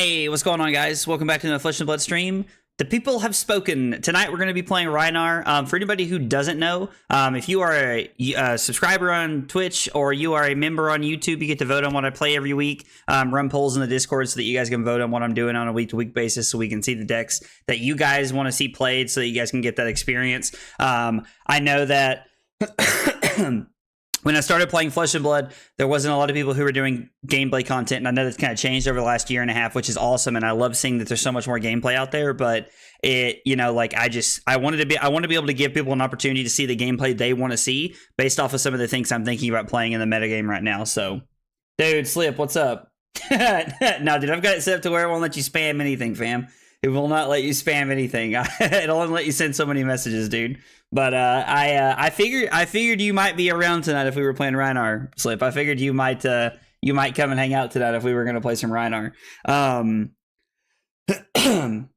Hey, what's going on, guys? Welcome back to the Flesh and Blood stream. The people have spoken. Tonight, we're going to be playing Rhinar. For anybody who doesn't know, if you are a subscriber on Twitch or you are a member on YouTube, you get to vote on what I play every week. Run polls in the Discord so that you guys can vote on what I'm doing on a week-to-week basis so we can see the decks that you guys want to see played so that you guys can get that experience. I know that... When I started playing Flesh and Blood, there wasn't a lot of people who were doing gameplay content, and I know that's kind of changed over the last year and a half, which is awesome, and I love seeing that there's so much more gameplay out there. But it, you know, like I want to be able to give people an opportunity to see the gameplay they want to see based off of some of the things I'm thinking about playing in the metagame right now. So, dude, Slip, what's up? No, dude, I've got it set up to where it won't let you spam anything, fam. It will not let you spam anything. It'll only let you send so many messages, dude. But I figured you might be around tonight if we were playing Rhinar, Slip. I figured you might come and hang out tonight if we were going to play some Rhinar. In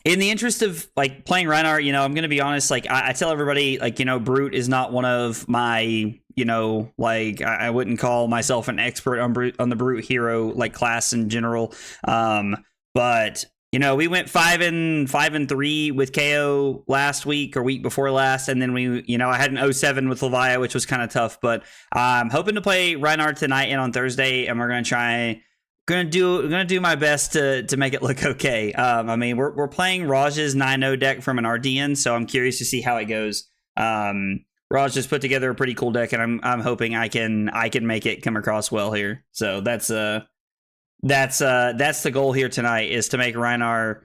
the interest of like playing Rhinar, you know, I'm going to be honest. Like I tell everybody, like, you know, Brute is not one of my, you know, like I wouldn't call myself an expert on the Brute hero like class in general. But you know, we went 5-3 with KO last week or week before last, and then we, you know, I had an 0-7 with Levia, which was kind of tough. But I'm hoping to play Rhinar tonight and on Thursday, and we're gonna do my best to make it look okay. I mean, we're playing Raj's 9-0 deck from an RDN, so I'm curious to see how it goes. Raj just put together a pretty cool deck, and I'm hoping I can make it come across well here. So that's the goal here tonight, is to make Rhinar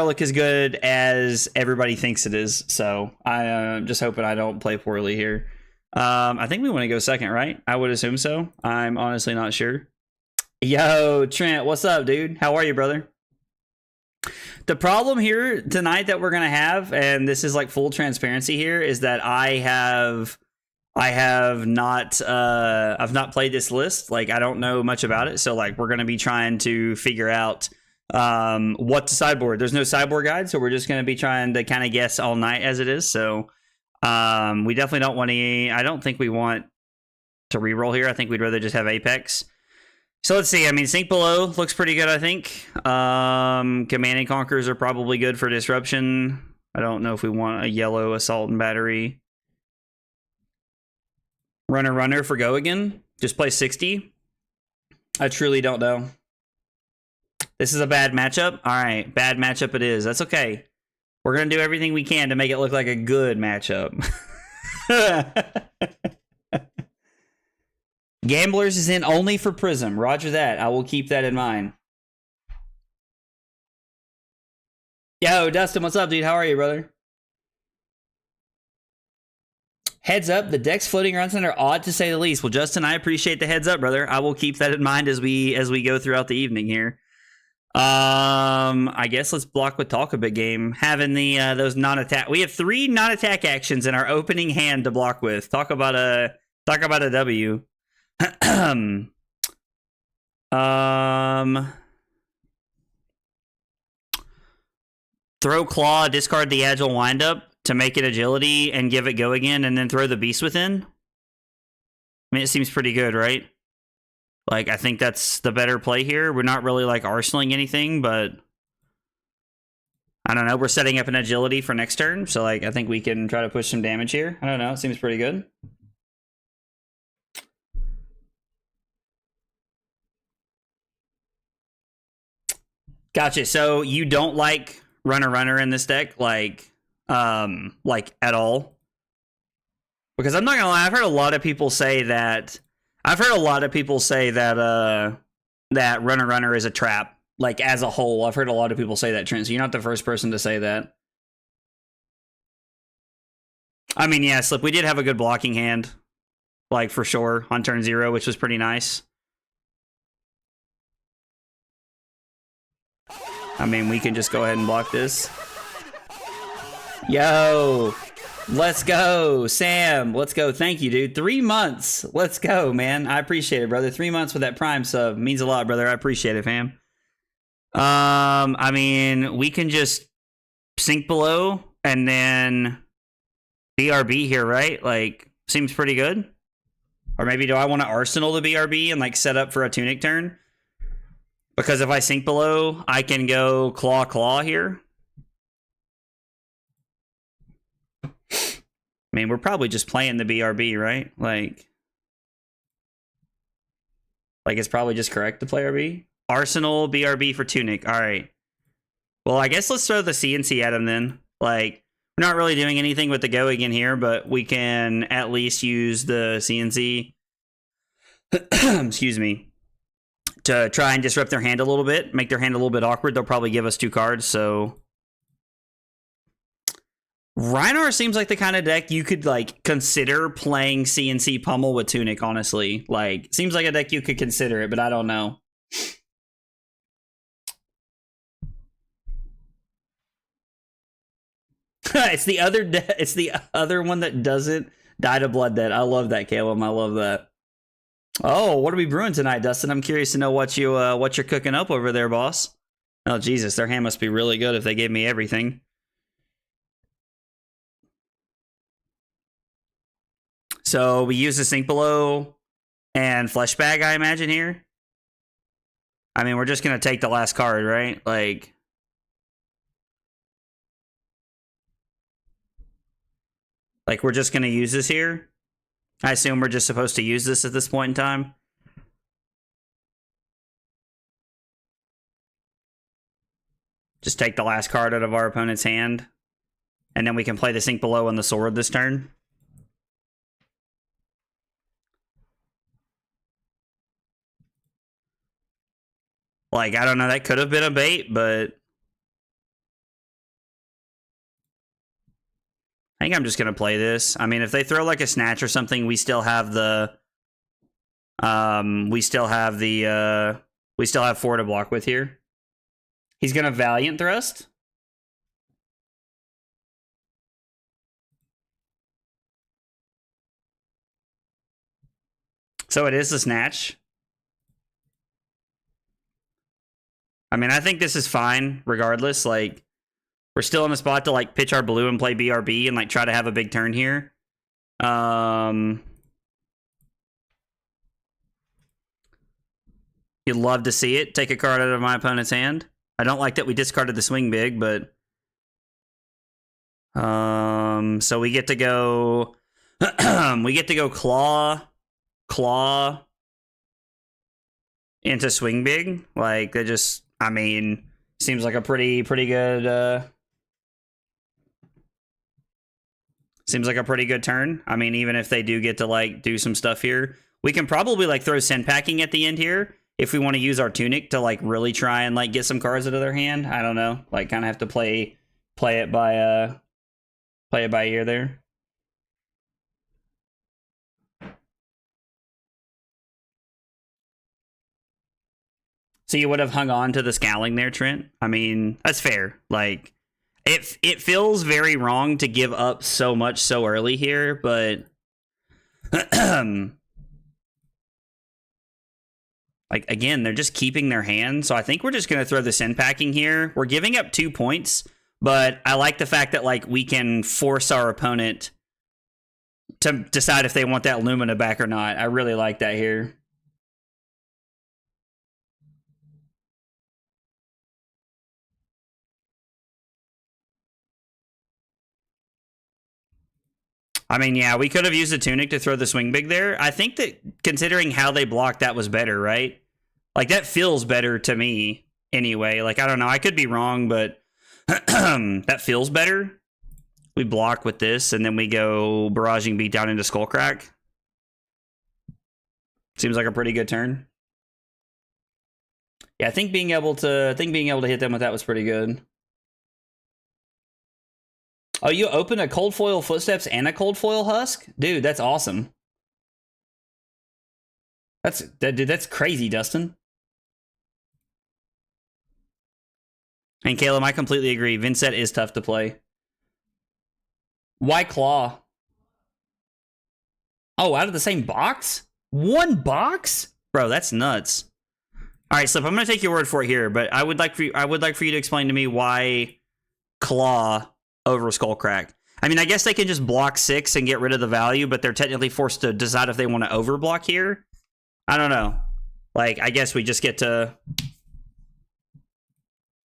look as good as everybody thinks it is. So I'm just hoping I don't play poorly here. I think we want to go second, right? I would assume so. I'm honestly not sure. Yo, Trent, what's up, dude? How are you, brother? The problem here tonight that we're gonna have, and this is like full transparency here, is that I've not played this list. Like, I don't know much about it. So like, we're going to be trying to figure out what to sideboard. There's no sideboard guide, so we're just going to be trying to kind of guess all night as it is. So we definitely don't want to, I don't think we want to reroll here. I think we'd rather just have Apex. So let's see. I mean, Sink Below looks pretty good, I think. Command and Conquerors are probably good for disruption. I don't know if we want a yellow Assault and Battery. Runner for go again. Just play 60. I truly don't know. This is a bad matchup. All right, bad matchup it is. That's okay. We're going to do everything we can to make it look like a good matchup. Gamblers is in only for Prism. Roger that. I will keep that in mind. Yo, Dustin, what's up, dude? How are you, brother? Heads up, the decks floating around tonight are odd to say the least. Well, Justin, I appreciate the heads up, brother. I will keep that in mind as we go throughout the evening here. I guess let's block with talk a bit game. Having the those non-attack. We have 3 non-attack actions in our opening hand to block with. Talk about a W. Throw Claw, discard the Agile Windup to make it agility and give it go again, and then throw the Beast Within. I mean, it seems pretty good, right? Like, I think that's the better play here. We're not really, like, arsenaling anything, but I don't know. We're setting up an agility for next turn, so, like, I think we can try to push some damage here. I don't know. It seems pretty good. Gotcha. So you don't like Runner in this deck, like at all? Because I'm not gonna lie, I've heard a lot of people say that that Runner is a trap, like as a whole. I've heard a lot of people say that, Trent, so you're not the first person to say that. I mean, yeah, Slip, we did have a good blocking hand, like for sure, on turn 0, which was pretty nice. I mean, we can just go ahead and block this. Yo, let's go, Sam. Let's go. Thank you, dude. 3 months. Let's go, man. I appreciate it, brother. 3 months with that Prime sub means a lot, brother. I appreciate it, fam. I mean, we can just Sink Below and then BRB here, right? Like, seems pretty good. Or maybe do I want to Arsenal the BRB and like set up for a Tunic turn? Because if I sink below, I can go claw here. I mean, we're probably just playing the BRB, right? Like it's probably just correct to play RB. Arsenal, BRB for Tunic. All right. Well, I guess let's throw the CNC at him then. Like, we're not really doing anything with the go again here, but we can at least use the CNC. Excuse me. To try and disrupt their hand a little bit, make their hand a little bit awkward. They'll probably give us 2 cards, so... Rhinar seems like the kind of deck you could, like, consider playing CNC Pummel with Tunic, honestly. Like, seems like a deck you could consider it, but I don't know. It's the other one that doesn't die to Blood Debt. I love that, Caleb. I love that. Oh, what are we brewing tonight, Dustin? I'm curious to know what you're cooking up over there, boss. Oh, Jesus, their hand must be really good if they gave me everything. So we use the Sink Below and Flesh Bag, I imagine, here. I mean, we're just going to take the last card, right? Like... we're just going to use this here. I assume we're just supposed to use this at this point in time. Just take the last card out of our opponent's hand. And then we can play the Sink Below and the Sword this turn. Like, I don't know, that could have been a bait, but... I think I'm just going to play this. I mean, if they throw like a Snatch or something, we still have the... we still have 4 to block with here. He's going to Valiant Thrust. So it is the Snatch. I mean, I think this is fine, regardless. Like, we're still in a spot to, like, pitch our blue and play BRB and, like, try to have a big turn here. You'd love to see it. Take a card out of my opponent's hand. I don't like that we discarded the Swing Big, but... so we get to go... we get to go Claw into Swing Big. Like, they just... I mean, seems like a pretty good... Seems like a pretty good turn. I mean, even if they do get to, like, do some stuff here. We can probably, like, throw Send Packing at the end here if we want to use our Tunic to, like, really try and, like, get some cards out of their hand. I don't know. Like, kind of have to play it by ear there. So you would have hung on to the Scowling there, Trent? I mean, that's fair. Like... It feels very wrong to give up so much so early here, but like, again, they're just keeping their hand, so I think we're just going to throw the Send Packing here. We're giving up 2 points, but I like the fact that, like, we can force our opponent to decide if they want that Lumina back or not. I really like that here. I mean, yeah, we could have used the Tunic to throw the Swing Big there. I think that considering how they blocked, that was better, right? Like, that feels better to me anyway. Like, I don't know. I could be wrong, but that feels better. We block with this, and then we go Barraging Beatdown into Skullcrack. Seems like a pretty good turn. Yeah, I think being able to hit them with that was pretty good. Oh, you open a Cold Foil Footsteps and a Cold Foil Husk? Dude, that's awesome. That's crazy, Dustin. And Caleb, I completely agree. Vincent is tough to play. Why Claw? Oh, out of the same box? 1 box? Bro, that's nuts. All right, Slip, I'm going to take your word for it here, but I would like for you to explain to me why Claw over Skullcrack. I mean, I guess they can just block 6 and get rid of the value, but they're technically forced to decide if they want to overblock here. I don't know. Like, I guess we just get to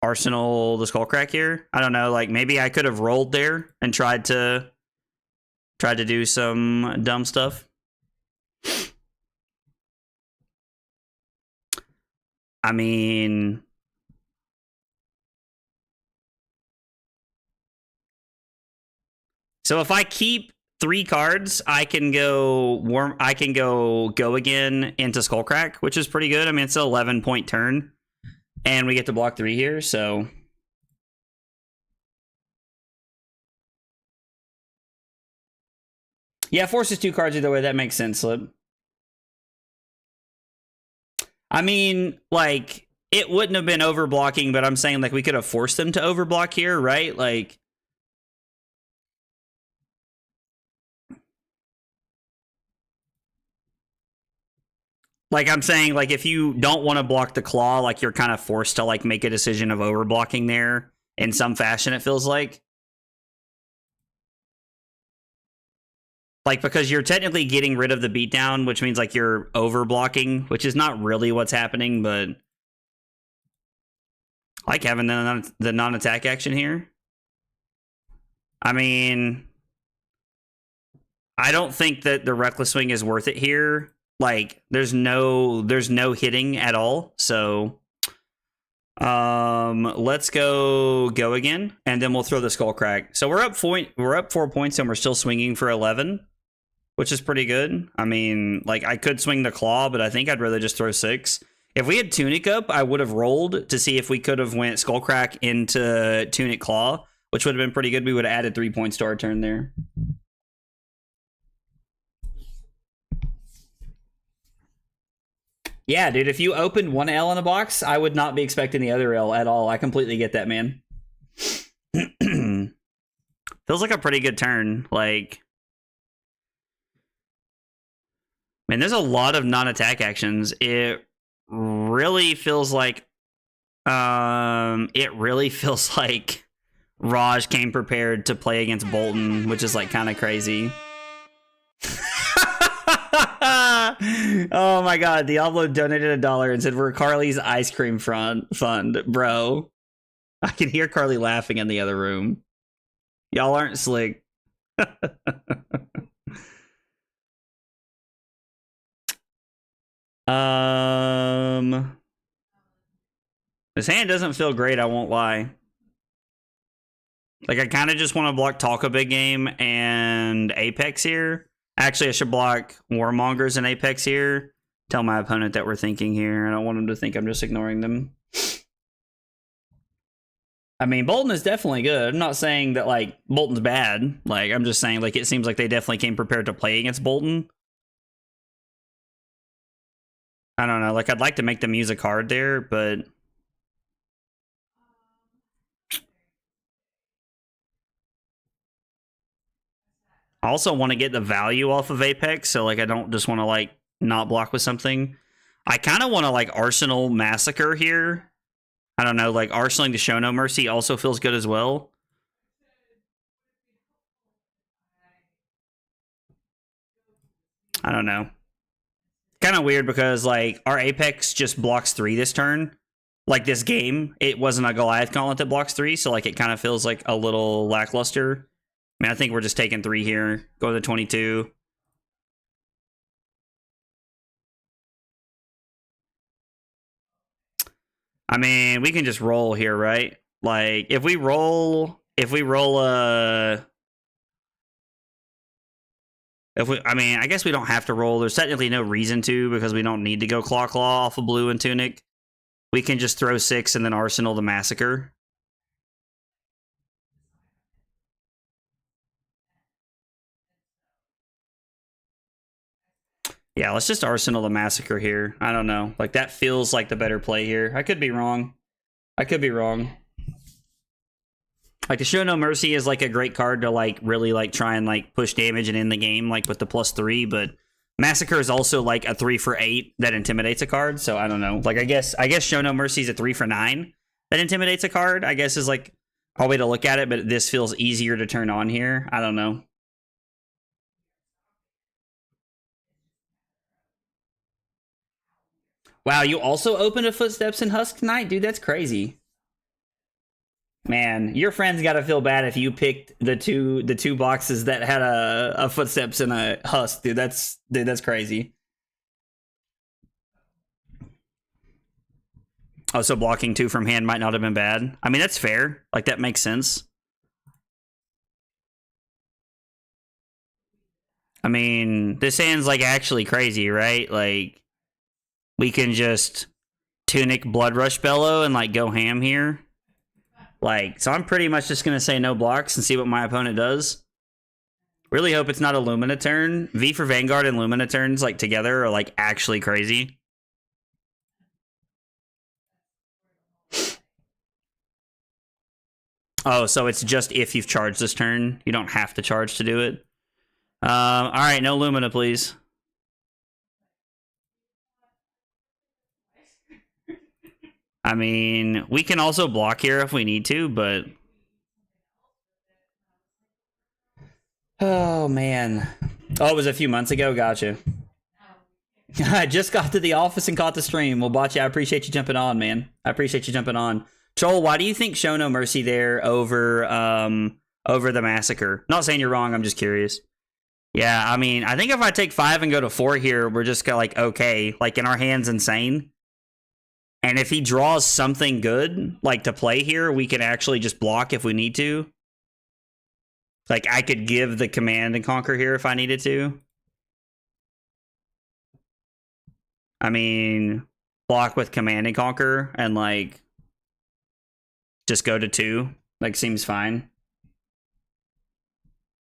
arsenal the Skullcrack here. I don't know, like maybe I could have rolled there and tried to do some dumb stuff. I mean, so if I keep 3 cards, I can go go again into Skullcrack, which is pretty good. I mean, it's an 11-point turn, and we get to block 3 here, so yeah, forces 2 cards either way. That makes sense, Slip. I mean, like, it wouldn't have been overblocking, but I'm saying, like, we could have forced them to overblock here, right? Like, I'm saying, like, if you don't want to block the claw, like, you're kind of forced to, like, make a decision of overblocking there in some fashion, it feels like. Like, because you're technically getting rid of the beatdown, which means, like, you're overblocking, which is not really what's happening, but I like having the non-attack action here. I mean, I don't think that the Reckless Swing is worth it here. Like, there's no hitting at all, so let's go again, and then we'll throw the Skullcrack. So we're up 4 points, and we're still swinging for 11. Which is pretty good. I mean, like, I could swing the claw, but I think I'd rather just throw 6. If we had Tunic up, I would have rolled to see if we could have went Skullcrack into Tunic Claw, which would have been pretty good. We would have added 3 points to our turn there. Yeah, dude, if you opened one L in a box, I would not be expecting the other L at all. I completely get that, man. Feels like a pretty good turn. Like, man, there's a lot of non-attack actions. It really feels like Raj came prepared to play against Bolton, which is like kind of crazy. Oh my god, Diablo donated $1 and said we're Carly's ice cream fund, bro. I can hear Carly laughing in the other room. Y'all aren't slick. This hand doesn't feel great, I won't lie. Like, I kind of just want to block Talk a Big Game and Apex here. Actually, I should block Warmongers and Apex here. Tell my opponent that we're thinking here. I don't want them to think I'm just ignoring them. I mean, Bolton is definitely good. I'm not saying that, like, Bolton's bad. Like, I'm just saying, like, it seems like they definitely came prepared to play against Bolton. I don't know. Like, I'd like to make them use a card there, but I also want to get the value off of Apex, so, like, I don't just want to, like, not block with something. I kind of want to, like, Arsenal Massacre here. I don't know, like, arsenaling to Show No Mercy also feels good as well. I don't know. Kind of weird because, like, our Apex just blocks 3 this turn. Like, this game, it wasn't a Goliath Gauntlet that blocks 3, so, like, it kind of feels like a little lackluster. I mean, I think we're just taking 3 here. Go to the 22. I mean, we can just roll here, right? Like, if we roll I mean, I guess we don't have to roll. There's technically no reason to, because we don't need to go Claw off of Blue and Tunic. We can just throw 6 and then Arsenal the Massacre. Yeah, let's just Arsenal the Massacre here. I don't know. Like, that feels like the better play here. I could be wrong. Like, the Show No Mercy is, like, a great card to, like, really, like, try and, like, push damage and end the game, like, with the +3, but Massacre is also, like, a 3 for 8 that intimidates a card, so I don't know. Like, I guess Show No Mercy is a 3 for 9 that intimidates a card, I guess is, like, a way to look at it, but this feels easier to turn on here. I don't know. Wow, you also opened a Footsteps in Husk tonight? Dude, that's crazy. Man, your friends got to feel bad if you picked the two boxes that had a footsteps and a husk, dude. That's crazy. Oh, so blocking 2 from hand might not have been bad. I mean, that's fair. Like, that makes sense. I mean, this hand's, like, actually crazy, right? Like, we can just Tunic Blood Rush Bellow and, like, go ham here. Like, so I'm pretty much just going to say no blocks and see what my opponent does. Really hope it's not a Lumina turn. V for Vanguard and Lumina turns, like, together are, like, actually crazy. Oh, so it's just if you've charged this turn. You don't have to charge to do it. All right, no Lumina, please. I mean, we can also block here if we need to, but... Oh, man. Oh, it was a few months ago? Gotcha. I just got to the office and caught the stream. Well, Bocce, I appreciate you jumping on, man. I appreciate you jumping on. Troll, why do you think Show No Mercy there over the Massacre? Not saying you're wrong, I'm just curious. Yeah, I mean, I think if I take 5 and go to 4 here, we're just like, okay. Like, in our hands, insane. And if he draws something good, like, to play here, we can actually just block if we need to. Like, I could give the Command and Conquer here if I needed to. I mean, block with Command and Conquer and, like... just go to 2. Like, seems fine.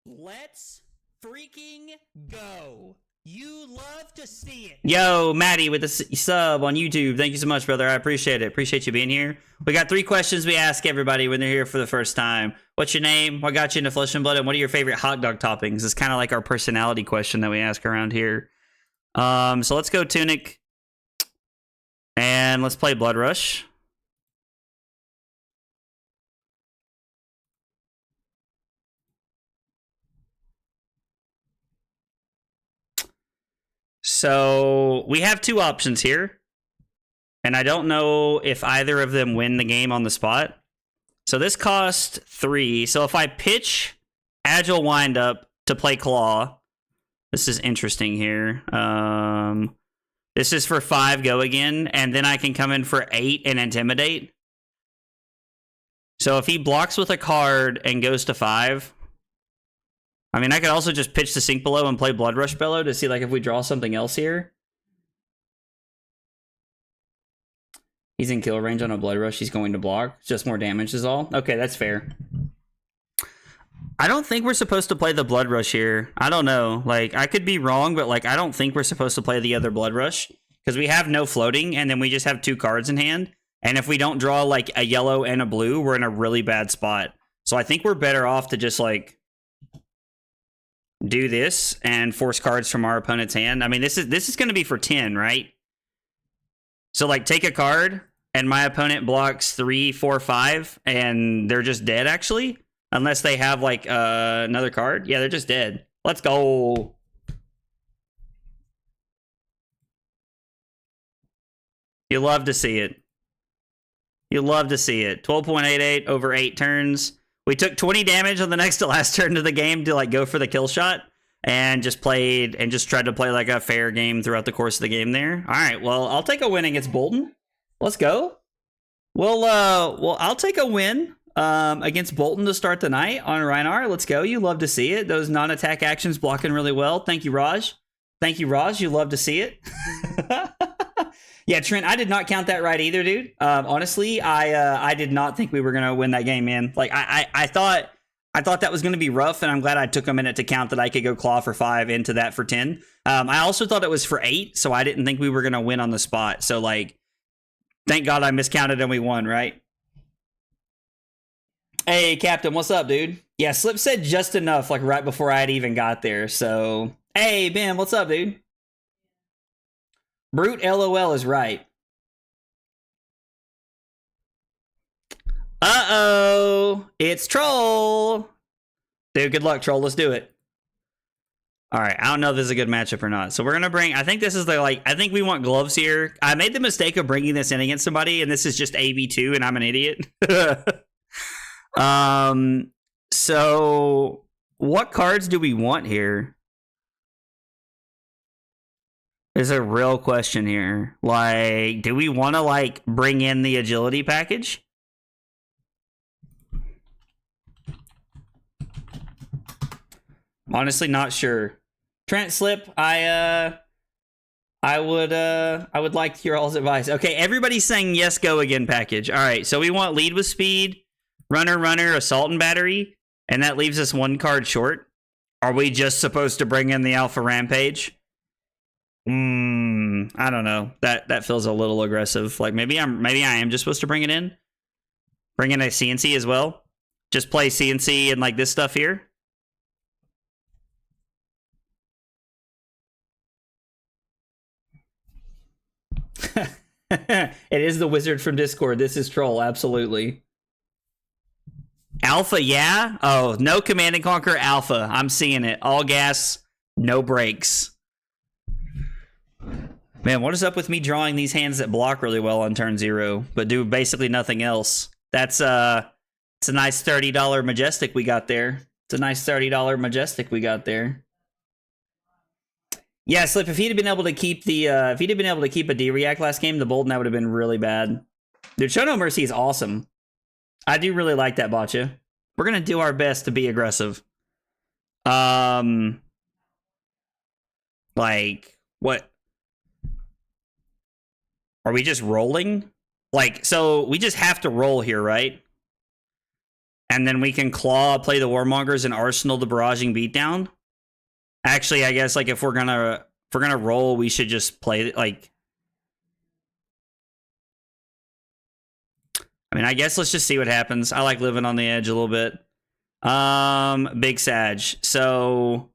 Let's freaking go. You love to see it. Yo, Maddie with the sub on YouTube. Thank you so much, brother. I appreciate it. Appreciate you being here. We got 3 questions we ask everybody when they're here for the first time. What's your name? What got you into Flesh and Blood? And what are your favorite hot dog toppings? It's kind of like our personality question that we ask around here. So let's go Tunic. And let's play Blood Rush. So we have 2 options here, and I don't know if either of them win the game on the spot. So this costs 3. So if I pitch Agile Windup to play Claw, this is interesting here. This is for 5 go again, and then I can come in for 8 and Intimidate. So if he blocks with a card and goes to 5... I mean, I could also just pitch the Sink Below and play Blood Rush Bellow to see, like, if we draw something else here. He's in kill range on a Blood Rush. He's going to block. Just more damage is all. Okay, that's fair. I don't think we're supposed to play the Blood Rush here. I don't know. Like, I could be wrong, but, like, I don't think we're supposed to play the other Blood Rush. Because we have no floating, and then we just have 2 cards in hand. And if we don't draw, like, a yellow and a blue, we're in a really bad spot. So I think we're better off to just, like... do this and force cards from our opponent's hand. I mean, this is going to be for 10, right? So, like, take a card, and my opponent blocks 3, 4, 5, and they're just dead, actually. Unless they have, like, another card. Yeah, they're just dead. Let's go. You love to see it. You love to see it. 12.88 over 8 turns. We took 20 damage on the next to last turn of the game to, like, go for the kill shot, and just tried to play, like, a fair game throughout the course of the game there. All right, well, I'll take a win against Bolton. Let's go. Well, I'll take a win against Bolton to start the night on Rhinar. Let's go. You love to see it. Those non-attack actions blocking really well. Thank you, Raj. Thank you, Raj. You love to see it. Yeah, Trent, I did not count that right either, dude. Honestly, I did not think we were gonna win that game, man. Like, I thought that was gonna be rough, and I'm glad I took a minute to count that I could go Claw for 5 into that for 10. I also thought it was for 8, so I didn't think we were gonna win on the spot. So, like, thank God I miscounted and we won, right? Hey, Captain, what's up, dude? Yeah, Slip said just enough, like, right before I had even got there. So, hey, Ben, what's up, dude? Brute LOL is right. Uh-oh. It's Troll. Dude, good luck, Troll. Let's do it. All right. I don't know if this is a good matchup or not. So we're going to bring... I think this is the, like... I think we want gloves here. I made the mistake of bringing this in against somebody, and this is just AV2, and I'm an idiot. So what cards do we want here? Is a real question here. Like, do we want to like bring in the agility package? Honestly, not sure. Trent Slip, I would like to hear all's advice. Okay, everybody's saying yes, go again package. All right, so we want lead with speed, runner, assault and battery, and that leaves us one card short. Are we just supposed to bring in the Alpha Rampage? I don't know. That feels a little aggressive. Like maybe I am just supposed to bring it in. Bring in a CNC as well. Just play CNC and like this stuff here. It is the wizard from Discord. This is troll, absolutely. Alpha, yeah? Oh, no Command and Conquer Alpha. I'm seeing it. All gas, no brakes. Man, what is up with me drawing these hands that block really well on turn 0, but do basically nothing else? It's a nice $30 Majestic we got there. It's a nice $30 Majestic we got there. Yeah, Slip, if he'd have been able to keep the if he'd have been able to keep a D-React last game, the Bolden, that would have been really bad. Dude, Show No Mercy is awesome. I do really like that, Botcha. We're gonna do our best to be aggressive. Like what? Are we just rolling? Like, so we just have to roll here, right? And then we can claw, play the Warmongers, and Arsenal the Barraging Beatdown. Actually, I guess like if we're gonna roll, we should just play like. I mean, I guess let's just see what happens. I like living on the edge a little bit. Big Sag. So,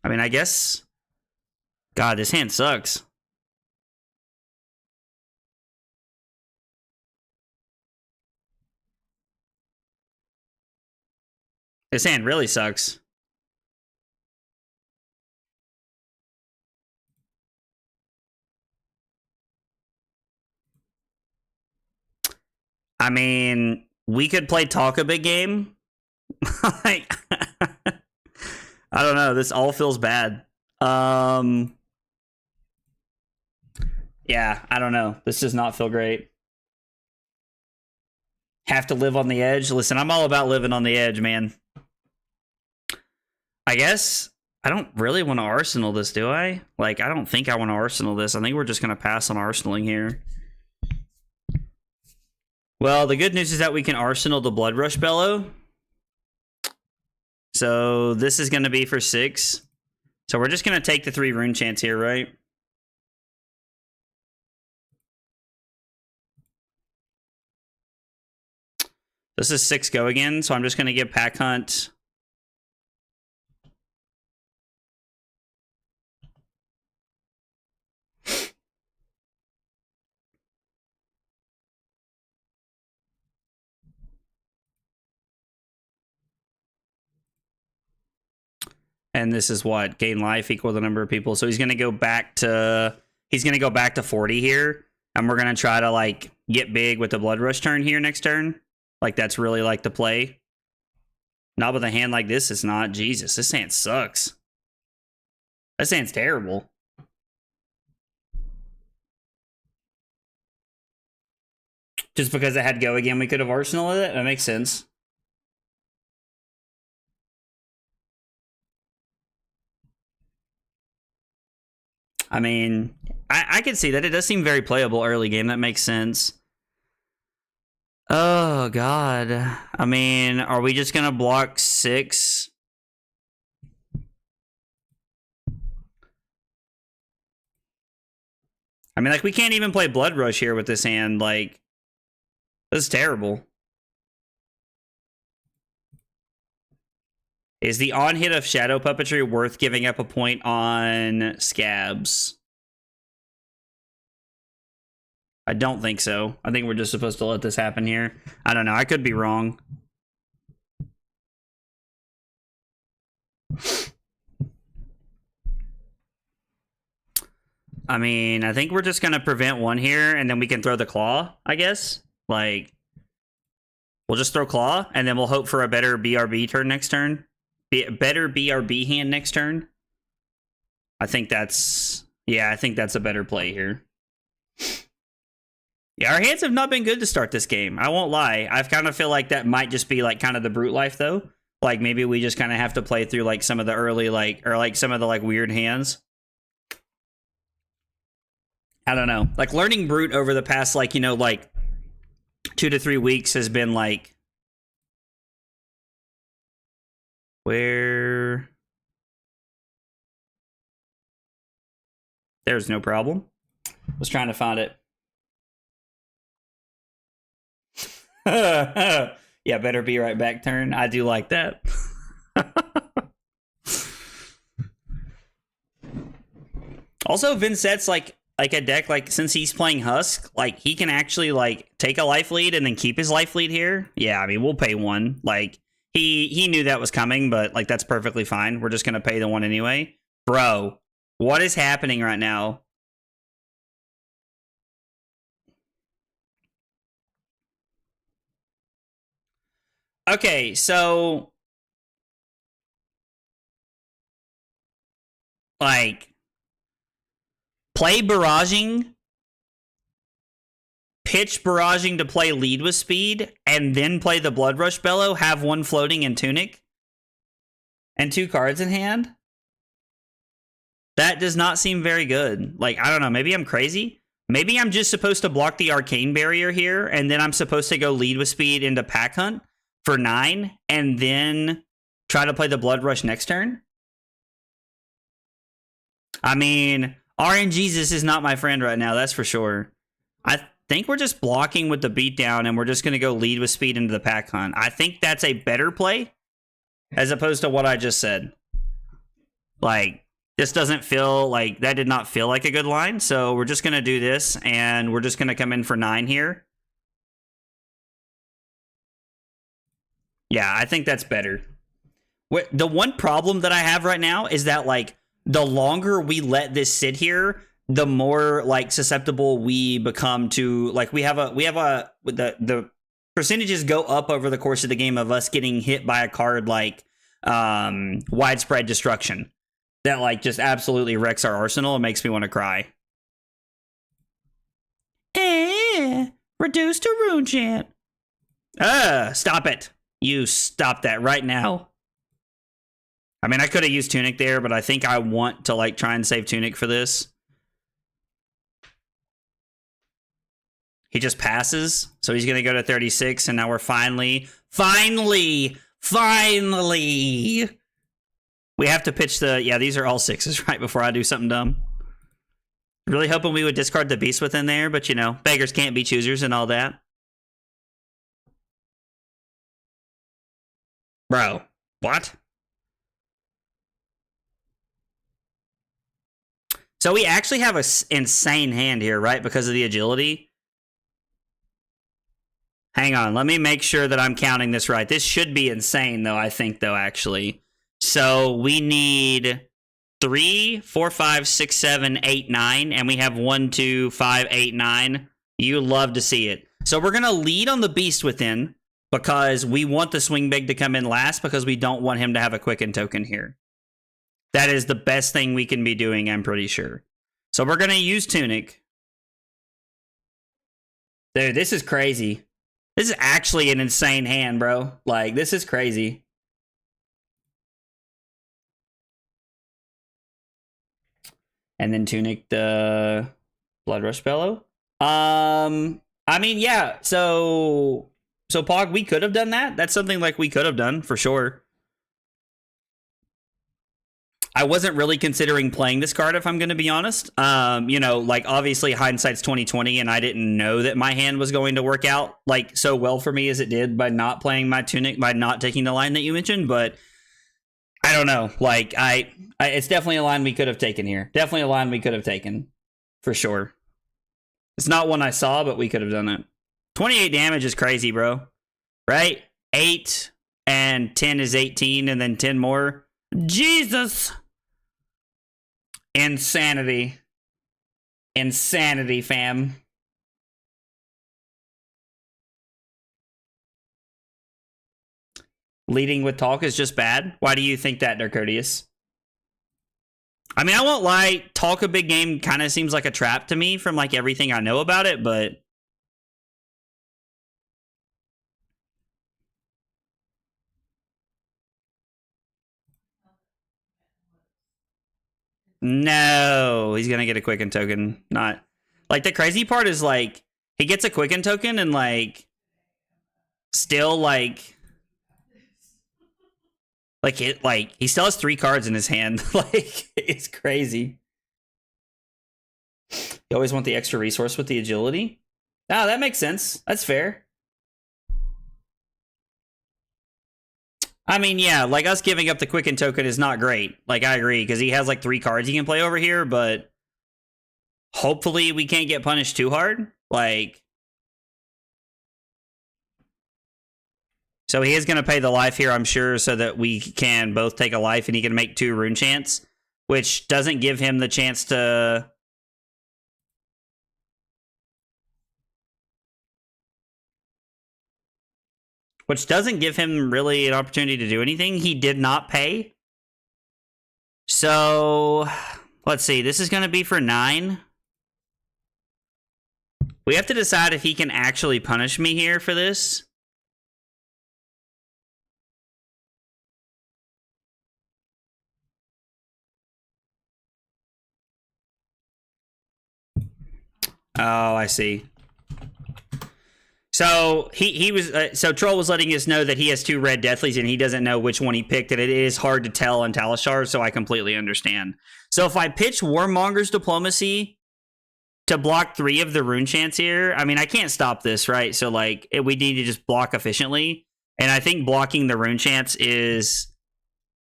I mean, I guess. God, this hand sucks. This hand really sucks. I mean, we could play Talk a Big Game. Like, I don't know. This all feels bad. Yeah, I don't know. This does not feel great. Have to live on the edge. Listen, I'm all about living on the edge, man. I guess I don't really want to Arsenal this, do I? Like, I don't think I want to Arsenal this. I think we're just going to pass on Arsenaling here. Well, the good news is that we can Arsenal the Blood Rush Bellow. So this is going to be for 6. So we're just going to take the 3 rune chance here, right? This is 6 go again, so I'm just going to give Pack Hunt. And this is what? Gain life equal the number of people. So he's going to go back to 40 here. And we're going to try to like get big with the Blood Rush turn here next turn. Like that's really like the play. Not with a hand like this, it's not. Jesus, this hand sucks. This hand's terrible. Just because it had go again, we could have Arsenal with it? That makes sense. I mean, I can see that. It does seem very playable early game. That makes sense. Oh, God. I mean, are we just going to block 6? I mean, like, we can't even play Blood Rush here with this hand. Like, this is terrible. Is the on-hit of Shadow Puppetry worth giving up a point on Scabs? I don't think so. I think we're just supposed to let this happen here. I don't know. I could be wrong. I mean, I think we're just going to prevent one here, and then we can throw the claw, I guess. Like, we'll just throw claw, and then we'll hope for a better BRB turn next turn. Better BRB hand next turn. I think that's... Yeah, I think that's a better play here. Yeah, our hands have not been good to start this game. I won't lie. I kind of feel like that might just be, like, kind of the brute life, though. Like, maybe we just kind of have to play through, like, some of the early, like... Or, like, some of the, like, weird hands. I don't know. Like, learning brute over the past, like, you know, like... 2 to 3 weeks has been, like... Where... There's no problem. Was trying to find it. Yeah, better be right back turn. I do like that. Also, Vincett's like a deck, like, since he's playing Husk, like, he can actually, like, take a life lead and then keep his life lead here. Yeah, I mean, we'll pay one. Like, he knew that was coming, but, like, that's perfectly fine. We're just gonna pay the one anyway. Bro, what is happening right now? Okay, so... Like... Play barraging, pitch barraging to play lead with speed, and then play the Blood Rush Bellow, have one floating and Tunic, and 2 cards in hand? That does not seem very good. Like, I don't know, maybe I'm crazy? Maybe I'm just supposed to block the Arcane Barrier here, and then I'm supposed to go lead with speed into Pack Hunt for 9, and then try to play the Blood Rush next turn? I mean... RNGesus is not my friend right now, that's for sure. I think we're just blocking with the beatdown, and we're just going to go lead with speed into the Pack Hunt. I think that's a better play, as opposed to what I just said. Like, this doesn't feel like... That did not feel like a good line, so we're just going to do this, and we're just going to come in for 9 here. Yeah, I think that's better. The one problem that I have right now is that, like, the longer we let this sit here, the more, like, susceptible we become to, like, the percentages go up over the course of the game of us getting hit by a card like Widespread Destruction that, like, just absolutely wrecks our arsenal and makes me want to cry. Reduce to Rune Chant. Stop it. You stop that right now. I mean, I could have used Tunic there, but I think I want to, like, try and save Tunic for this. He just passes, so he's going to go to 36, and now we're finally... We have to pitch the... Yeah, these are all 6s right before I do something dumb. Really hoping we would discard the Beast within there, but, you know, beggars can't be choosers and all that. Bro, what? So we actually have an insane hand here, right? Because of the agility. Hang on, let me make sure that I'm counting this right. This should be insane, though, I think, though, actually. So we need 3, 4, 5, 6, 7, 8, 9, and we have 1, 2, 5, 8, 9. You love to see it. So we're going to lead on the Beast within because we want the Swing Big to come in last because we don't want him to have a Quicken token here. That is the best thing we can be doing, I'm pretty sure. So we're going to use Tunic. Dude, this is crazy. This is actually an insane hand, bro. Like, this is crazy. And then Tunic the Blood Rush Bellow. I mean, yeah. So Pog, we could have done that. That's something like we could have done for sure. I wasn't really considering playing this card, if I'm going to be honest. You know, like, obviously hindsight's 2020, and I didn't know that my hand was going to work out, like, so well for me as it did by not playing my Tunic, by not taking the line that you mentioned, but I don't know. Like, it's definitely a line we could have taken here. Definitely a line we could have taken, for sure. It's not one I saw, but we could have done it. 28 damage is crazy, bro. Right? 8 and 10 is 18, and then 10 more. Jesus! Insanity. Insanity, fam. Leading with talk is just bad. Why do you think that, Darkodius? I mean, I won't lie. Talk a big game kind of seems like a trap to me from like everything I know about it, but no, he's gonna get a Quicken token. Not like the crazy part is like he gets a Quicken token and like still like he still has 3 cards in his hand. Like it's crazy. You always want the extra resource with the agility. Ah, that makes sense. That's fair. I mean, yeah, like us giving up the Quicken token is not great. Like I agree because he has like 3 cards he can play over here, but hopefully we can't get punished too hard. Like, so he is going to pay the life here, I'm sure, so that we can both take a life and he can make 2 rune chants, which doesn't give him the chance to. Which doesn't give him really an opportunity to do anything. He did not pay. So, let's see. This is going to be for 9. We have to decide if he can actually punish me here for this. Oh, I see. So he was so Troll was letting us know that he has 2 red deathlies and he doesn't know which one he picked, and it is hard to tell on Talishar, so I completely understand. So if I pitch Warmonger's Diplomacy to block 3 of the rune chants here, I mean I can't stop this, right? So like we need to just block efficiently, and I think blocking the rune chants is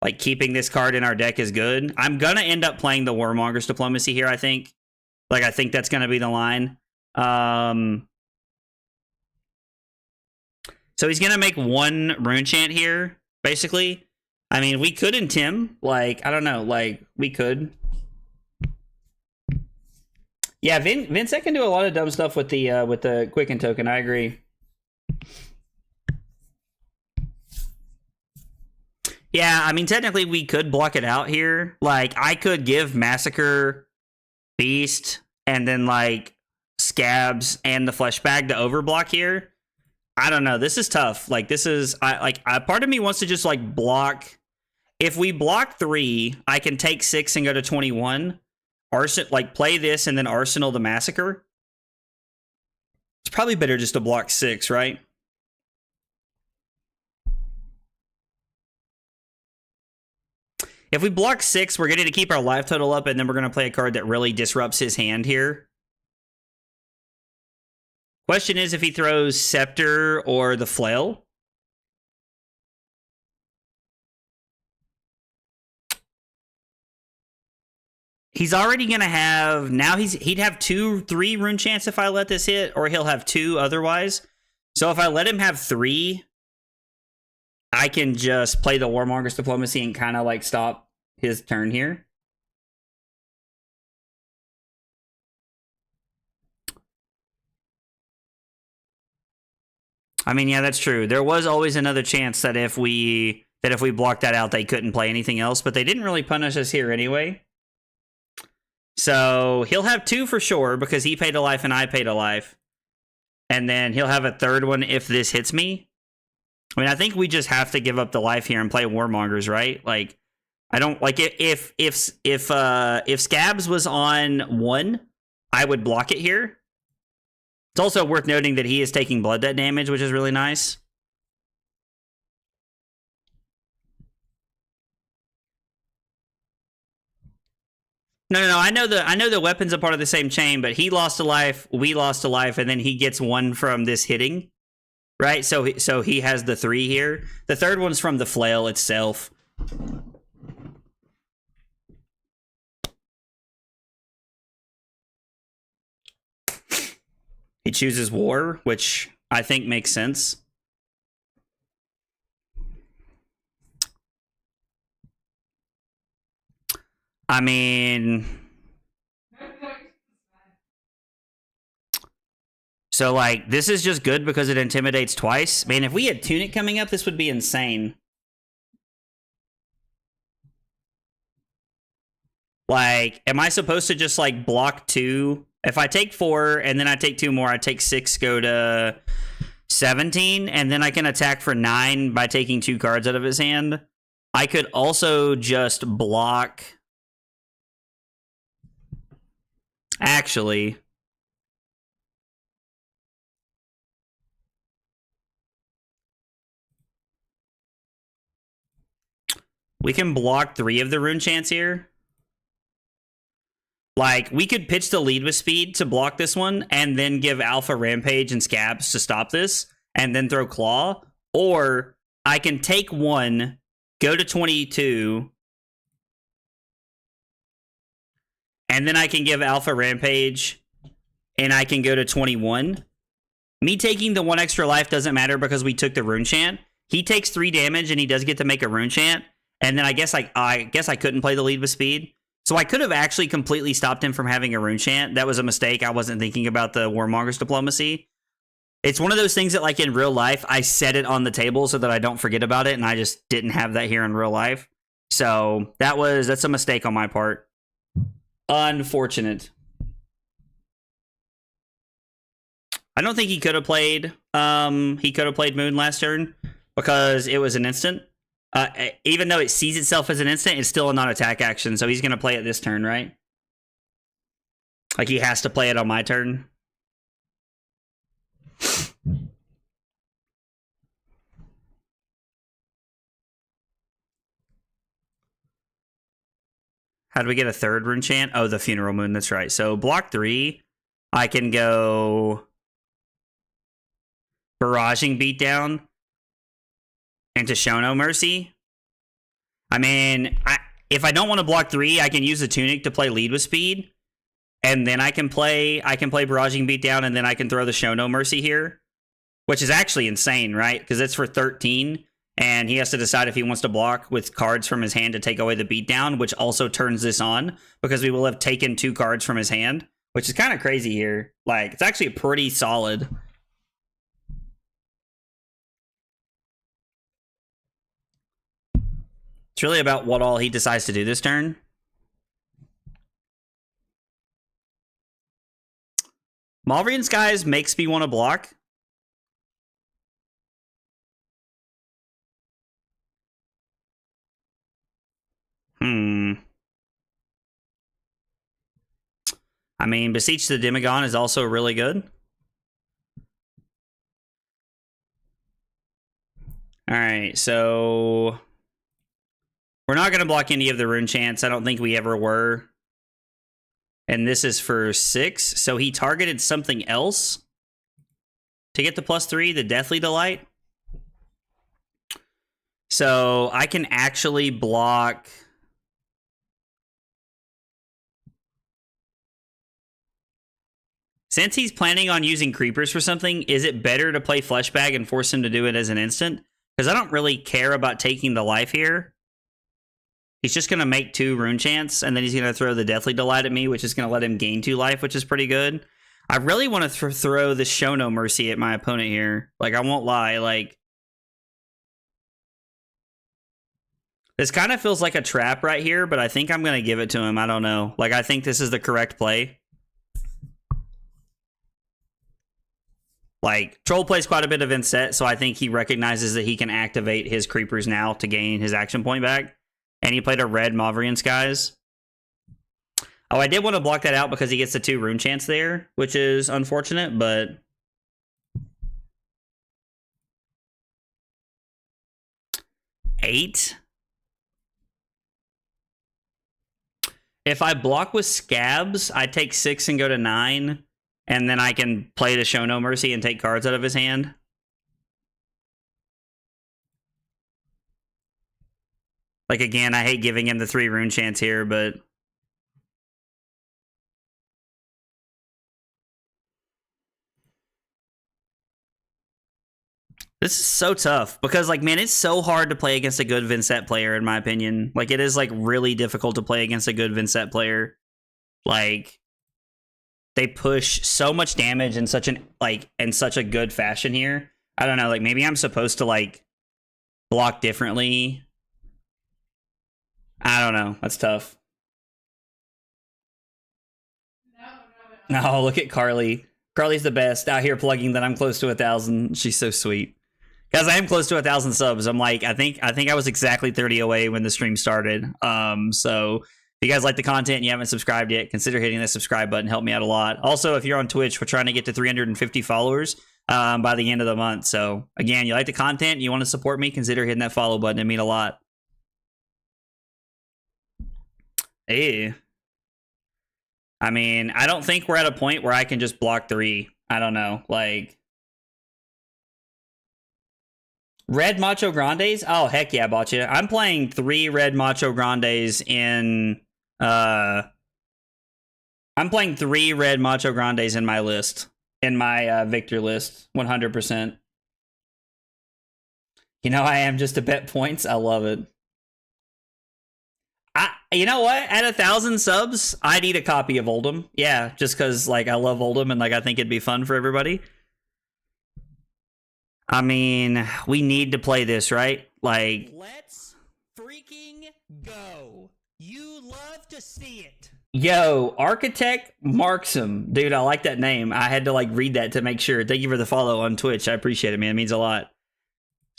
like keeping this card in our deck is good. I'm gonna end up playing the Warmonger's Diplomacy here. I think that's gonna be the line. So he's going to make 1 rune chant here, basically. I mean, we could Intim. Like, I don't know. Like, we could. Yeah, Vincent can do a lot of dumb stuff with the Quicken token. I agree. Yeah, I mean, technically we could block it out here. Like, I could give Massacre, Beast, and then, like, Scabs and the Flesh Bag to overblock here. I don't know. This is tough. Like, this is part of me wants to just like block. If we block 3, I can take 6 and go to 21. Like play this and then Arsenal the Massacre. It's probably better just to block 6, right? If we block 6, we're getting to keep our life total up, and then we're going to play a card that really disrupts his hand here. Question is if he throws Scepter or the Flail. He's already going to have... Now he'd have 3 rune chants if I let this hit, or he'll have 2 otherwise. So if I let him have 3, I can just play the Warmonger's Diplomacy and kind of like stop his turn here. I mean, yeah, that's true. There was always another chance that if we blocked that out, they couldn't play anything else, but they didn't really punish us here anyway. So he'll have 2 for sure because he paid a life and I paid a life. And then he'll have a 3rd one if this hits me. I mean, I think we just have to give up the life here and play Warmongers, right? Like, I don't like if Scabs was on 1, I would block it here. It's also worth noting that he is taking blood debt damage, which is really nice. No. I know the weapon's a part of the same chain, but he lost a life, we lost a life, and then he gets 1 from this hitting, right? So he has the 3 here. The 3rd one's from the flail itself. He chooses war, which I think makes sense. I mean, So, like, this is just good because it intimidates twice. Man, if we had Tunic coming up, this would be insane. Like, am I supposed to just, like, block 2? If I take 4 and then I take 2 more, I take 6, go to 17, and then I can attack for 9 by taking 2 cards out of his hand. I could also just block... Actually... We can block 3 of the rune chants here. Like, we could pitch the lead with speed to block this one, and then give Alpha Rampage and Scabs to stop this, and then throw Claw. Or I can take 1, go to 22, and then I can give Alpha Rampage, and I can go to 21. Me taking the 1 extra life doesn't matter because we took the rune chant. He takes 3 damage, and he does get to make a rune chant. And then I guess I couldn't play the lead with speed. So I could have actually completely stopped him from having a rune chant. That was a mistake. I wasn't thinking about the Warmonger's diplomacy. It's one of those things that, like, in real life, I set it on the table so that I don't forget about it, and I just didn't have that here in real life. So that's a mistake on my part. Unfortunate. I don't think he could have played Moon last turn because it was an instant. Even though it sees itself as an instant, it's still a non-attack action, so he's going to play it this turn, right? Like, he has to play it on my turn. How do we get a 3rd rune chant? Oh, the Funeral Moon, that's right. So, block 3, I can go Barraging Beatdown into Shono Mercy. I mean, if I don't want to block 3, I can use the Tunic to play lead with speed. And then I can play Barraging Beatdown, and then I can throw the Shono Mercy here. Which is actually insane, right? Because it's for 13, and he has to decide if he wants to block with cards from his hand to take away the Beatdown, which also turns this on, because we will have taken 2 cards from his hand, which is kind of crazy here. Like, it's actually pretty solid. It's really about what all he decides to do this turn. Malverian Skies makes me want to block. I mean, Beseech the Demagon is also really good. Alright, so... We're not going to block any of the rune chants. I don't think we ever were. And this is for 6. So he targeted something else to get the +3, the Deathly Delight. So I can actually block... Since he's planning on using creepers for something, is it better to play Fleshbag and force him to do it as an instant? Because I don't really care about taking the life here. He's just going to make 2 rune chants, and then he's going to throw the Deathly Delight at me, which is going to let him gain 2 life, which is pretty good. I really want to throw the Shono Mercy at my opponent here. Like, I won't lie. Like, this kind of feels like a trap right here, but I think I'm going to give it to him. I don't know. Like, I think this is the correct play. Like, Troll plays quite a bit of Inset, so I think he recognizes that he can activate his creepers now to gain his action point back. And he played a red Malverian Skies. Oh, I did want to block that out because he gets the 2 rune chants there, which is unfortunate, but... Eight? If I block with Scabs, I take 6 and go to 9, and then I can play the Shono Mercy and take cards out of his hand. Like, again, I hate giving him the 3 rune chants here, but... This is so tough, because, like, man, it's so hard to play against a good Vincent player, in my opinion. Like, it is, like, really difficult to play against a good Vincent player. Like, they push so much damage in such an in such a good fashion here. I don't know, like maybe I'm supposed to like block differently. I don't know. That's tough. No, look at Carly. Carly's the best out here plugging that I'm close to 1,000. She's so sweet. Guys, I am close to 1,000 subs. I'm like, I think I was exactly 30 away when the stream started. So if you guys like the content and you haven't subscribed yet, consider hitting the subscribe button. Help me out a lot. Also, if you're on Twitch, we're trying to get to 350 followers by the end of the month. So again, you like the content, you want to support me, consider hitting that follow button. It mean a lot. Hey. I mean, I don't think we're at a point where I can just block 3. I don't know, like Red Macho Grandes? Oh, heck yeah, Botcha. I'm playing 3 Red Macho Grandes in I'm playing 3 Red Macho Grandes in my list. In my Victor list. 100%. You know, I am just to bet points. I love it. You know what? At 1,000 subs, I'd eat a copy of Oldhim. Yeah, just because like I love Oldhim and like I think it'd be fun for everybody. I mean, we need to play this, right? Like, let's freaking go. You love to see it. Yo, Architect Marksum. Dude, I like that name. I had to like read that to make sure. Thank you for the follow on Twitch. I appreciate it, man. It means a lot.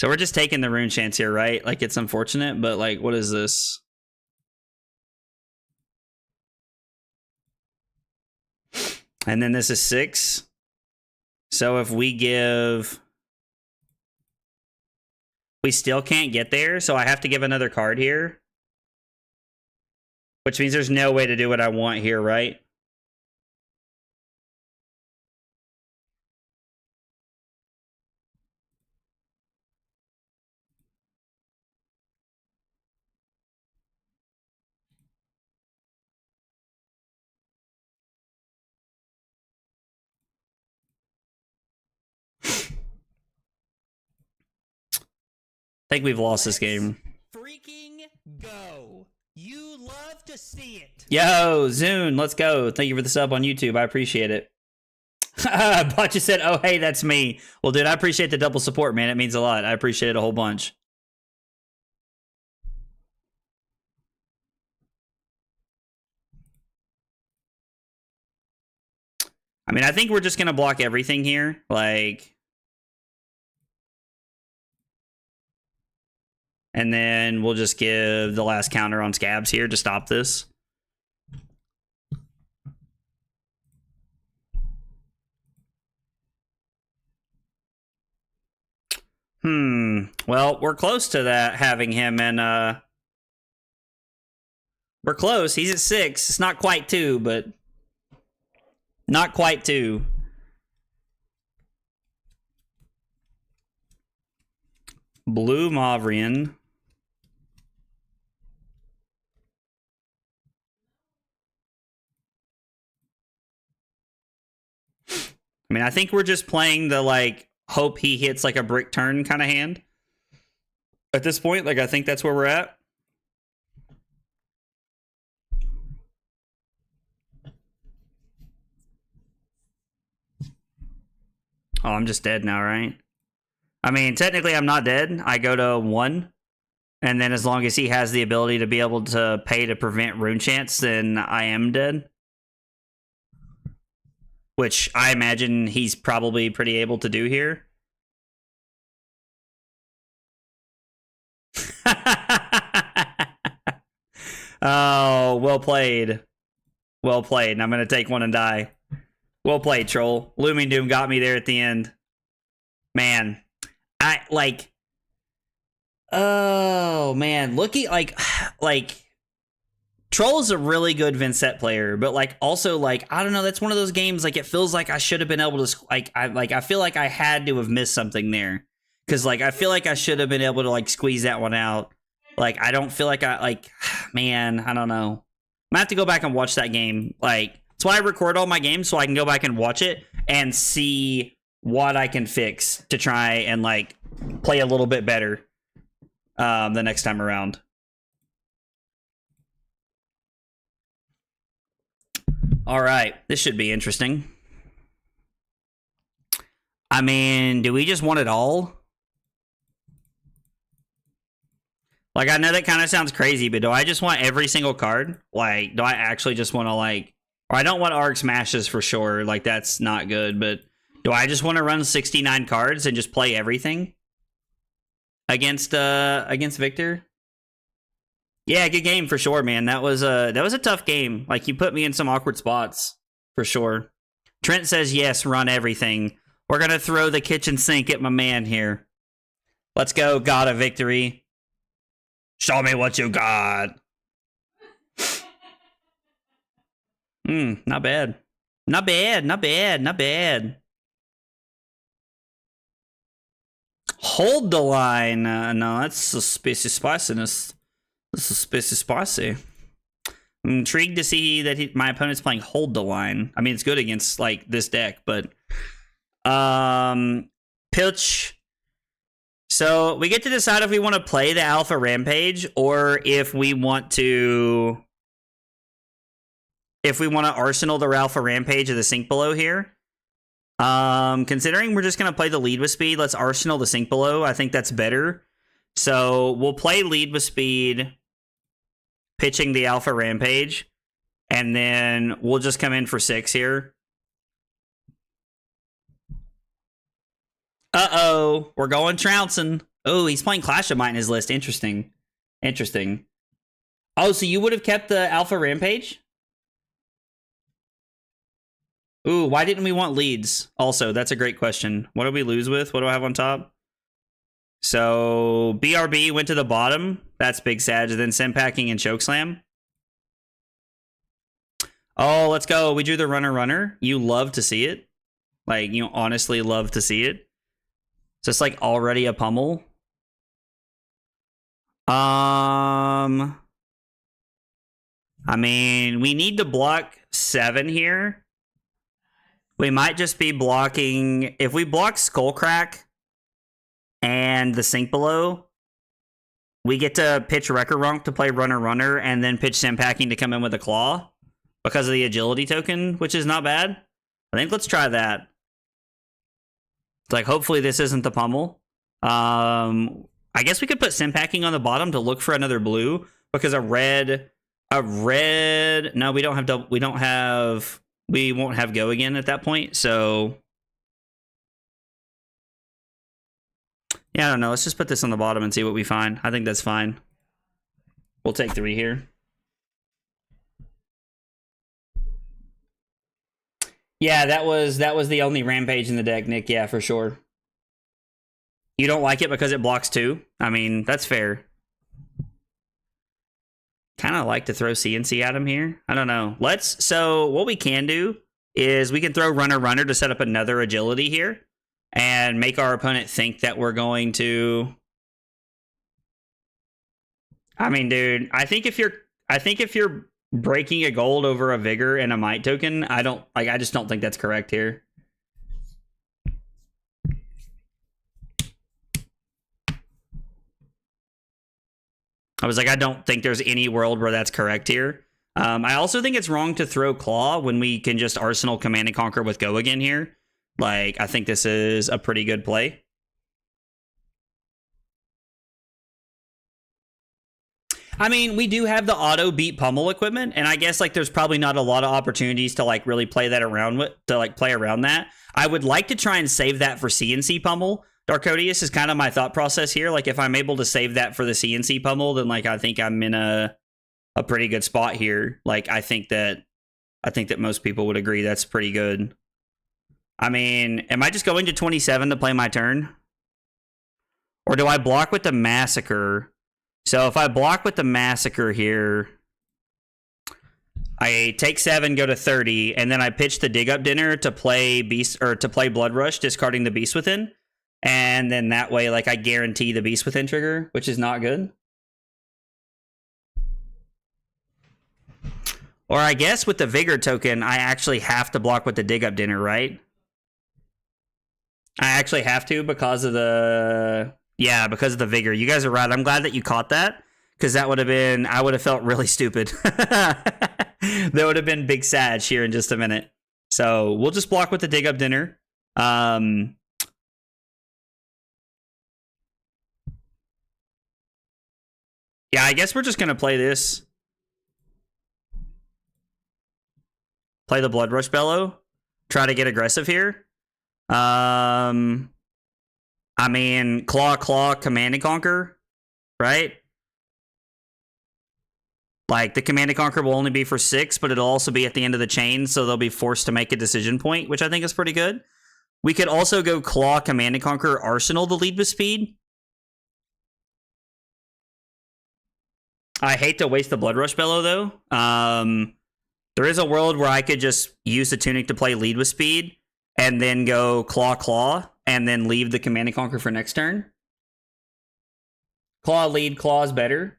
So we're just taking the rune chance here, right? Like, it's unfortunate, but like, what is this? And then this is 6. So if we give... We still can't get there, so I have to give another card here. Which means there's no way to do what I want here, right? I think we've lost this game. Freaking go. You love to see it. Yo, Zune, let's go. Thank you for the sub on YouTube. I appreciate it. Botcha said, oh, hey, that's me. Well, dude, I appreciate the double support, man. It means a lot. I appreciate it a whole bunch. I mean, I think we're just going to block everything here. Like... And then we'll just give the last counter on Scabs here to stop this. Well, we're close to that, having him in... We're close. He's at 6. It's not quite 2, but... Not quite 2. Blue Mavrian. I mean, I think we're just playing the, like, hope he hits, like, a brick turn kind of hand. At this point, like, I think that's where we're at. Oh, I'm just dead now, right? I mean, technically, I'm not dead. I go to 1. And then as long as he has the ability to be able to pay to prevent rune chance, then I am dead. Which I imagine he's probably pretty able to do here. Oh, well played. Well played. And I'm going to take 1 and die. Well played, troll. Looming Doom got me there at the end. Man. I, like... Oh, man. Looking, like... Troll is a really good Vincent player, but like also like I don't know, that's one of those games like it feels like I should have been able to I feel like I had to have missed something there because like I feel like I should have been able to like squeeze that one out. Like I don't feel like I like man, I don't know. I'm gonna have to go back and watch that game. Like that's why I record all my games so I can go back and watch it and see what I can fix to try and like play a little bit better the next time around. All right, this should be interesting. I mean, do we just want it all? Like, I know that kind of sounds crazy, but do I just want every single card? Like, do I actually just want to, like... Or I don't want Arc Smashes for sure. Like, that's not good, but... Do I just want to run 69 cards and just play everything? Against Victor? Yeah, good game for sure, man. That was a tough game. Like, you put me in some awkward spots. For sure. Trent says, yes, run everything. We're gonna throw the kitchen sink at my man here. Let's go, God of Victory. Show me what you got. Not bad. Not bad, not bad, not bad. Hold the line. No, that's suspicious spiciness. That's suspicious spicy. I'm intrigued to see that my opponent's playing Hold the Line. I mean, it's good against, like, this deck, but... Pitch... So, we get to decide if we want to play the Alpha Rampage, or if we want to... If we want to Arsenal the Alpha Rampage of the Sink Below here. Considering we're just going to play the Lead with Speed, let's Arsenal the Sink Below. I think that's better. So, we'll play Lead with Speed, pitching the Alpha Rampage, and then we'll just come in for 6 here. Uh-oh, we're going trouncing. Oh, he's playing Clash of Might in his list. Interesting. Interesting. Oh, so you would have kept the Alpha Rampage? Ooh, why didn't we want leads? Also, that's a great question. What do we lose with? What do I have on top? So, BRB went to the bottom. That's Big Sag. Then Senpacking and Chokeslam. Oh, let's go. We drew the Runner. You love to see it. Like, you honestly love to see it. So it's like already a pummel. I mean, we need to block 7 here. We might just be blocking... If we block Skullcrack and the Sink Below, we get to pitch Wrecker Runk to play Runner, and then pitch Senpacking to come in with a Claw because of the agility token, which is not bad. I think let's try that. It's like, hopefully this isn't the pummel. I guess we could put Senpacking on the bottom to look for another blue, because a red... No, we don't have double... We won't have go again at that point, so... Yeah, I don't know. Let's just put this on the bottom and see what we find. I think that's fine. We'll take 3 here. Yeah, that was the only Rampage in the deck, Nick. Yeah, for sure. You don't like it because it blocks 2? I mean, that's fair. Kind of like to throw CNC at him here. I don't know. So what we can do is we can throw Runner to set up another agility here and make our opponent think that we're going to... I mean, dude, I think if you're breaking a gold over a Vigor and a Might token, I just don't think that's correct here. I was like, I don't think there's any world where that's correct here. I also think it's wrong to throw Claw when we can just Arsenal Command and Conquer with Go again here. Like, I think this is a pretty good play. I mean, we do have the auto beat pummel equipment, and I guess like there's probably not a lot of opportunities to like really play that around with, to like play around that. I would like to try and save that for CNC pummel. Darkodius is kind of my thought process here. Like, if I'm able to save that for the CNC pummel, then like I think I'm in a pretty good spot here. Like, I think that most people would agree that's pretty good. I mean, am I just going to 27 to play my turn? Or do I block with the Massacre? So if I block with the Massacre here, I take 7, go to 30, and then I pitch the Dig Up Dinner to play Beast, or to play Blood Rush, discarding the Beast Within. And then that way, like, I guarantee the Beast Within trigger, which is not good. Or I guess with the Vigor token, I actually have to block with the Dig Up Dinner, right? I actually have to because of the... Yeah, because of the Vigor. You guys are right. I'm glad that you caught that, because that would have been... I would have felt really stupid. That would have been big sad here in just a minute. So we'll just block with the dig up dinner. Yeah, I guess we're just gonna play this. Play the Blood Rush Bellow. Try to get aggressive here. I mean, Claw, Command and Conquer, right? Like, the Command and Conquer will only be for 6, but it'll also be at the end of the chain, so they'll be forced to make a decision point, which I think is pretty good. We could also go Claw, Command and Conquer, Arsenal to lead with speed. I hate to waste the Blood Rush Bellow, though. There is a world where I could just use the Tunic to play lead with speed, and then go Claw, and then leave the Command and Conquer for next turn. Claw lead, Claw is better.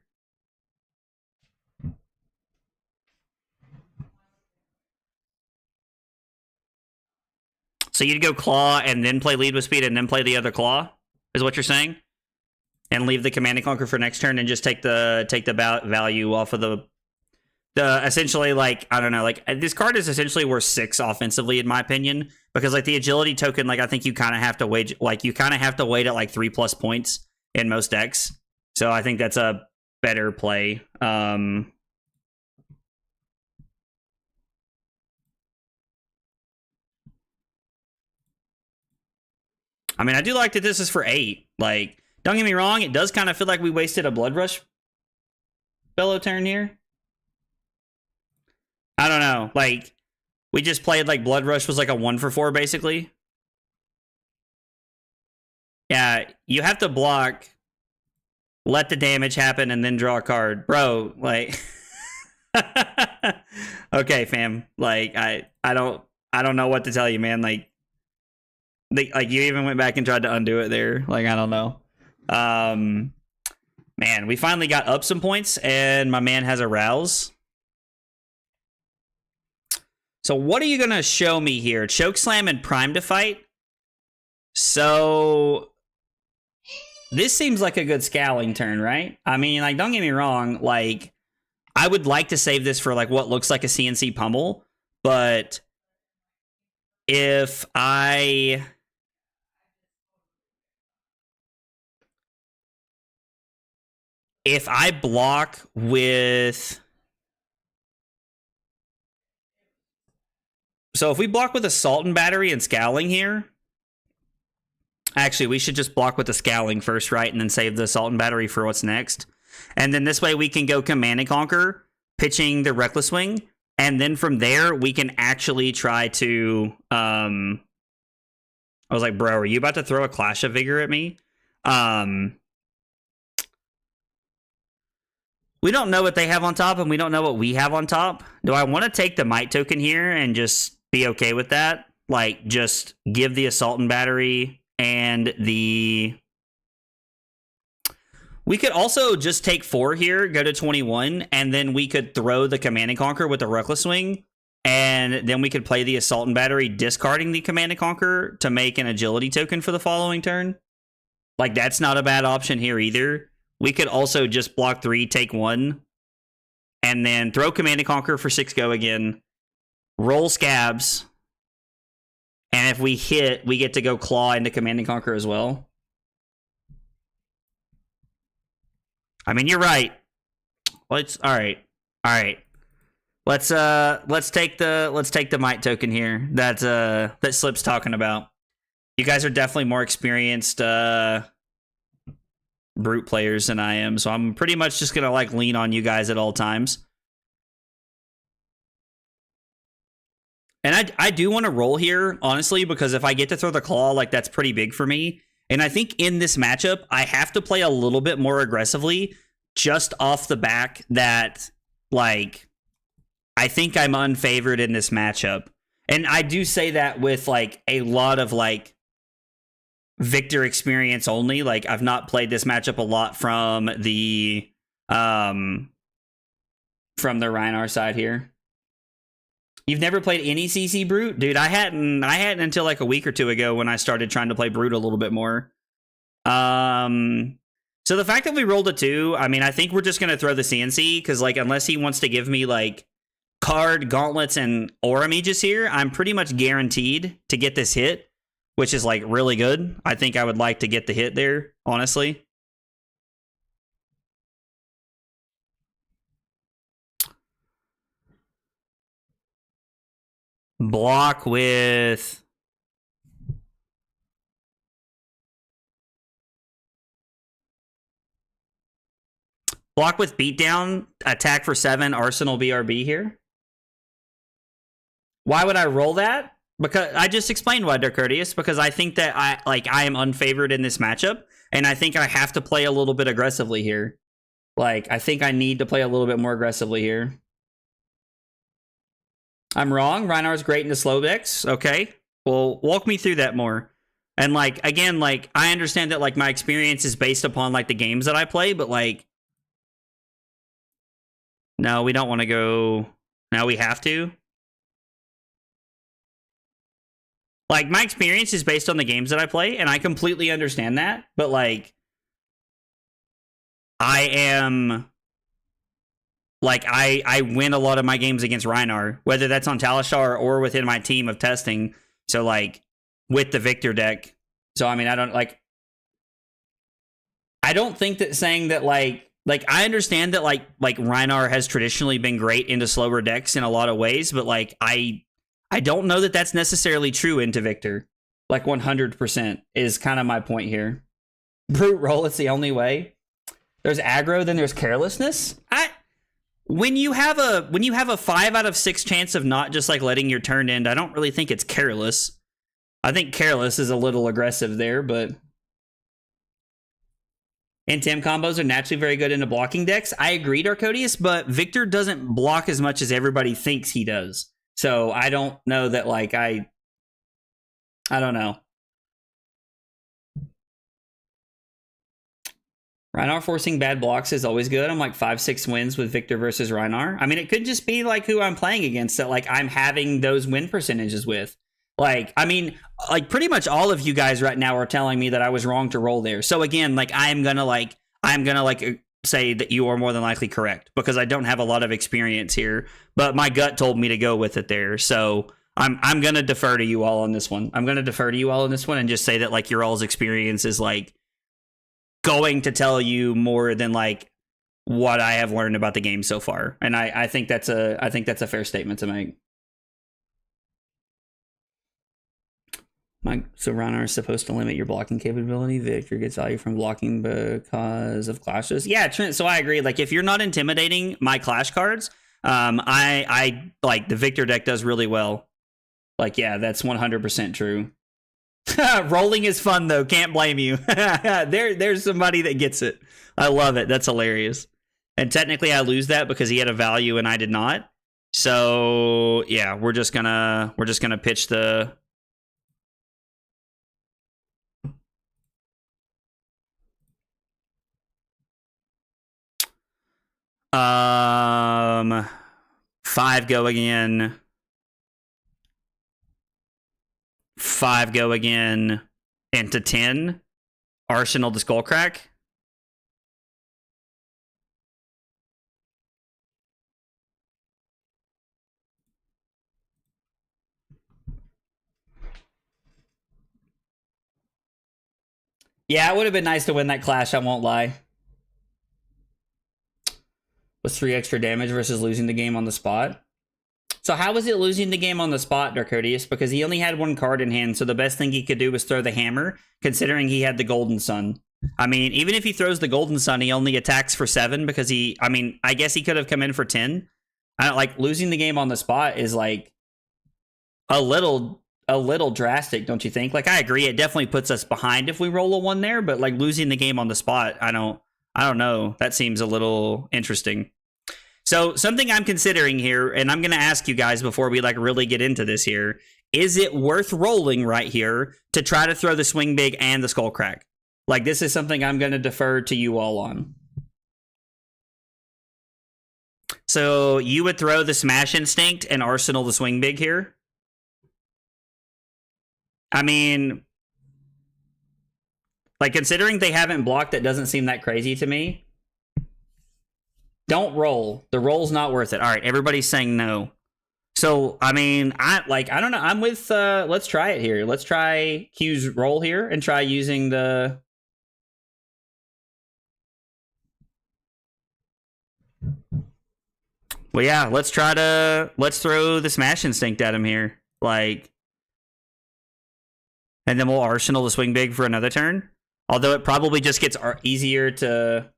So you'd go Claw and then play lead with speed and then play the other Claw, is what you're saying? And leave the Command and Conquer for next turn and just take the value off of the essentially, like, I don't know, like, this card is essentially worth 6 offensively, in my opinion, because, like, the agility token, like, I think you kind of have to wait, like, at, like, 3+ points in most decks. So I think that's a better play. I mean, I do like that this is for 8. Like, don't get me wrong, it does kind of feel like we wasted a Blood Rush Bellow turn here. I don't know. Like, we just played like Blood Rush was like a 1 for 4, basically. Yeah, you have to block, let the damage happen, and then draw a card. Bro, like... Okay, fam. Like, I don't know what to tell you, man. Like, you even went back and tried to undo it there. Like, I don't know. Man, we finally got up some points, and my man has a Rouse. So what are you going to show me here? Chokeslam and Prime to fight? So this seems like a good Scowling turn, right? I mean, like, don't get me wrong. Like, I would like to save this for, like, what looks like a CNC pummel. But if I block with... So if we block with Assault and Battery and Scowling here... Actually, we should just block with the Scowling first, right? And then save the Assault and Battery for what's next. And then this way we can go Command and Conquer, pitching the Reckless Wing. And then from there, we can actually try to... I was like, bro, are you about to throw a Clash of Vigor at me? We don't know what they have on top, and we don't know what we have on top. Do I want to take the Might token here and just be okay with that? Like, just give the Assault and Battery and the... We could also just take 4 here, go to 21, and then we could throw the Command and Conquer with the Reckless Wing, and then we could play the Assault and Battery, discarding the Command and Conquer to make an Agility token for the following turn. Like, that's not a bad option here either. We could also just block 3, take 1, and then throw Command and Conquer for 6 go again, roll Scabs, and if we hit, we get to go Claw into Command and Conquer as well. I mean, you're right. Let's all right. Let's take the Might token here that Slip's talking about. You guys are definitely more experienced brute players than I am, so I'm pretty much just gonna like lean on you guys at all times. And I do want to roll here, honestly, because if I get to throw the Claw, like, that's pretty big for me. And I think in this matchup, I have to play a little bit more aggressively, just off the back that, like, I think I'm unfavored in this matchup. And I do say that with, like, a lot of, like, Victor experience only. Like, I've not played this matchup a lot from the Rhinar side here. You've never played any CC Brute? Dude, I hadn't until like a week or two ago when I started trying to play Brute a little bit more. So the fact that we rolled a 2, I mean, I think we're just going to throw the CNC, because, like, unless he wants to give me, like, card, gauntlets, and aura mages here, I'm pretty much guaranteed to get this hit, which is like really good. I think I would like to get the hit there, honestly. Block with... Block with beatdown, attack for 7, Arsenal BRB here. Why would I roll that? Because I just explained why, Dark Courteous, because I think that I am unfavored in this matchup, and I think I have to play a little bit aggressively here. Like, I think I need to play a little bit more aggressively here. I'm wrong. Rhinar's great into slow decks. Okay. Well, walk me through that more. And like, again, like, I understand that like my experience is based upon like the games that I play, but like, no, we don't want to go. Now we have to. Like, my experience is based on the games that I play, and I completely understand that. But, like, I am... Like, I win a lot of my games against Rhinar, whether that's on Talishar or within my team of testing. So, like, with the Victor deck. So, I mean, I don't, like... I don't think that saying that, like, I understand that, like Rhinar has traditionally been great into slower decks in a lot of ways, but, like, I don't know that that's necessarily true into Victor. Like, 100% is kind of my point here. Brute roll, it's the only way. There's aggro, then there's carelessness. When you have a 5 out of 6 chance of not just, like, letting your turn end, I don't really think it's careless. I think careless is a little aggressive there, but... And Tim combos are naturally very good into blocking decks. I agree, Darkodius, but Victor doesn't block as much as everybody thinks he does. So I don't know that, like, I don't know. Rhinar forcing bad blocks is always good. I'm like 5-6 wins with Victor versus Rhinar. I mean, it could just be like who I'm playing against that, like, I'm having those win percentages with. Like, I mean, like, pretty much all of you guys right now are telling me that I was wrong to roll there. So again, like, I'm gonna say that you are more than likely correct because I don't have a lot of experience here, but my gut told me to go with it there. So I'm gonna defer to you all on this one. I'm gonna defer to you all on this one and just say that, like, your all's experience is, like, going to tell you more than, like, what I have learned about the game so far. And I think that's a fair statement to make. So Rhinar is supposed to limit your blocking capability. Victor gets value from blocking because of clashes. Yeah, Trent, so I agree. Like, if you're not intimidating my clash cards, I like the Victor deck does really well. Like, yeah, that's 100% true. Rolling is fun, though. Can't blame you. There's somebody that gets it. I love it. That's hilarious. And technically, I lose that because he had a value and I did not. So yeah, we're just gonna pitch the. 5 go again. 5 go again into 10. Arsenal the Skullcrack. Yeah, it would have been nice to win that clash, I won't lie. Was 3 extra damage versus losing the game on the spot. So how was it losing the game on the spot, Darkodius? Because he only had 1 card in hand, so the best thing he could do was throw the hammer, considering he had the Golden Sun. I mean, even if he throws the Golden Sun, he only attacks for 7 because I mean, I guess he could have come in for 10. I don't, like, losing the game on the spot is, like, a little drastic, don't you think? Like, I agree, it definitely puts us behind if we roll a 1 there, but, like, losing the game on the spot, I don't know. That seems a little interesting. So something I'm considering here, and I'm going to ask you guys before we, like, really get into this here, is it worth rolling right here to try to throw the Swing Big and the Skullcrack? Like, this is something I'm going to defer to you all on. So you would throw the Smash Instinct and Arsenal the Swing Big here? I mean, like, considering they haven't blocked, that doesn't seem that crazy to me. Don't roll. The roll's not worth it. All right, everybody's saying no. So, I mean, I don't know. I'm with, let's try it here. Let's try Q's roll here and try using the... Well, yeah, let's throw the Smash Instinct at him here. Like, and then we'll Arsenal the Swing Big for another turn. Although it probably just gets easier to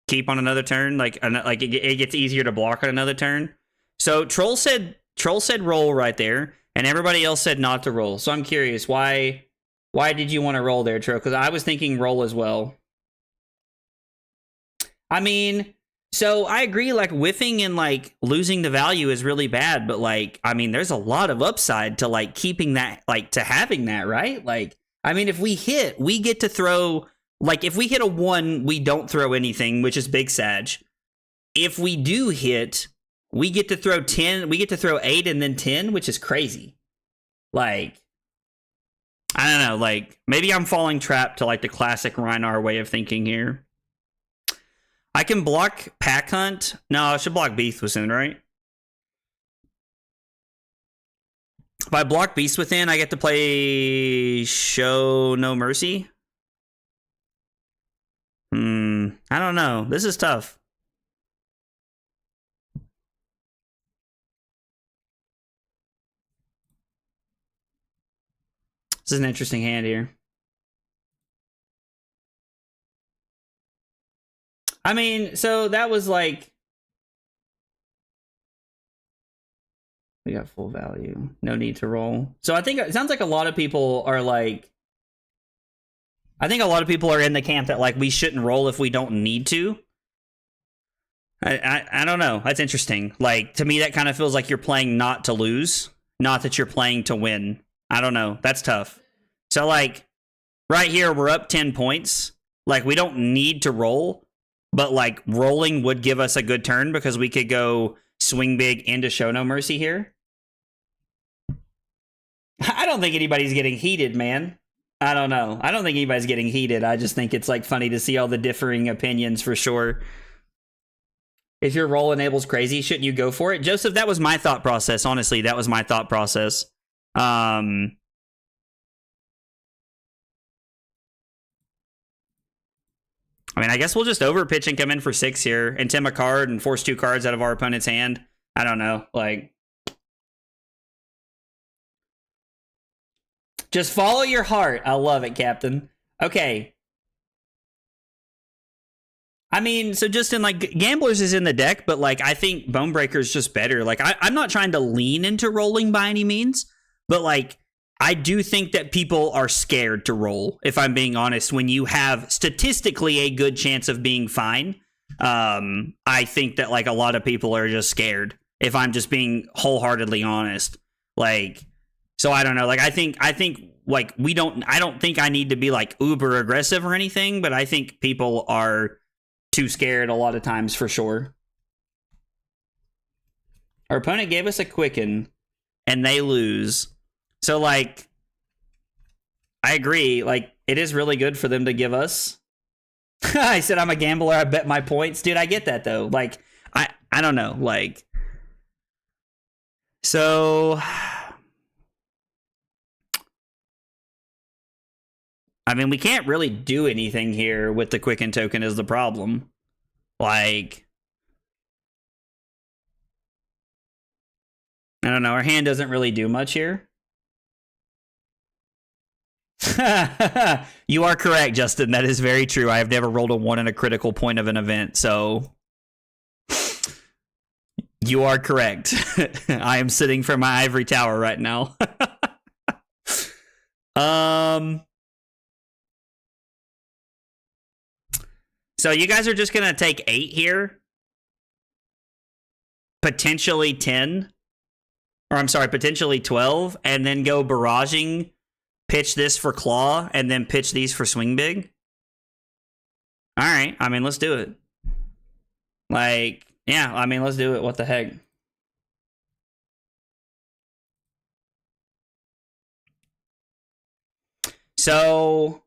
keep on another turn. Like it gets easier to block on another turn. So Troll said roll right there, and everybody else said not to roll. So I'm curious, why did you want to roll there, Troll? Because I was thinking roll as well. I mean, so I agree, like whiffing and like losing the value is really bad, but like, I mean, there's a lot of upside to like keeping that, like to having that, right? Like, I mean, if we hit, we get to throw, like if we hit a 1, we don't throw anything, which is big Sag. If we do hit, we get to throw 10, we get to throw 8 and then 10, which is crazy. Like, I don't know, like maybe I'm falling trapped to like the classic Rhinar way of thinking here. I can block Pack Hunt. No, I should block Beast Within, right? If I block Beast Within, I get to play Show No Mercy. I don't know. This is tough. This is an interesting hand here. I mean, so that was like... We got full value. No need to roll. So I think it sounds like a lot of people are like... I think a lot of people are in the camp that like we shouldn't roll if we don't need to. I don't know. That's interesting. Like, to me, that kind of feels like you're playing not to lose, not that you're playing to win. I don't know. That's tough. So, like, right here, we're up 10 points. Like, we don't need to roll, but, like, rolling would give us a good turn because we could go Swing Big into Show No Mercy here. I don't think anybody's getting heated, man. I don't know. I don't think anybody's getting heated. I just think it's, like, funny to see all the differing opinions for sure. If your roll enables crazy, shouldn't you go for it? Joseph, that was my thought process. Honestly, that was my thought process. I mean, I guess we'll just overpitch and come in for 6 here and Tim a card and force 2 cards out of our opponent's hand. I don't know. Like, just follow your heart. I love it, Captain. Okay. I mean, so just in like Gamblers is in the deck, but like I think Bonebreaker is just better. Like I'm not trying to lean into rolling by any means, but like I do think that people are scared to roll, if I'm being honest, when you have statistically a good chance of being fine. I think that like a lot of people are just scared, if I'm just being wholeheartedly honest. Like, so I don't know. Like I think like I don't think I need to be like uber aggressive or anything, but I think people are too scared a lot of times for sure. Our opponent gave us a Quicken and they lose. So like, I agree. Like it is really good for them to give us. I said, I'm a gambler. I bet my points. Dude, I get that though. Like, I don't know. Like, so I mean, we can't really do anything here with the Quicken token is the problem. Like, I don't know. Our hand doesn't really do much here. You are correct, Justin. That is very true. I have never rolled a 1 in a critical point of an event, so you are correct. I am sitting from my ivory tower right now. So you guys are just going to take 8 here? Potentially 10? Or I'm sorry, potentially 12, and then go barraging, pitch this for Claw, and then pitch these for Swing Big? Alright, I mean, let's do it. Like, yeah, I mean, let's do it. What the heck? So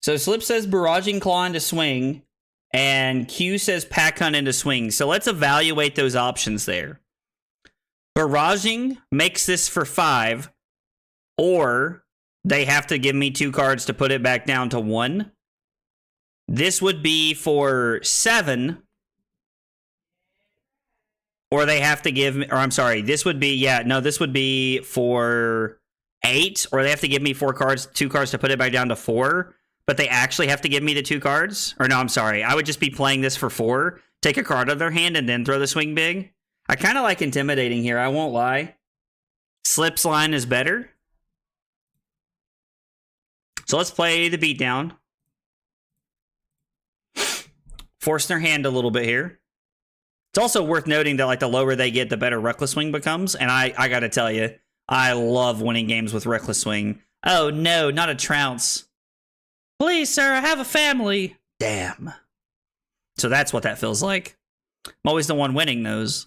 So Slip says Barraging Claw into swing, and Q says Pack Hunt into swing. So let's evaluate those options there. Barraging makes this for 5, or they have to give me 2 cards to put it back down to 1. This would be for 7, or they have to give me, or I'm sorry, this would be, this would be for 8, or they have to give me 2 cards to put it back down to 4, but they actually have to give me the 2 cards. Or no, I'm sorry, I would just be playing this for 4, take a card out of their hand, and then throw the swing big. I kind of like intimidating here, I won't lie. Slip's line is better. So let's play the beatdown. Forcing their hand a little bit here. It's also worth noting that like the lower they get, the better Reckless Swing becomes. And I gotta tell you, I love winning games with Reckless Swing. Oh no, not a trounce. Please, sir, I have a family. Damn. So that's what that feels like. I'm always the one winning those.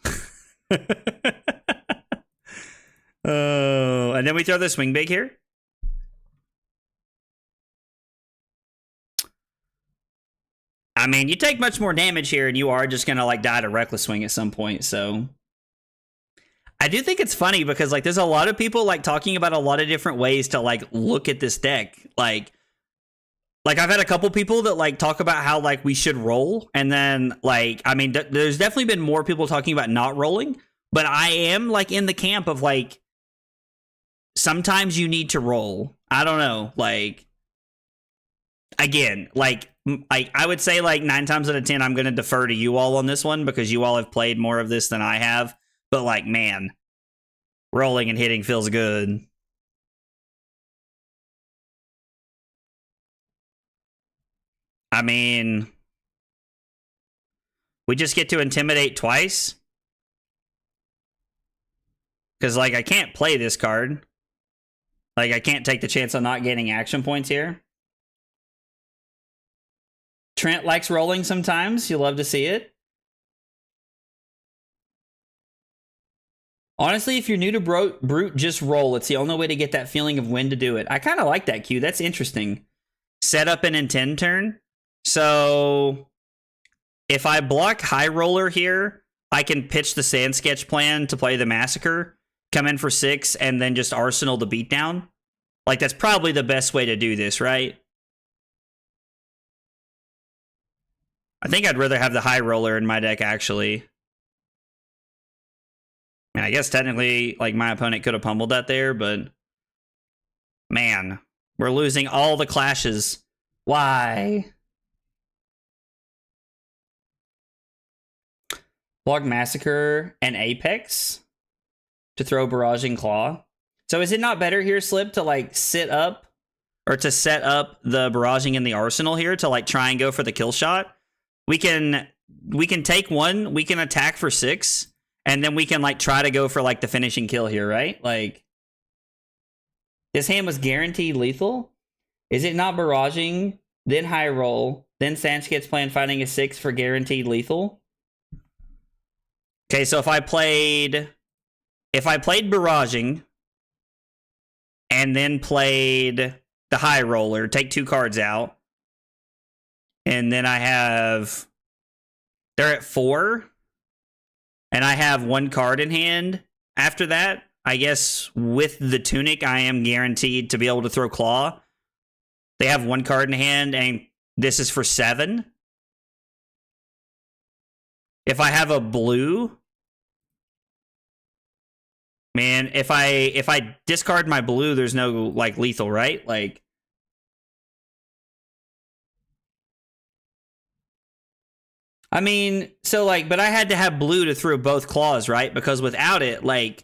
Oh, and then we throw the swing big here. I mean, you take much more damage here, and you are just gonna like die to Reckless Swing at some point. So I do think it's funny because like there's a lot of people like talking about a lot of different ways to like look at this deck. Like I've had a couple people that like talk about how like we should roll, and then like I mean there's definitely been more people talking about not rolling, but I am like in the camp of like sometimes you need to roll. I don't know, like again, like I would say like 9 times out of 10 I'm going to defer to you all on this one because you all have played more of this than I have, but like man, rolling and hitting feels good. I mean, we just get to intimidate twice. Because, like, I can't play this card. Like, I can't take the chance of not getting action points here. Trent likes rolling sometimes. You love to see it. Honestly, if you're new to Brute, just roll. It's the only way to get that feeling of when to do it. I kind of like that, Q. That's interesting. Set up an intend turn. So if I block High Roller here, I can pitch the Sand Sketch plan to play the Massacre, come in for 6, and then just Arsenal the Beatdown. Like, that's probably the best way to do this, right? I think I'd rather have the High Roller in my deck, actually. I mean, I guess technically, like, my opponent could have pummeled that there, but man, we're losing all the clashes. Why? Block Massacre and Apex to throw Barraging Claw. So is it not better here, Slip, to like sit up or to set up the Barraging in the Arsenal here to like try and go for the kill shot? We can take 1, we can attack for 6, and then we can like try to go for like the finishing kill here, right? Like this hand was guaranteed lethal. Is it not Barraging, then High Roll, then Sansket's plan finding a 6 for guaranteed lethal? Okay, so if I played Barraging and then played the High Roller, take 2 cards out, and then they're at 4, and I have 1 card in hand after that, I guess with the Tunic, I am guaranteed to be able to throw Claw. They have 1 card in hand, and this is for 7. If I have a blue, man, if I discard my blue, there's no like lethal, right? Like I mean, so like, but I had to have blue to throw both claws, right? Because without it, like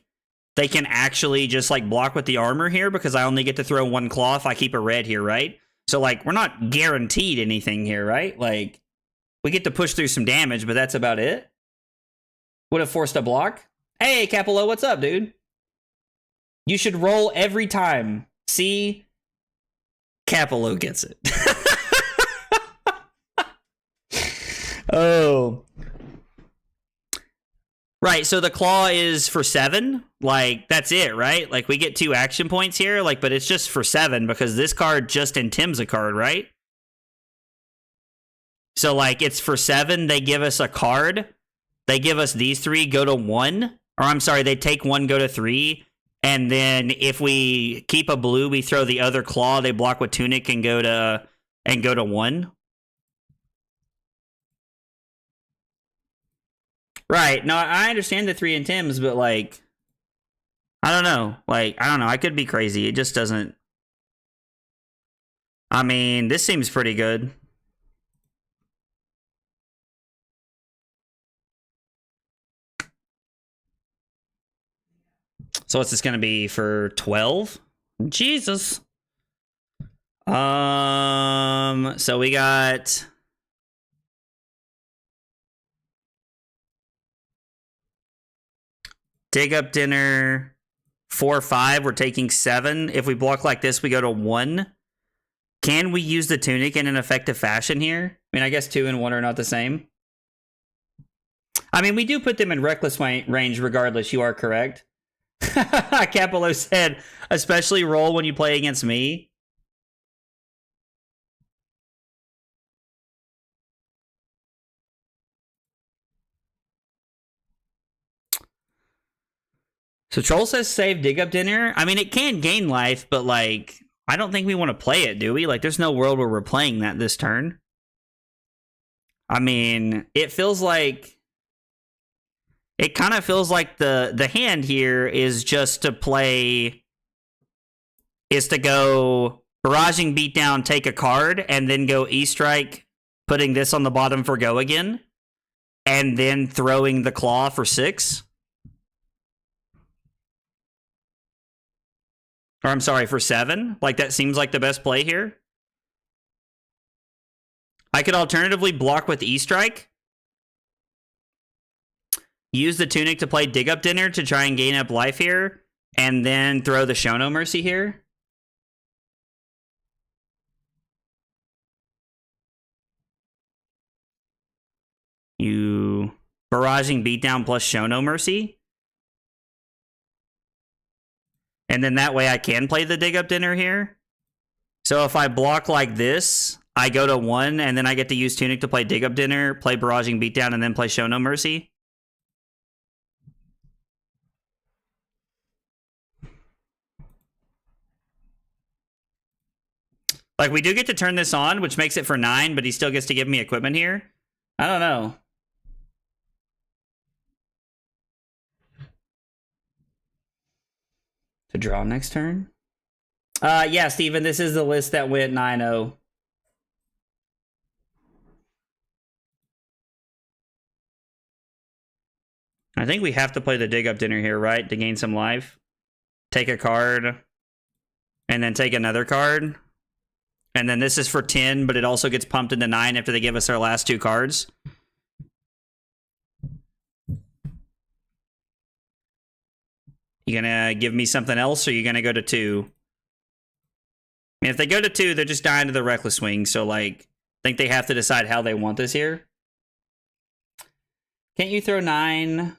they can actually just like block with the armor here because I only get to throw 1 claw if I keep a red here, right? So like we're not guaranteed anything here, right? Like we get to push through some damage, but that's about it. Would have forced a block. Hey, Capello, what's up, dude? You should roll every time. See? Capello gets it. Oh. Right, so the claw is for 7. Like, that's it, right? Like, we get 2 action points here, like, but it's just for 7 because this card just intims a card, right? So, like, it's for 7. They give us a card. They give us these 3, go to 1. Or, I'm sorry, they take 1, go to 3. And then if we keep a blue, we throw the other claw. They block with Tunic and go to 1. Right. No, I understand the 3 and Tims, but, like, I don't know. Like, I don't know. I could be crazy. It just doesn't. I mean, this seems pretty good. So what's this going to be for 12? Jesus. So we got Dig Up Dinner 4-5. We're taking 7. If we block like this, we go to 1. Can we use the Tunic in an effective fashion here? I mean, I guess 2 and 1 are not the same. I mean, we do put them in reckless range regardless. You are correct. Capolo said, especially roll when you play against me. So Troll says save Dig Up Dinner. I mean, it can gain life, but, like, I don't think we want to play it, do we? Like, there's no world where we're playing that this turn. I mean, it feels like... It kind of feels like the hand here is just to play... Is to go Barraging Beatdown, take a card, and then go E-Strike, putting this on the bottom for go again, and then throwing the claw for 6. Or I'm sorry, for 7. Like, that seems like the best play here. I could alternatively block with E-Strike. Use the Tunic to play Dig Up Dinner to try and gain up life here. And then throw the Show No Mercy here. You Barraging Beatdown plus Show No Mercy. And then that way I can play the Dig Up Dinner here. So if I block like this, I go to 1, and then I get to use Tunic to play Dig Up Dinner, play Barraging Beatdown, and then play Show No Mercy. Like, we do get to turn this on, which makes it for 9, but he still gets to give me equipment here. I don't know. To draw next turn? Yeah, Steven, this is the list that went 9-0. I think we have to play the Dig Up Dinner here, right? To gain some life. Take a card. And then take another card. And then this is for 10, but it also gets pumped into 9 after they give us our last 2 cards. You gonna give me something else, or you gonna go to 2? I mean, if they go to 2, they're just dying to the Reckless Wing, so, like, I think they have to decide how they want this here. Can't you throw 9?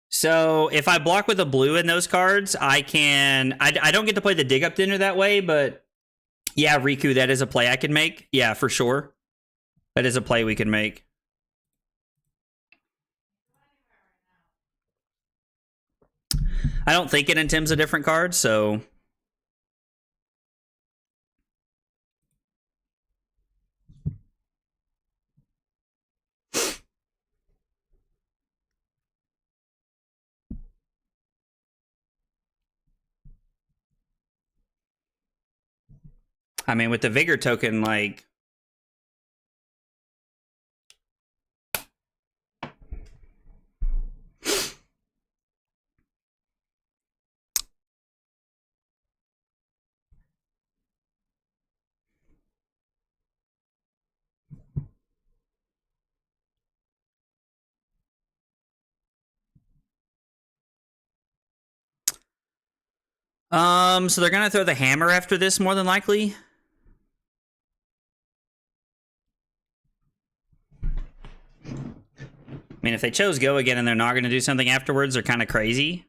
So, if I block with a blue in those cards, I can... I don't get to play the Dig Up Dinner that way, but... Yeah, Riku, that is a play I can make. Yeah, for sure. That is a play we can make. I don't think it intends a different card, so... I mean, with the Vigor token, like... So they're gonna throw the hammer after this, more than likely. I mean, if they chose go again and they're not gonna do something afterwards, they're kind of crazy.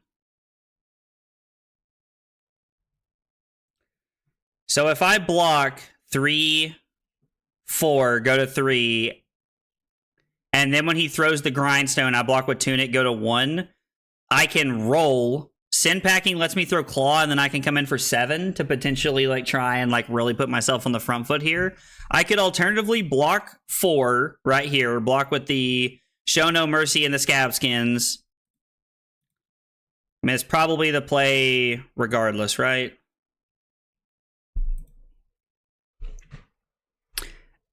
So if I block 3, 4, go to 3. And then when he throws the grindstone, I block with Tunic, go to 1. I can roll. Sin packing lets me throw claw, and then I can come in for 7 to potentially like try and like really put myself on the front foot here. I could alternatively block 4 right here, block with the Show No Mercy and the Scab Skins. I mean, it's probably the play regardless, right?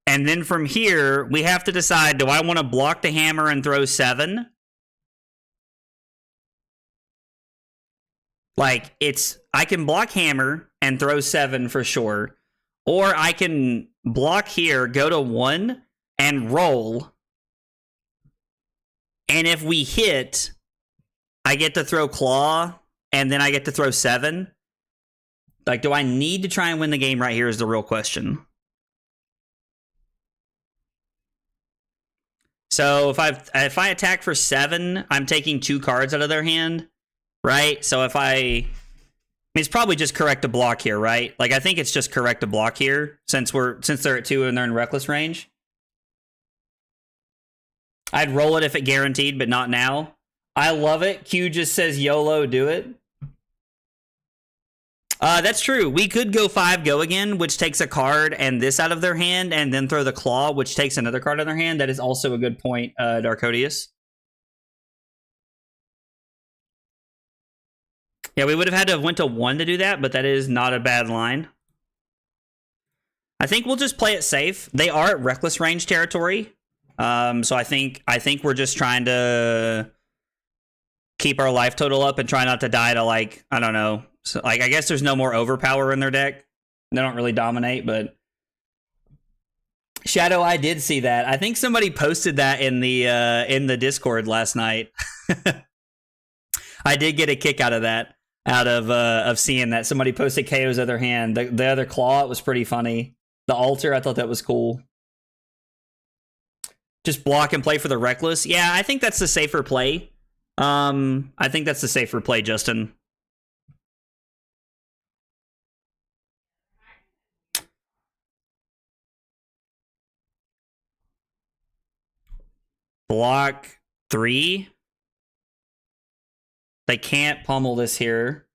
And then from here, we have to decide, do I want to block the hammer and throw 7? Like, I can block hammer and throw 7 for sure. Or I can block here, go to 1, and roll. And if we hit, I get to throw claw, and then I get to throw 7. Like, do I need to try and win the game right here is the real question. So if I attack for 7, I'm taking 2 cards out of their hand, right? So if I mean, it's probably just correct to block here, right? Like, I think it's just correct to block here since they're at 2 and they're in reckless range. I'd roll it if it guaranteed, but not now. I love it. Q just says YOLO, do it. That's true. We could go 5 go again, which takes a card and this out of their hand, and then throw the claw, which takes another card in their hand. That is also a good point, Darkodius. Yeah, we would have had to have went to 1 to do that, but that is not a bad line. I think we'll just play it safe. They are at reckless range territory. So I think we're just trying to keep our life total up and try not to die to, like, I don't know. So, like, I guess there's no more overpower in their deck. They don't really dominate, but Shadow, I did see that. I think somebody posted that in the Discord last night. I did get a kick out of that, out of seeing that. Somebody posted KO's other hand. The other claw, it was pretty funny. The altar, I thought that was cool. Just block and play for the reckless. Yeah, I think that's the safer play. I think that's the safer play, Justin. Block 3. They can't pummel this here.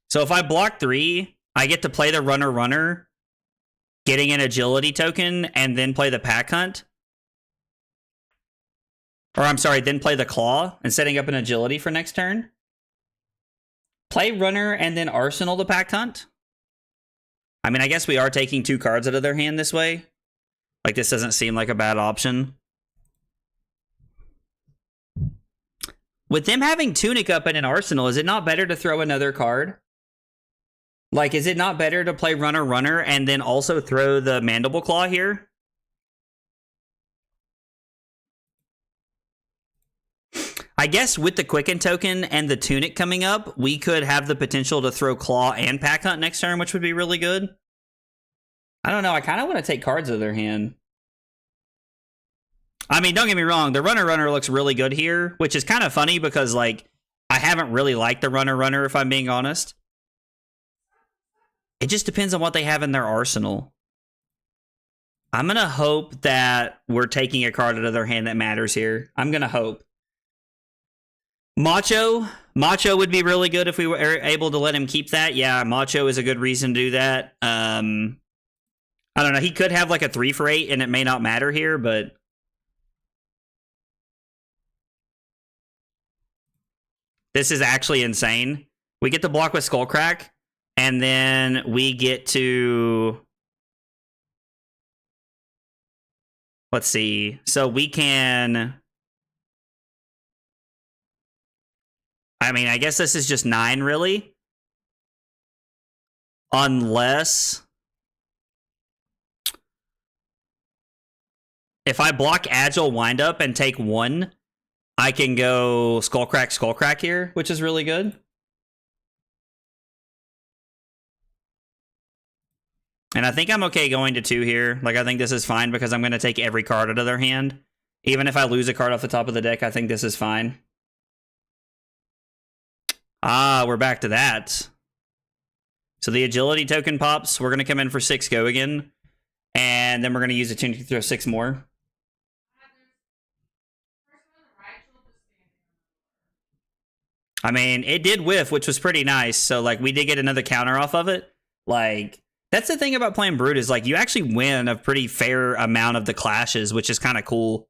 So if I block 3, I get to play the runner, getting an agility token, and then play the pack hunt. Or I'm sorry, then play the claw and setting up an agility for next turn. Play runner and then arsenal the pack hunt. I mean, I guess we are taking 2 cards out of their hand this way. Like, this doesn't seem like a bad option. With them having Tunic up and an arsenal, is it not better to throw another card? Like, is it not better to play runner and then also throw the Mandible Claw here? I guess with the Quicken token and the Tunic coming up, we could have the potential to throw Claw and Pack Hunt next turn, which would be really good. I don't know. I kind of want to take cards out of their hand. I mean, don't get me wrong. The runner looks really good here, which is kind of funny because, like, I haven't really liked the runner if I'm being honest. It just depends on what they have in their arsenal. I'm going to hope that we're taking a card out of their hand that matters here. I'm going to hope. Macho would be really good if we were able to let him keep that. Yeah, Macho is a good reason to do that. I don't know. He could have like a 3 for 8 and it may not matter here, but this is actually insane. We get to block with Skullcrack, and then we get to... Let's see. So we can... I mean, I guess this is just 9, really. Unless... If I block Agile Windup and take 1... I can go Skullcrack here, which is really good. And I think I'm okay going to 2 here. Like, I think this is fine because I'm going to take every card out of their hand. Even if I lose a card off the top of the deck, I think this is fine. Ah, we're back to that. So the agility token pops. We're going to come in for 6 go again. And then we're going to use a tune to throw 6 more. I mean, it did whiff, which was pretty nice. So, like, we did get another counter off of it. Like, that's the thing about playing Brute is, like, you actually win a pretty fair amount of the clashes, which is kind of cool.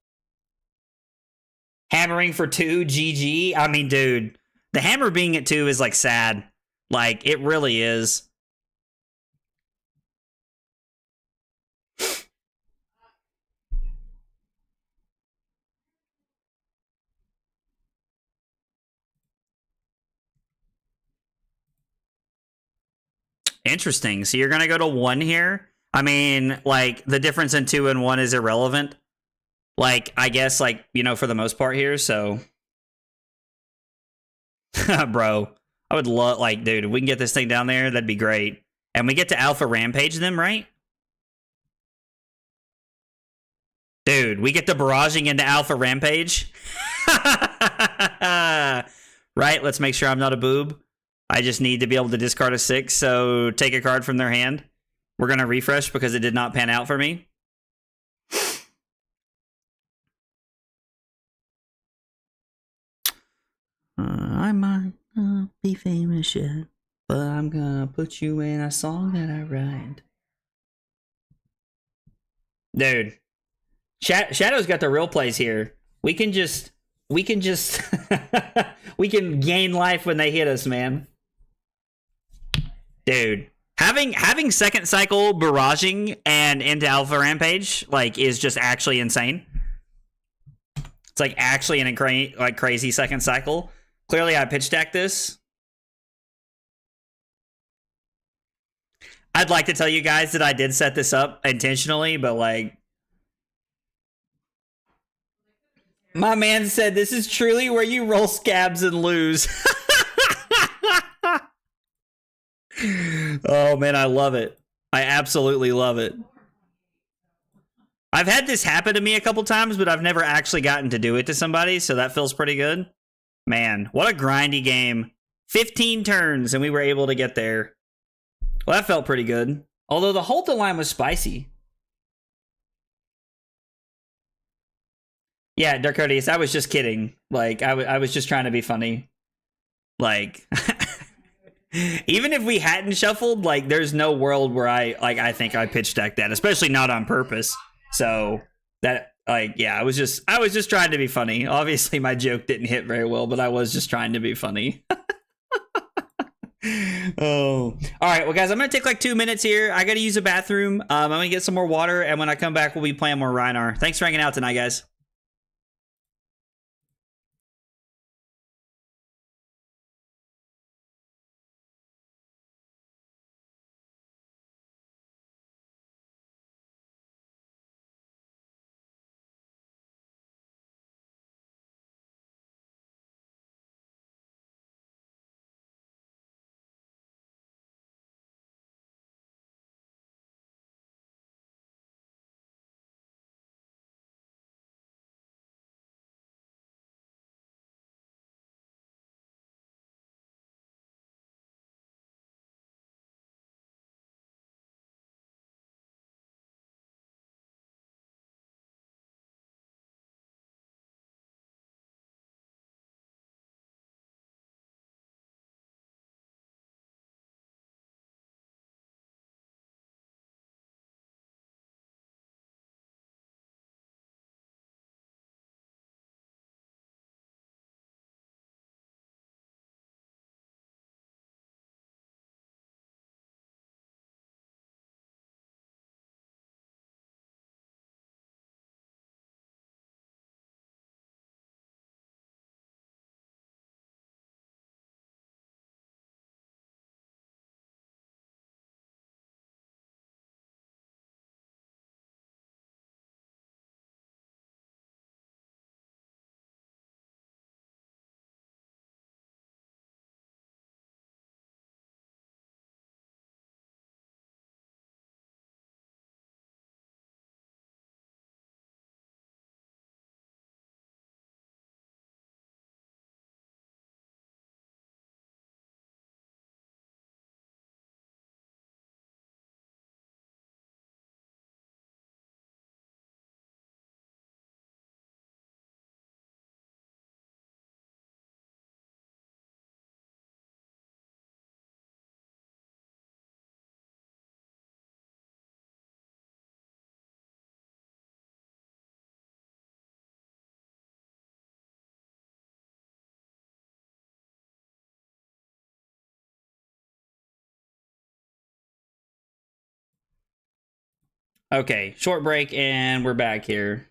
Hammering for 2, GG. I mean, dude, the hammer being at 2 is, like, sad. Like, it really is. Interesting. So you're going to go to 1 here? I mean, like, the difference in 2 and 1 is irrelevant. Like, I guess, like, you know, for the most part here, so. Bro, I would love, like, dude, if we can get this thing down there, that'd be great. And we get to Alpha Rampage them, right? Dude, we get the barraging into Alpha Rampage. Right, let's make sure I'm not a boob. I just need to be able to discard a 6, so take a card from their hand. We're going to refresh because it did not pan out for me. I might not be famous yet, but I'm gonna put you in a song that I write. Dude, Shadow's got the real plays here. We can just, we can gain life when they hit us, man. Dude, having second cycle barraging and into Alpha Rampage, like, is just actually insane. It's like actually in a crazy second cycle. Clearly, I pitch decked this. I'd like to tell you guys that I did set this up intentionally, but, like, my man said this is truly where you roll scabs and lose. Oh, man, I love it. I absolutely love it. I've had this happen to me a couple times, but I've never actually gotten to do it to somebody, so that feels pretty good. Man, what a grindy game. 15 turns, and we were able to get there. Well, that felt pretty good. Although the hold the line was spicy. Yeah, Dark Courteous, I was just kidding. Like, I was just trying to be funny. Like, even if we hadn't shuffled, like, there's no world where I think I pitch decked that, especially not on purpose. So that, like, yeah, I was just trying to be funny. Obviously, my joke didn't hit very well, but I was just trying to be funny. Oh, all right. Well, guys, I'm gonna take like 2 minutes here. I gotta use a bathroom. I'm gonna get some more water, and when I come back, we'll be playing more Rhinar. Thanks for hanging out tonight, guys. Okay, short break, and we're back here.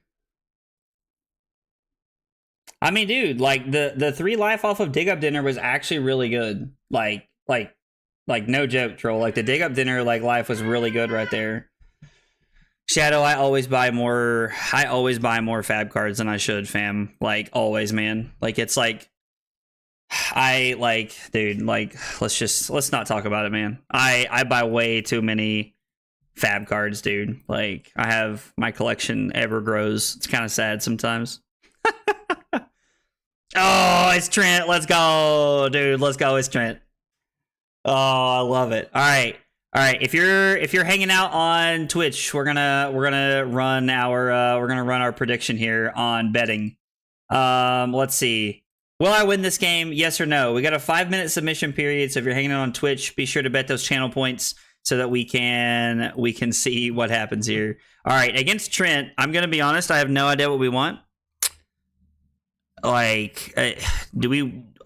I mean, dude, like the 3 life off of Dig Up Dinner was actually really good. Like no joke, troll. Like the Dig Up Dinner like life was really good right there. Shadow, I always buy more fab cards than I should, fam. Like always, man. Like it's like dude, like let's not talk about it, man. I buy way too many fab cards, dude. Like my collection ever grows. It's kind of sad sometimes. Oh, it's Trent. Let's go, dude. Let's go. It's Trent. Oh, I love it. All right. If you're hanging out on Twitch, we're gonna run our prediction here on betting. Let's see. Will I win this game? Yes or no? We got a 5-minute submission period, so if you're hanging out on Twitch, be sure to bet those channel points so that we can see what happens here. All right, against Trent, I'm gonna be honest. I have no idea what we want. Like, I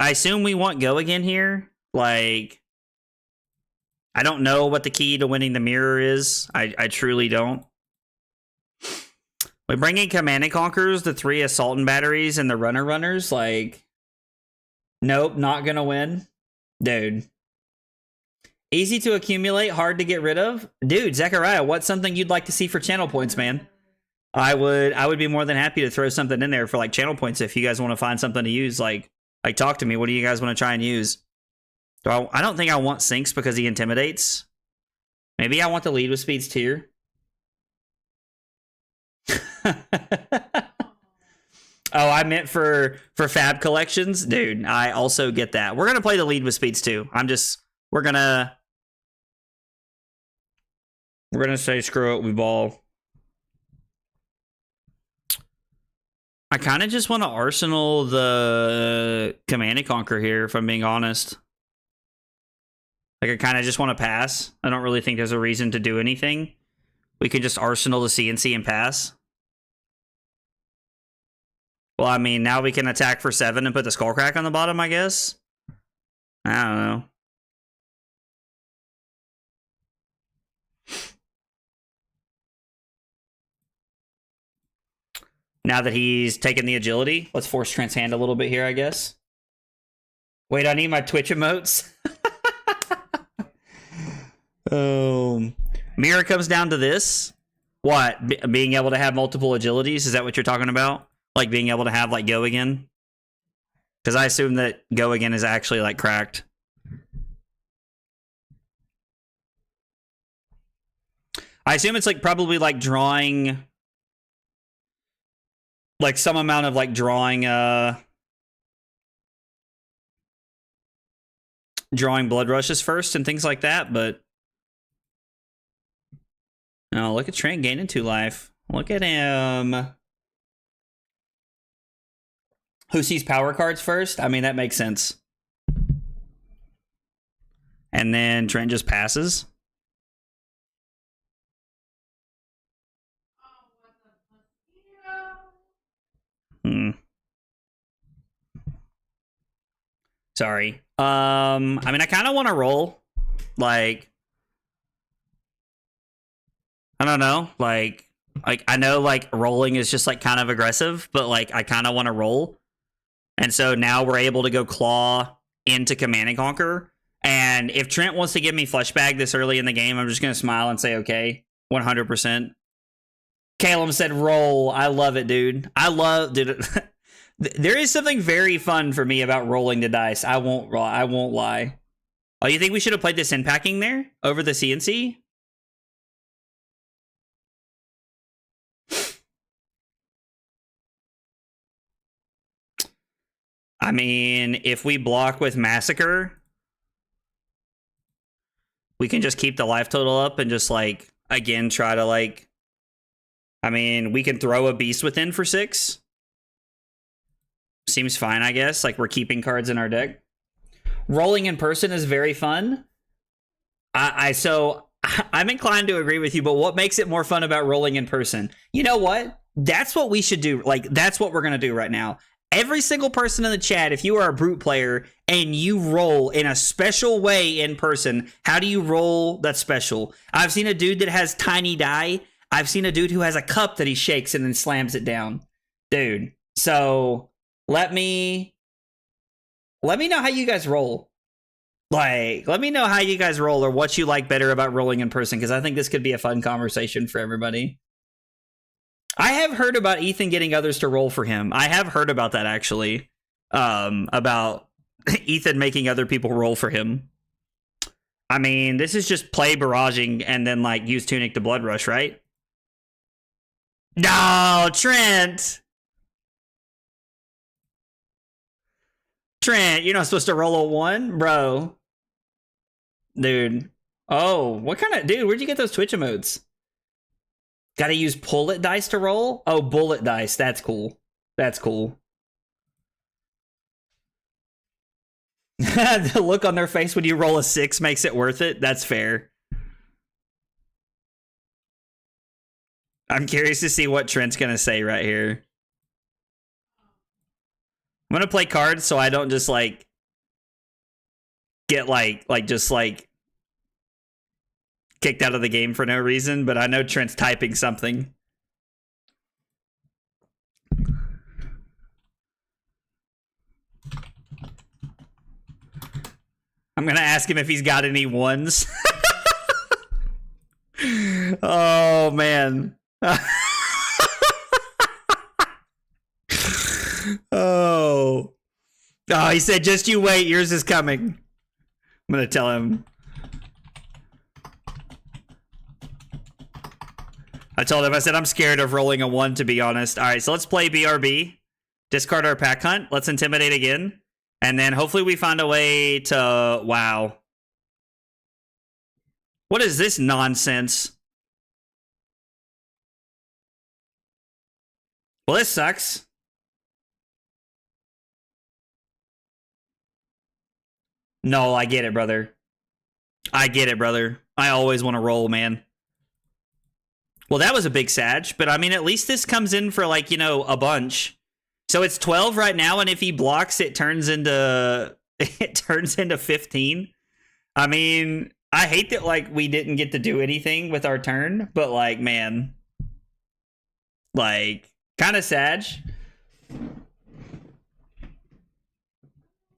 assume we want go again here? Like, I don't know what the key to winning the mirror is. I truly don't. We bring in Command and Conquerors, the 3 Assault and Batteries, and the Runners. Like, nope, not gonna win. Dude. Easy to accumulate, hard to get rid of. Dude, Zechariah, what's something you'd like to see for channel points, man? I would be more than happy to throw something in there for like channel points if you guys want to find something to use. Like talk to me. What do you guys want to try and use? I don't think I want Sinks because he intimidates. Maybe I want the lead with speeds tier. Oh, I meant for fab collections, dude. I also get that. We're gonna play the lead with speeds too. We're gonna say screw it. We ball. I kind of just want to arsenal the Command and Conquer here, if I'm being honest. Like, I kind of just want to pass. I don't really think there's a reason to do anything. We could just arsenal the CNC and pass. Well, I mean, now we can attack for 7 and put the Skullcrack on the bottom, I guess. I don't know. Now that he's taken the agility, let's force Trent's hand a little bit here, I guess. Wait, I need my Twitch emotes. Mirror comes down to this. What? Being able to have multiple agilities? Is that what you're talking about? Like being able to have like go again? Because I assume that go again is actually like cracked. I assume it's like probably like drawing... like some amount of like drawing blood rushes first and things like that, but no, look at Trent gaining 2 life. Look at him. Who sees power cards first? I mean, that makes sense. And then Trent just passes. Sorry. I mean, I kind of want to roll. Like, I don't know. Like I know like rolling is just like kind of aggressive, but like I kind of want to roll. And so now we're able to go claw into Command and Conquer. And if Trent wants to give me Flesh Bag this early in the game, I'm just going to smile and say, okay, 100%. Caleb said roll. I love it, dude. Dude. There is something very fun for me about rolling the dice. I won't lie. Oh, you think we should have played this in packing there over the CNC? I mean, if we block with Massacre, we can just keep the life total up and just like again try to like. I mean, we can throw a Beast Within for 6. Seems fine, I guess. Like, we're keeping cards in our deck. Rolling in person is very fun. So I'm inclined to agree with you, but what makes it more fun about rolling in person? You know what? That's what we should do. Like, that's what we're going to do right now. Every single person in the chat, if you are a Brute player and you roll in a special way in person, how do you roll that special? I've seen a dude that has tiny die. I've seen a dude who has a cup that he shakes and then slams it down. Dude. So let me know how you guys roll. Like, let me know how you guys roll or what you like better about rolling in person, because I think this could be a fun conversation for everybody. I have heard about Ethan getting others to roll for him. I have heard about that, actually. About Ethan making other people roll for him. I mean, this is just play barraging and then, like, use Tunic to Blood Rush, right? No, Trent! Trent, you're not supposed to roll a 1? Bro. Dude. Oh, what kind of... Dude, where'd you get those Twitch emotes? Gotta use bullet dice to roll? Oh, bullet dice. That's cool. That's cool. The look on their face when you roll a 6 makes it worth it. That's fair. I'm curious to see what Trent's gonna say right here. I'm gonna play cards so I don't just like get just kicked out of the game for no reason, but I know Trent's typing something. I'm gonna ask him if he's got any 1s. Oh man. Oh, he said, just you wait, yours is coming. I'm gonna tell him. I told him, I said, I'm scared of rolling a 1, to be honest. All right, so let's play BRB. Discard our pack hunt. Let's intimidate again. And then hopefully we find a way to... Wow. What is this nonsense? Well, this sucks. No, I get it, brother. I get it, brother. I always want to roll, man. Well, that was a big Sag, but I mean, at least this comes in for, like, you know, a bunch. So it's 12 right now, and if he blocks, it turns into 15. I mean, I hate that, like, we didn't get to do anything with our turn, but, like, man, like, kind of Sag.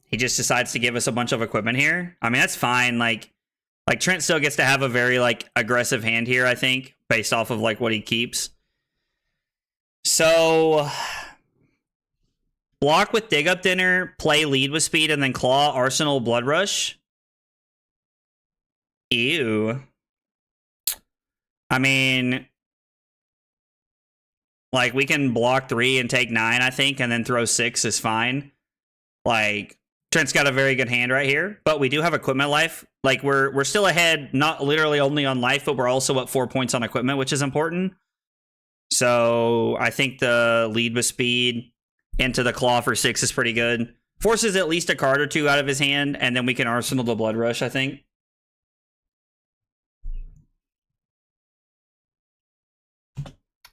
He just decides to give us a bunch of equipment here. I mean, that's fine. Like Trent still gets to have a very, like, aggressive hand here, I think, based off of, like, what he keeps. So, block with Dig Up Dinner, play Lead with Speed, and then Claw, Arsenal, Blood Rush. Ew. I mean, like, we can block 3 and take 9, I think, and then throw 6 is fine. Like, Trent's got a very good hand right here, but we do have equipment life. Like, we're still ahead, not literally only on life, but we're also at 4 points on equipment, which is important. So I think the Lead with Speed into the Claw for 6 is pretty good. Forces at least a card or 2 out of his hand, and then we can Arsenal the Blood Rush, I think.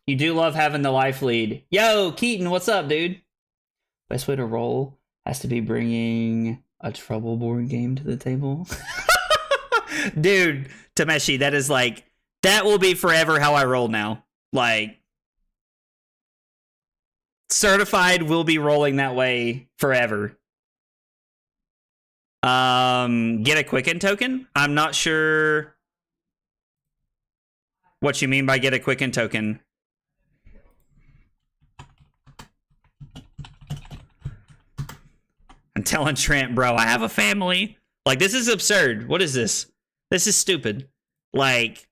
You do love having the life lead. Yo, Keaton, what's up, dude? Best way to roll has to be bringing a trouble board game to the table. Dude, Tameshi, that is like, that will be forever how I roll now. Like, certified will be rolling that way forever. Get a Quicken token? I'm not sure what you mean by get a Quicken token. I'm telling Trent, bro, I have a family. Like, this is absurd. What is this? This is stupid. Like,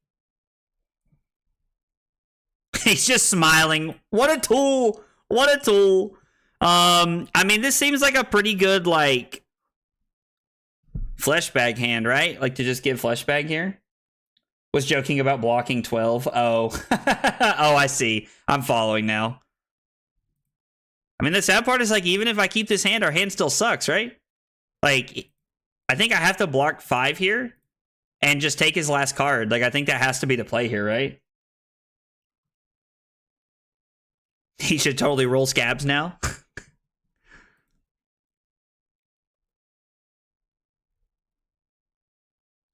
he's just smiling. What a tool. What a tool. I mean, this seems like a pretty good, like, flesh bag hand, right? Like, to just give flesh bag here. Was joking about blocking 12. Oh. Oh, I see. I'm following now. I mean, the sad part is, like, even if I keep this hand, our hand still sucks, right? Like, I think I have to block 5 here and just take his last card. Like, I think that has to be the play here, right? He should totally roll Scabs now.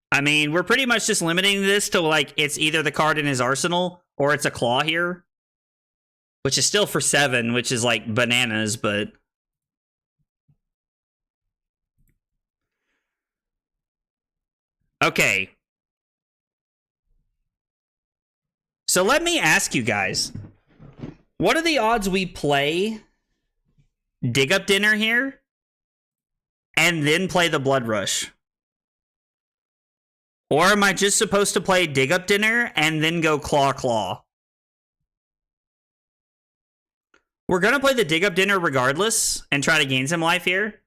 I mean, we're pretty much just limiting this to, like, it's either the card in his arsenal or it's a claw here, which is still for 7, which is like bananas, but okay. So let me ask you guys, what are the odds we play Dig Up Dinner here and then play the Blood Rush? Or am I just supposed to play Dig Up Dinner and then go Claw Claw? We're going to play the Dig Up Dinner regardless and try to gain some life here.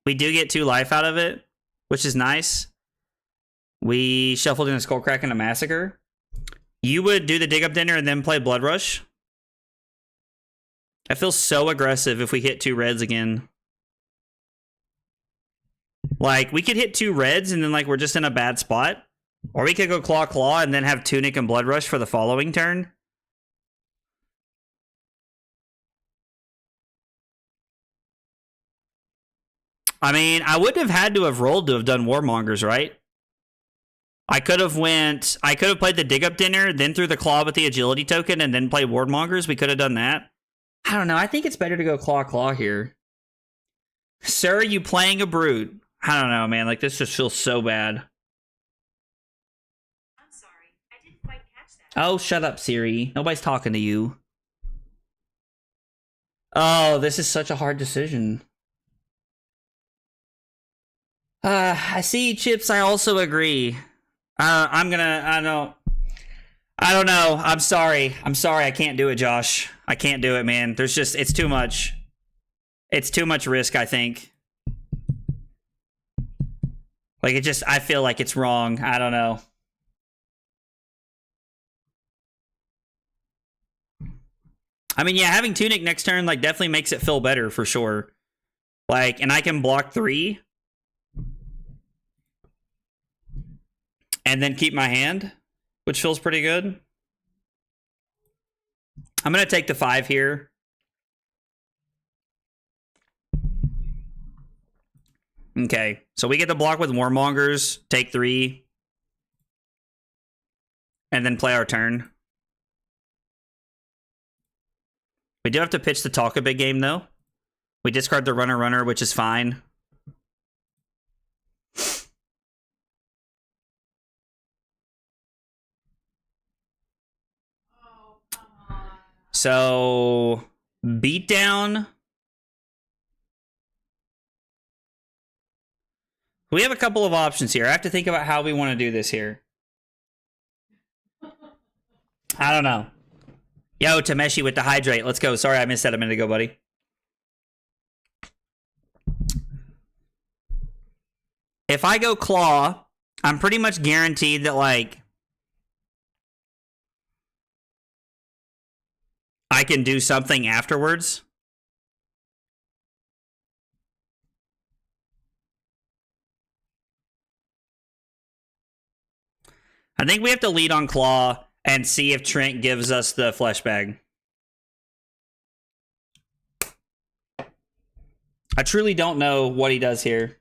We do get 2 life out of it, which is nice. We shuffled in a Skullcrack and a Massacre. You would do the Dig Up Dinner and then play Blood Rush? I feel so aggressive if we hit 2 reds again. Like, we could hit 2 reds and then, like, we're just in a bad spot. Or we could go Claw Claw and then have Tunic and Blood Rush for the following turn. I mean, I wouldn't have had to have rolled to have done Warmongers, right? I could have played the Dig Up Dinner, then threw the Claw with the Agility token, and then played Warmongers. We could have done that. I don't know. I think it's better to go Claw Claw here. Sir, you playing a Brute? I don't know, man. Like, this just feels so bad. I'm sorry. I didn't quite catch that. Oh, shut up, Siri. Nobody's talking to you. Oh, this is such a hard decision. I see, Chips. I also agree. I don't know. I'm sorry. I can't do it, Josh. I can't do it, man. There's just, it's too much. It's too much risk, I think. Like, I feel like it's wrong. I don't know. I mean, yeah, having Tunic next turn, like, definitely makes it feel better for sure. Like, and I can block 3. And then keep my hand, which feels pretty good. I'm going to take the 5 here. Okay, so we get to block with Warmongers, take 3. And then play our turn. We do have to pitch the Talk a Big Game, though. We discard the Runner, which is fine. So, Beatdown. We have a couple of options here. I have to think about how we want to do this here. I don't know. Yo, Tameshi with the Hydrate. Let's go. Sorry, I missed that a minute ago, buddy. If I go Claw, I'm pretty much guaranteed that, like, I can do something afterwards. I think we have to lead on Claw and see if Trent gives us the flesh bag. I truly don't know what he does here.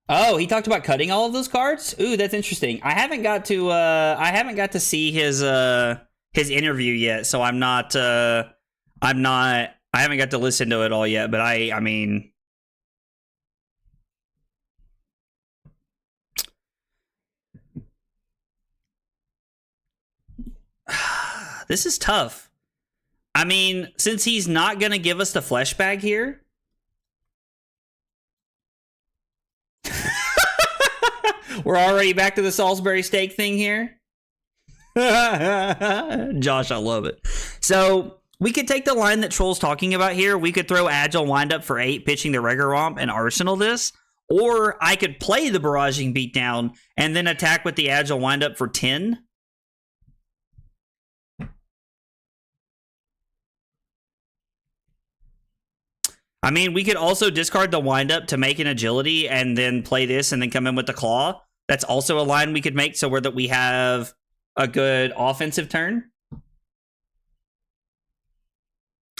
Oh, he talked about cutting all of those cards? Ooh, that's interesting. I haven't got to see his interview yet, so I haven't got to listen to it all yet, but I mean, this is tough. I mean, since he's not going to give us the flesh bag here. We're already back to the Salisbury steak thing here. Josh, I love it. So we could take the line that Troll's talking about here. We could throw Agile Windup for 8, pitching the Regular Romp and Arsenal this. Or I could play the Barraging Beatdown and then attack with the Agile Windup for 10. I mean, we could also discard the Windup to make an Agility and then play this and then come in with the Claw. That's also a line we could make so that we have a good offensive turn.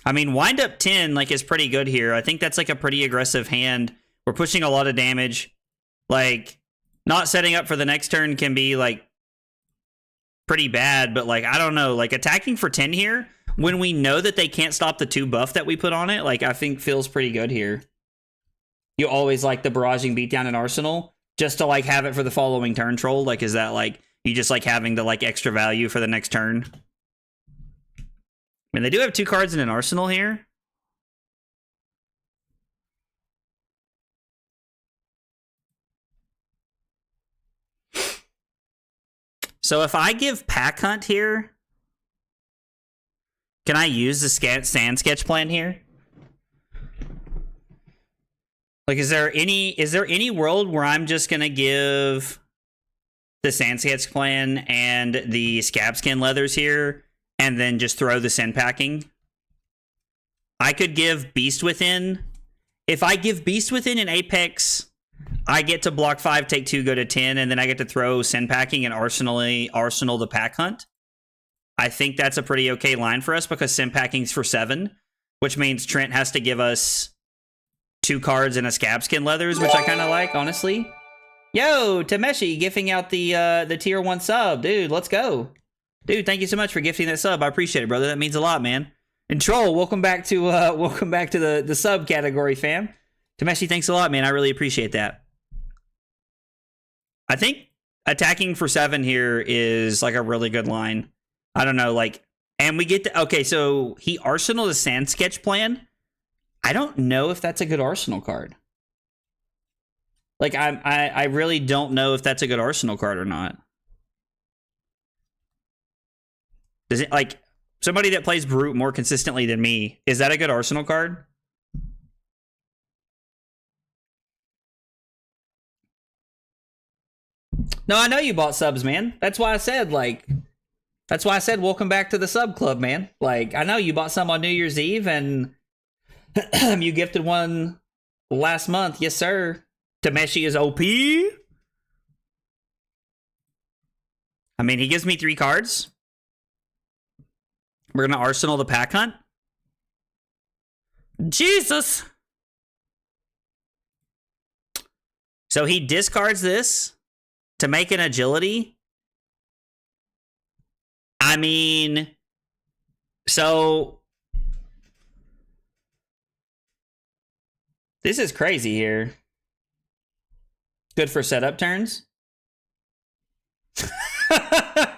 I mean, Windup 10 like is pretty good here. I think that's like a pretty aggressive hand. We're pushing a lot of damage. Like, not setting up for the next turn can be, like, pretty bad, but, like, I don't know. Like, attacking for 10 here, when we know that they can't stop the 2 buff that we put on it, like, I think feels pretty good here. You always like the barraging beatdown in Arsenal, just to, like, have it for the following turn troll. Like, is that, like, you just like having the, like, extra value for the next turn? I mean, they do have 2 cards in an Arsenal here. So if I give Pack Hunt here, can I use the Sand Sketch plan here? Like, is there any world where I'm just gonna give the Sand Sketch plan and the Scab Skin Leathers here, and then just throw the Sand Packing? I could give Beast Within. If I give Beast Within in Apex, I get to block 5, take 2, go to 10, and then I get to throw Sand Packing and Arsenal the Pack Hunt. I think that's a pretty okay line for us because Sand Packing's for 7, which means Trent has to give us 2 cards and a Scab Skin Leathers, which I kind of like, honestly. Yo, Tameshi gifting out the tier 1 sub. Dude, let's go. Dude, thank you so much for gifting that sub. I appreciate it, brother. That means a lot, man. And Troll, welcome back to the sub category, fam. Tameshi, thanks a lot, man. I really appreciate that. I think attacking for 7 here is like a really good line. I don't know, like, and we get to, okay, so he Arsenal the Sand Sketch plan. I don't know if that's a good Arsenal card. Like, I really don't know if that's a good Arsenal card or not. Does it, like, somebody that plays Brute more consistently than me, is that a good Arsenal card? No, I know you bought subs, man. That's why I said, like, that's why I said welcome back to the sub club, man. Like, I know you bought some on New Year's Eve, and you gifted one last month. Yes, sir. Tameshi is OP. I mean, he gives me 3 cards. We're going to Arsenal the Pack Hunt. Jesus. So he discards this to make an agility. I mean, so this is crazy here. Good for setup turns.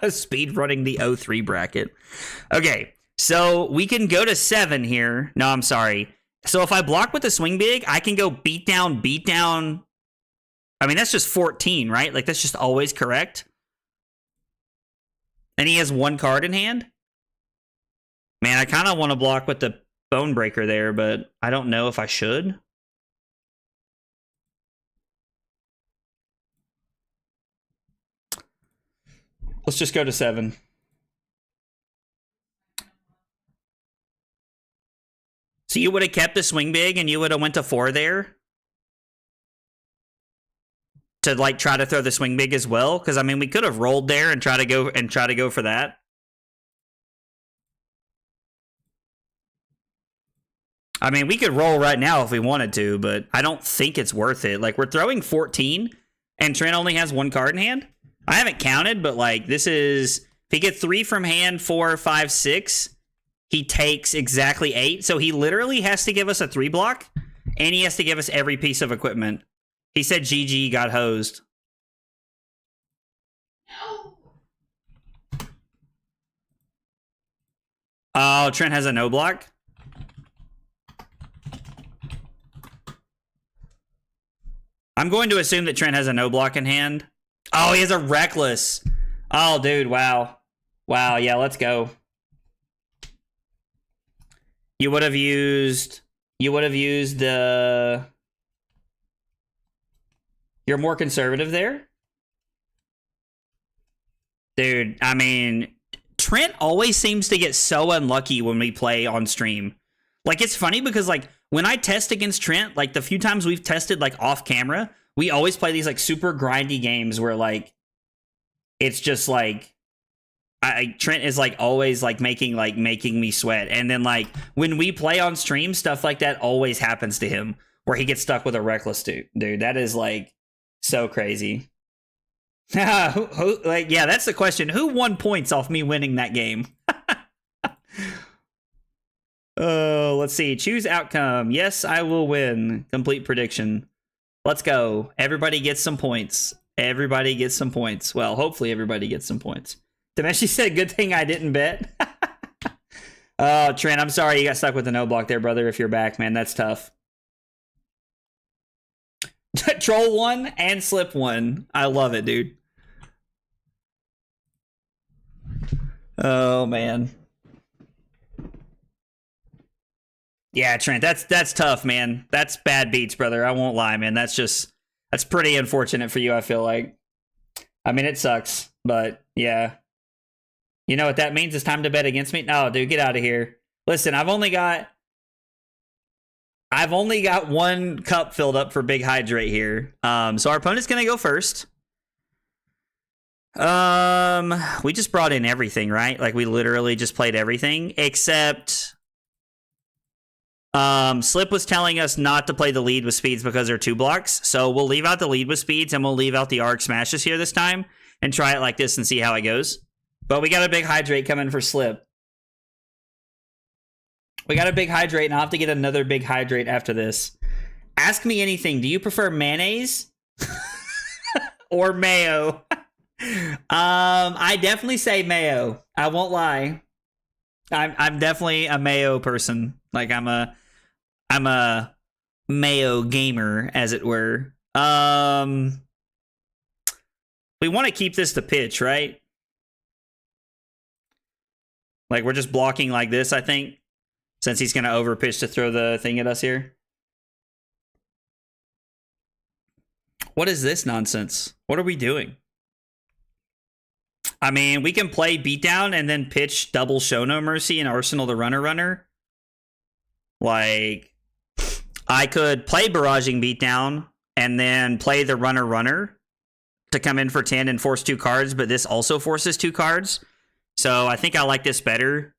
Speed running the 03 bracket. Okay, so we can go to 7 here. No, I'm sorry. So if I block with the swing big, I can go beat down. I mean, that's just 14, right? Like, that's just always correct. And he has 1 card in hand. Man, I kind of want to block with the Bone Breaker there, but I don't know if I should. Let's just go to 7. So you would have kept the swing big and you would have went to 4 there? To, like, try to throw the swing big as well? Because, I mean, we could have rolled there and try to go for that. I mean, we could roll right now if we wanted to, but I don't think it's worth it. Like, we're throwing 14 and Trent only has 1 card in hand. I haven't counted, but, like, this is... If he gets 3 from hand, 4, 5, 6, he takes exactly 8. So he literally has to give us a 3 block, and he has to give us every piece of equipment. He said GG got hosed. Oh, Trent has a no block? I'm going to assume that Trent has a no block in hand. Oh, he has a Reckless. Oh, dude, wow. Wow, yeah, let's go. You would have used the... You're more conservative there? Dude, I mean, Trent always seems to get so unlucky when we play on stream. Like, it's funny because, like, when I test against Trent, like, the few times we've tested, like, off camera, we always play these, like, super grindy games where, like, it's just, like, Trent is, like, always, like, making me sweat. And then, like, when we play on stream, stuff like that always happens to him, where he gets stuck with a Reckless dude. Dude, that is, like, So crazy. Like, yeah, that's the question. Who won points off me winning that game? Oh, let's see. Choose outcome. Yes, I will win. Complete prediction. Let's go. Everybody gets some points. Everybody gets some points. Well, hopefully everybody gets some points. Demeshi said, good thing I didn't bet. Oh, Trent, I'm sorry you got stuck with the no block there, brother. If you're back, man, that's tough. Troll 1 and Slip 1. I love it, dude. Oh, man. Yeah, Trent, that's tough, man. That's bad beats, brother. I won't lie, man. That's pretty unfortunate for you, I feel like. I mean, it sucks, but yeah. You know what that means? It's time to bet against me? No, dude, get out of here. Listen, I've only got one cup filled up for Big Hydrate here. So our opponent's gonna go first. We just brought in everything, right? Like we literally just played everything except Slip was telling us not to play the lead with speeds because they're 2 blocks. So we'll leave out the lead with speeds and we'll leave out the arc smashes here this time and try it like this and see how it goes. But we got a Big Hydrate coming for Slip. We got a Big Hydrate and I'll have to get another Big Hydrate after this. Ask me anything. Do you prefer mayonnaise or mayo? I definitely say mayo. I won't lie. I'm definitely a mayo person. Like I'm a mayo gamer, as it were. We want to keep this to pitch, right? Like we're just blocking like this, I think, since he's gonna overpitch to throw the thing at us here. What is this nonsense? What are we doing? I mean, we can play beatdown and then pitch double show no mercy and arsenal the runner. Like, I could play barraging beatdown and then play the runner to come in for 10 and force 2 cards, but this also forces 2 cards. So I think I like this better.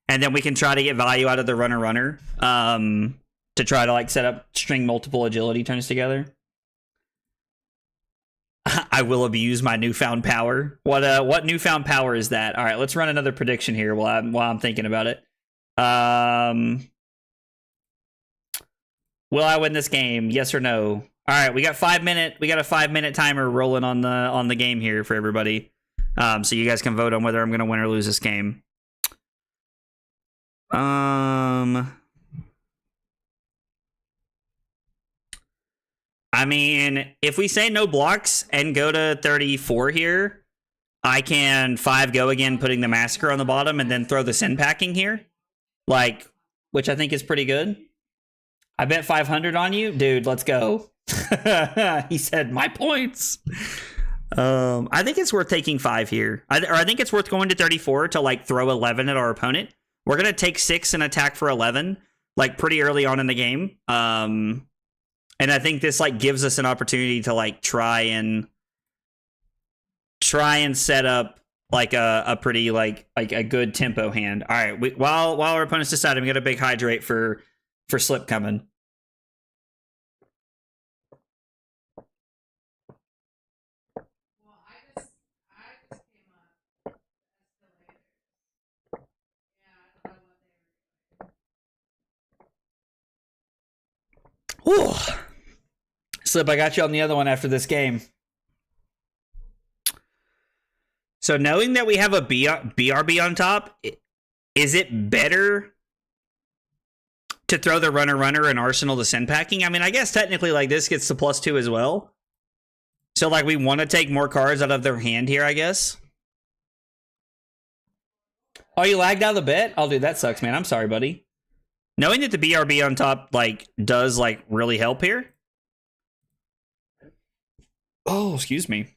And then we can try to get value out of the runner to try to like set up string multiple agility turns together. I will abuse my newfound power. What newfound power is that? All right, let's run another prediction here while I'm thinking about it. Will I win this game? Yes or no? All right, we got a 5-minute timer rolling on the game here for everybody. So you guys can vote on whether I'm going to win or lose this game. I mean, if we say no blocks and go to 34 here, I can 5 go again, putting the massacre on the bottom and then throw the sin packing here. Like, which I think is pretty good. I bet 500 on you. Dude, let's go. He said, my points. I think it's worth taking 5 here. I think it's worth going to 34 to like throw 11 at our opponent. We're going to take 6 and attack for 11, like pretty early on in the game. And I think this like gives us an opportunity to like try and set up like a pretty like a good tempo hand. All right, while our opponents decide, we got a Big Hydrate for Slip coming. Ooh. Slip, I got you on the other one after this game. So knowing that we have a BRB on top, is it better to throw the runner and arsenal the sin packing? I mean, I guess technically like this gets the +2 as well. So like we want to take more cards out of their hand here, I guess. Oh, you lagged out of the bet? Oh, dude, that sucks, man. I'm sorry, buddy. Knowing that the BRB on top like does like really help here. Oh, excuse me.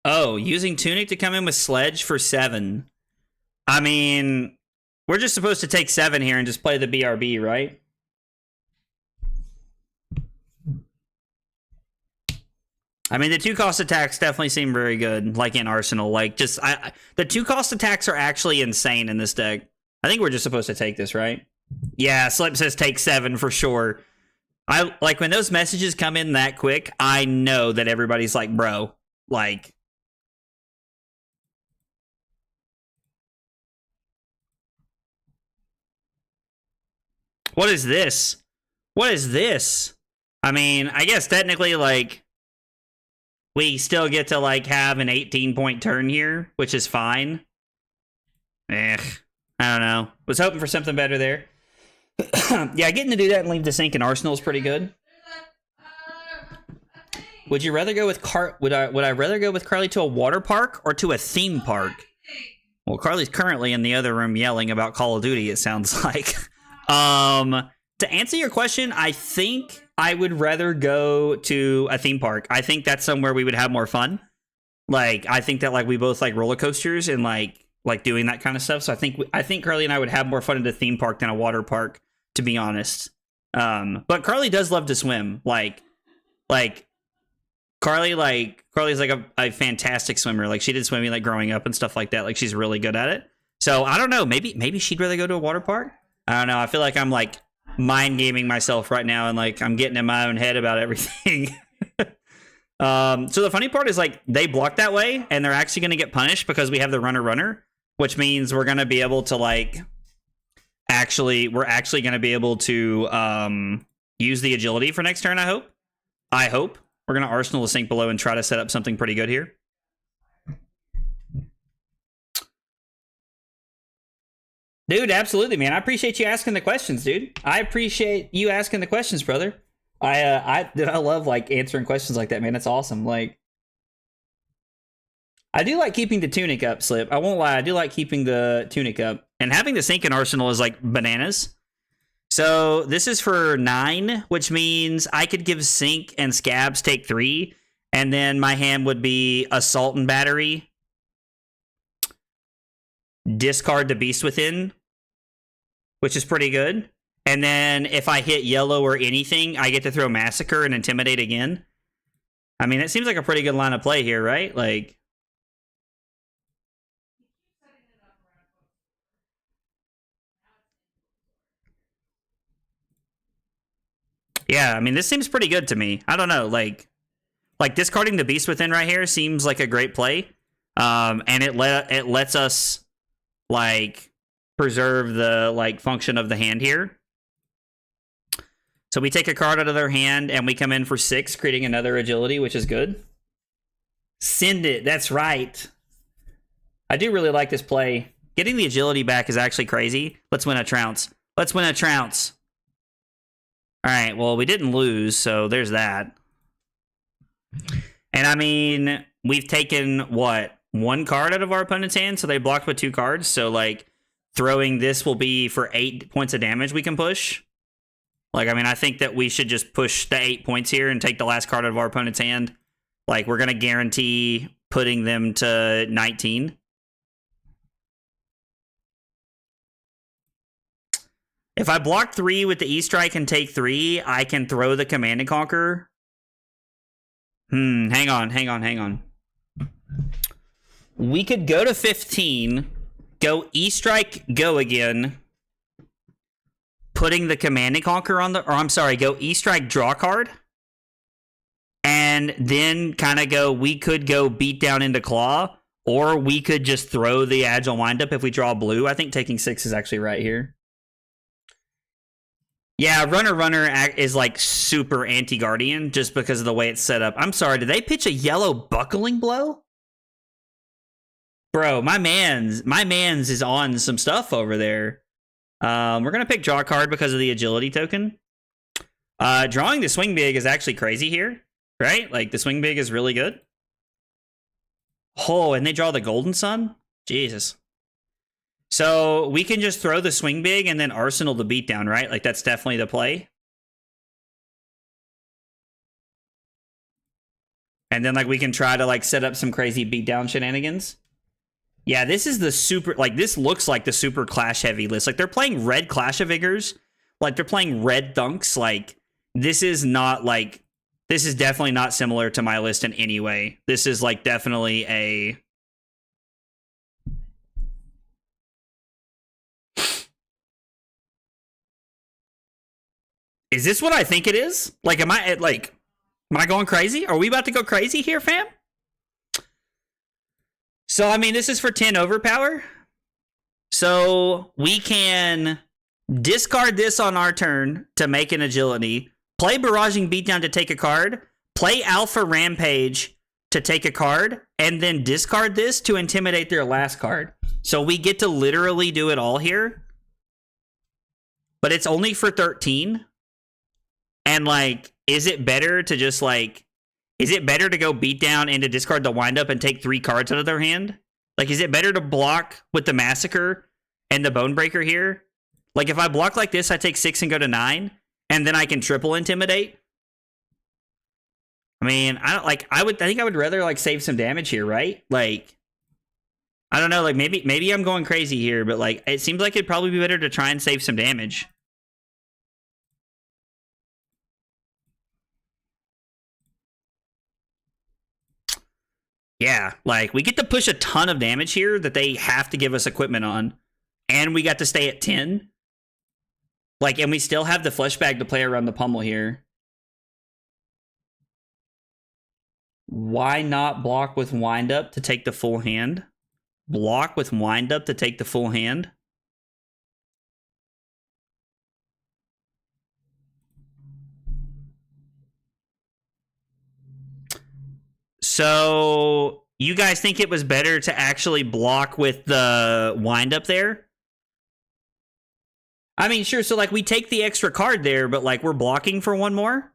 Oh, using Tunic to come in with Sledge for 7. I mean, we're just supposed to take 7 here and just play the BRB, right? I mean, the 2-cost attacks definitely seem very good, like in Arsenal. Like, just the 2-cost attacks are actually insane in this deck. I think we're just supposed to take this, right? Yeah, Slip says take 7 for sure. I like when those messages come in that quick, I know that everybody's like, bro, like. What is this? What is this? I mean, I guess technically, like, we still get to, like, have an 18-point turn here, which is fine. I don't know. Was hoping for something better there. Yeah, getting to do that and leave the sink in Arsenal is pretty good. Would you rather go with would I rather go with Carly to a water park or to a theme park? Well, Carly's currently in the other room yelling about Call of Duty, it sounds like. To answer your question, I think I would rather go to a theme park. I think that's somewhere we would have more fun. Like, I think that, like, we both like roller coasters and like doing that kind of stuff. So I think Carly and I would have more fun at a theme park than a water park, to be honest. But Carly does love to swim. Like Carly's like a fantastic swimmer. Like, she did swimming like growing up and stuff like that. Like, she's really good at it. So I don't know. Maybe she'd rather go to a water park. I don't know. I feel like I'm like mind gaming myself right now, and like I'm getting in my own head about everything. So the funny part is, like, they block that way, and they're actually going to get punished because we have the runner, which means we're going to be able to like we're actually going to be able to use the agility for next turn. I hope we're going to Arsenal the sink below and try to set up something pretty good here. Dude, absolutely, man. I appreciate you asking the questions, dude. I appreciate you asking the questions, brother. I love like answering questions like that, man. It's awesome. Like, I do like keeping the tunic up, Slip. I won't lie. I do like keeping the tunic up, and having the sink in Arsenal is like bananas. So this is for 9, which means I could give sink and scabs take 3, and then my hand would be assault and battery, discard the beast within, which is pretty good. And then if I hit yellow or anything, I get to throw Massacre and Intimidate again. I mean, it seems like a pretty good line of play here, right? Like, yeah, I mean, this seems pretty good to me. I don't know, like discarding the Beast Within right here seems like a great play. And it lets us like preserve the like function of the hand here. So we take a card out of their hand and we come in for 6, creating another agility, which is good. Send it. That's right. I do really like this play. Getting the agility back is actually crazy. Let's win a trounce. Let's win a trounce. All right, well, we didn't lose, so there's that. And I mean, we've taken, what, 1 card out of our opponent's hand, so they blocked with 2 cards. So, like, throwing this will be for 8 points of damage we can push. Like, I mean, I think that we should just push the 8 points here and take the last card out of our opponent's hand. Like, we're going to guarantee putting them to 19. If I block 3 with the E-Strike and take 3, I can throw the Command and Conquer. Hang on. We could go to 15, go E-Strike, go again, putting the Command and Conquer on the... Or I'm sorry, go E-Strike, draw card, and then kind of go... We could go beat down into Claw, or we could just throw the Agile Windup if we draw blue. I think taking 6 is actually right here. Yeah, Runner is like super anti-Guardian just because of the way it's set up. I'm sorry, did they pitch a yellow Buckling Blow? Bro, my man's is on some stuff over there. We're going to pick draw card because of the agility token. Drawing the Swing Big is actually crazy here, right? Like, the Swing Big is really good. Oh, and they draw the Golden Sun? Jesus. So we can just throw the Swing Big and then Arsenal the beatdown, right? Like, that's definitely the play. And then, like, we can try to, like, set up some crazy beatdown shenanigans. Yeah, this is the super... Like, this looks like the super Clash-heavy list. Like, they're playing red Clash of Vigors. Like, they're playing red Thunks. Like, this is not, like... This is definitely not similar to my list in any way. This is like definitely a... Is this what I think it is? Like, am I going crazy? Are we about to go crazy here, fam? So, I mean, this is for 10 overpower. So, we can discard this on our turn to make an agility, play Barraging Beatdown to take a card, play Alpha Rampage to take a card, and then discard this to intimidate their last card. So, we get to literally do it all here. But it's only for 13. And, like, is it better to just, like... Is it better to go beat down and to discard the wind up and take 3 cards out of their hand? Like, is it better to block with the Massacre and the Bonebreaker here? Like, if I block like this, I take 6 and go to 9, and then I can triple intimidate. I mean, I think I would rather like save some damage here, right? Like, I don't know, like maybe I'm going crazy here, but like it seems like it'd probably be better to try and save some damage. Yeah, like, we get to push a ton of damage here that they have to give us equipment on. And we got to stay at 10. Like, and we still have the flesh bag to play around the pummel here. Why not block with wind up to take the full hand? Block with wind up to take the full hand? So, you guys think it was better to actually block with the wind up there? I mean, sure, so like we take the extra card there, but like we're blocking for 1 more?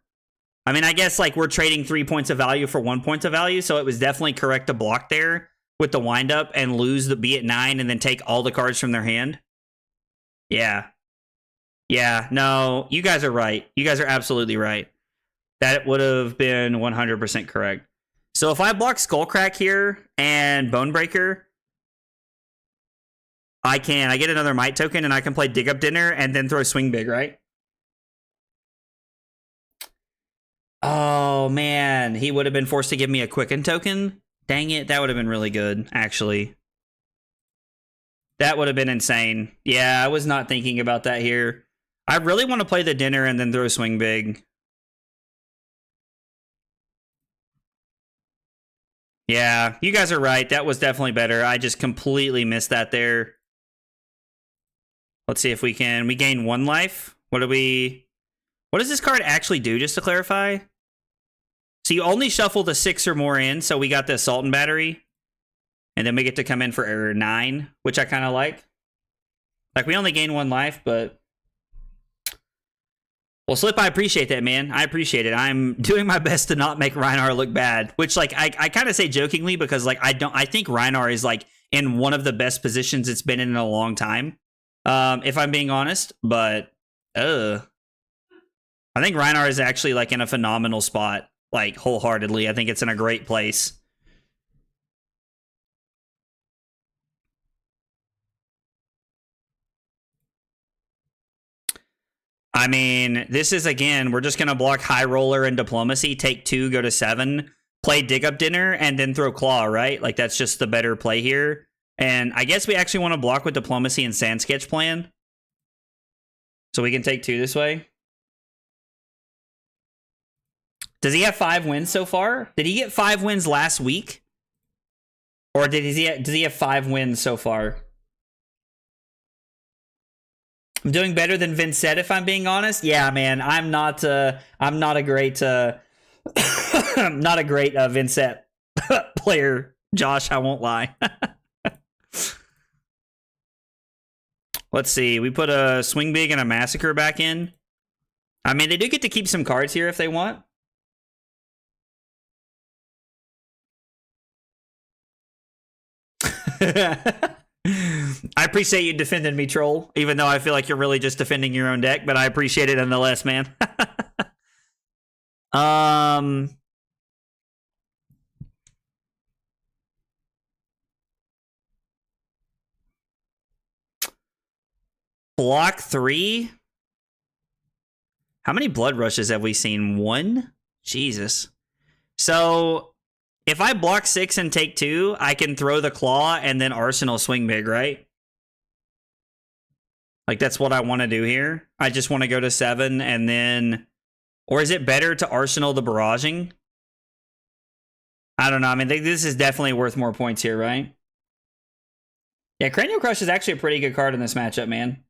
I mean, I guess like we're trading 3 points of value for 1 point of value, so it was definitely correct to block there with the wind up and lose the B at 9 and then take all the cards from their hand. Yeah. Yeah, no, you guys are right. You guys are absolutely right. That would have been 100% correct. So if I block Skullcrack here and Bonebreaker, I get another Might token and I can play Dig Up Dinner and then throw Swing Big, right? Oh, man. He would have been forced to give me a Quicken token? Dang it. That would have been really good, actually. That would have been insane. Yeah, I was not thinking about that here. I really want to play the Dinner and then throw Swing Big. Yeah, you guys are right. That was definitely better. I just completely missed that there. Let's see if we can... We gain 1 life. What does this card actually do, just to clarify? So you only shuffle the 6 or more in, so we got the Assault and Battery. And then we get to come in for 9, which I kind of like. Like, we only gain 1 life, but... Well, Slip, I appreciate that, man. I appreciate it. I'm doing my best to not make Rhinar look bad, which, like, I kind of say jokingly because, like, I think Rhinar is, like, in one of the best positions it's been in a long time, if I'm being honest. But, I think Rhinar is actually, like, in a phenomenal spot, like, wholeheartedly. I think it's in a great place. I mean, this is, again, we're just going to block High Roller and Diplomacy, take 2, go to 7, play Dig Up Dinner, and then throw Claw, right? Like, that's just the better play here. And I guess we actually want to block with Diplomacy and Sand Sketch Plan. So we can take 2 this way. Does he have 5 wins so far? Did he get 5 wins last week? Or does he have 5 wins so far? I'm doing better than Vince said, if I'm being honest. Yeah, man, I'm not a great Vincent player, Josh. I won't lie. Let's see. We put a Swing Big and a Massacre back in. I mean, they do get to keep some cards here if they want. I appreciate you defending me, Troll, even though I feel like you're really just defending your own deck, but I appreciate it nonetheless, man. Block 3? How many Blood Rushes have we seen? 1? Jesus. So if I block 6 and take 2, I can throw the claw and then Arsenal swing big, right? Like, that's what I want to do here. I just want to go to 7 and then... Or is it better to Arsenal the barraging? I don't know. I mean, this is definitely worth more points here, right? Yeah, Cranial Crush is actually a pretty good card in this matchup, man.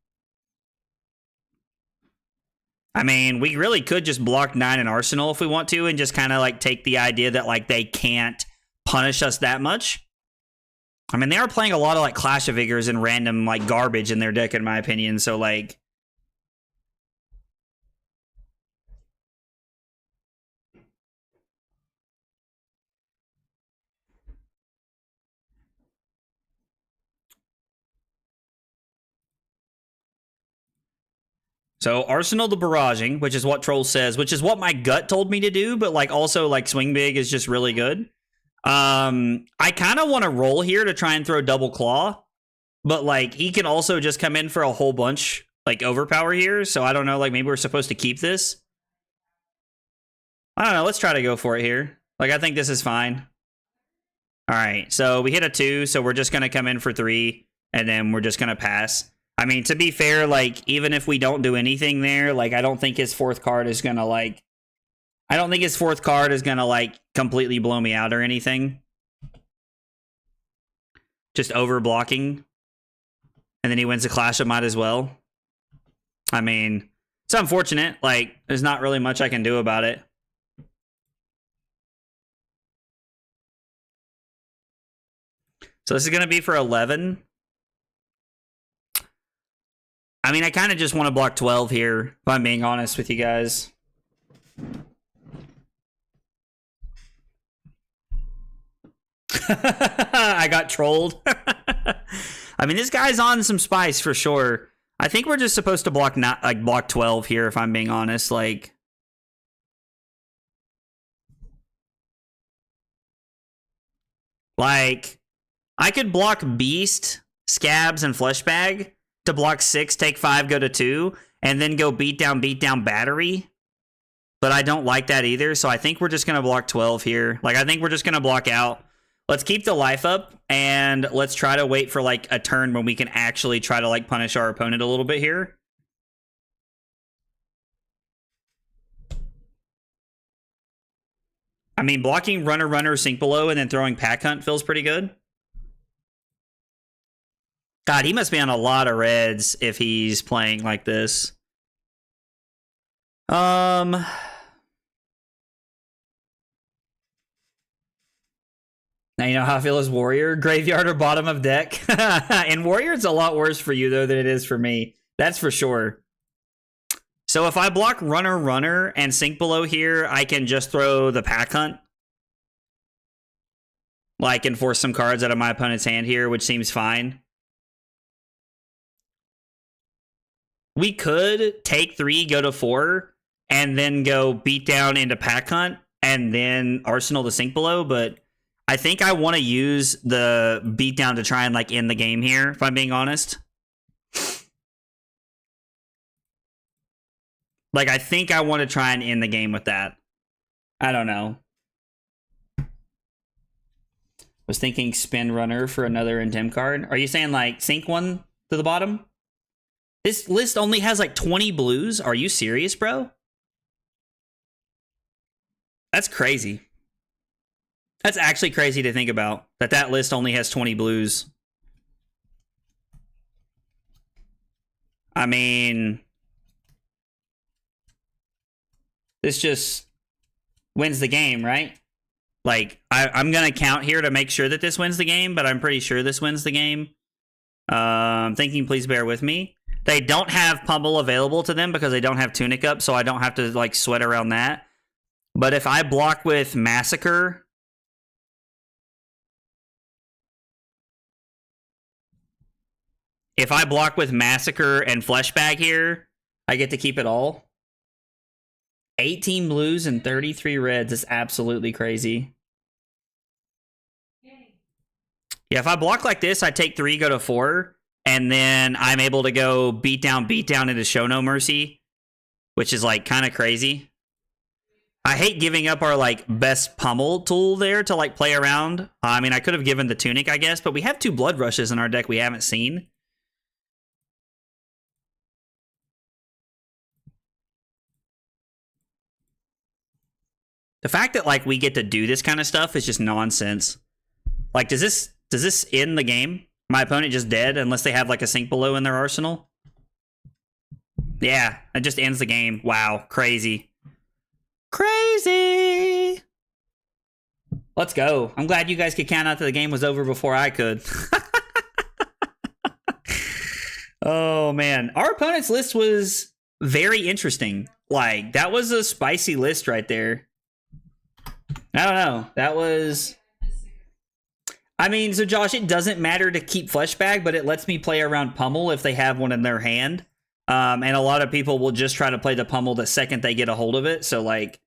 I mean, we really could just block 9 and Arsenal if we want to and just kind of, like, take the idea that, like, they can't punish us that much. I mean, they are playing a lot of, like, Clash of Vigors and random, like, garbage in their deck, in my opinion, so, like... So Arsenal the barraging, which is what Troll says, which is what my gut told me to do, but like also like swing big is just really good. I kind of want to roll here to try and throw double claw, but like he can also just come in for a whole bunch like overpower here. So I don't know, like maybe we're supposed to keep this. I don't know. Let's try to go for it here. Like I think this is fine. All right, so we hit a 2, so we're just gonna come in for 3, and then we're just gonna pass. I mean, to be fair, like, even if we don't do anything there, like, I don't think his 4th card is gonna, like... I don't think his 4th card is gonna, like, completely blow me out or anything. Just over-blocking. And then he wins the Clash of Might as well. I mean, it's unfortunate. Like, there's not really much I can do about it. So this is gonna be for 11. I mean, I kind of just want to block 12 here, if I'm being honest with you guys. I got trolled. I mean, this guy's on some spice for sure. I think we're just supposed to block block 12 here, if I'm being honest. Like, I could block Beast, Scabs, and Fleshbag to block 6, take 5, go to 2, and then go beat down, battery. But I don't like that either, so I think we're just going to block 12 here. Like, I think we're just going to block out. Let's keep the life up, and let's try to wait for, like, a turn when we can actually try to, like, punish our opponent a little bit here. I mean, blocking Runner, Sink Below, and then throwing Pack Hunt feels pretty good. God, he must be on a lot of reds if he's playing like this. Now you know how I feel as Warrior. Graveyard or bottom of deck. And Warrior, it's a lot worse for you, though, than it is for me. That's for sure. So if I block Runner, and Sink Below here, I can just throw the Pack Hunt. Like, and force some cards out of my opponent's hand here, which seems fine. We could take 3, go to 4, and then go beat down into Pack Hunt, and then Arsenal to Sink Below, but I think I want to use the beatdown to try and, like, end the game here, if I'm being honest. Like, I think I want to try and end the game with that. I don't know. Was thinking Spin Runner for another Intim card. Are you saying, like, sink one to the bottom? This list only has, like, 20 blues? Are you serious, bro? That's crazy. That's actually crazy to think about, that list only has 20 blues. I mean, this just wins the game, right? Like, I'm going to count here to make sure that this wins the game, but I'm pretty sure this wins the game. I'm thinking, please bear with me. They don't have Pummel available to them because they don't have Tunic up, so I don't have to, like, sweat around that. But if I block with Massacre... If I block with Massacre and Fleshbag here, I get to keep it all. 18 blues and 33 reds is absolutely crazy. Yeah, if I block like this, I take 3, go to 4, and then I'm able to go beat down into Show No Mercy, which is, like, kind of crazy. I hate giving up our like best pummel tool there to like play around. I mean, I could have given the tunic, I guess, but we have 2 blood rushes in our deck we haven't seen. The fact that like we get to do this kind of stuff is just nonsense. Like, does this end the game? My opponent just dead unless they have like a sink below in their arsenal? Yeah, it just ends the game. Wow, crazy. Crazy! Let's go. I'm glad you guys could count out that the game was over before I could. Oh, man. Our opponent's list was very interesting. Like, that was a spicy list right there. I don't know. That was... I mean, so Josh, it doesn't matter to keep Fleshbag, but it lets me play around Pummel if they have one in their hand. And a lot of people will just try to play the Pummel the second they get a hold of it. So, like,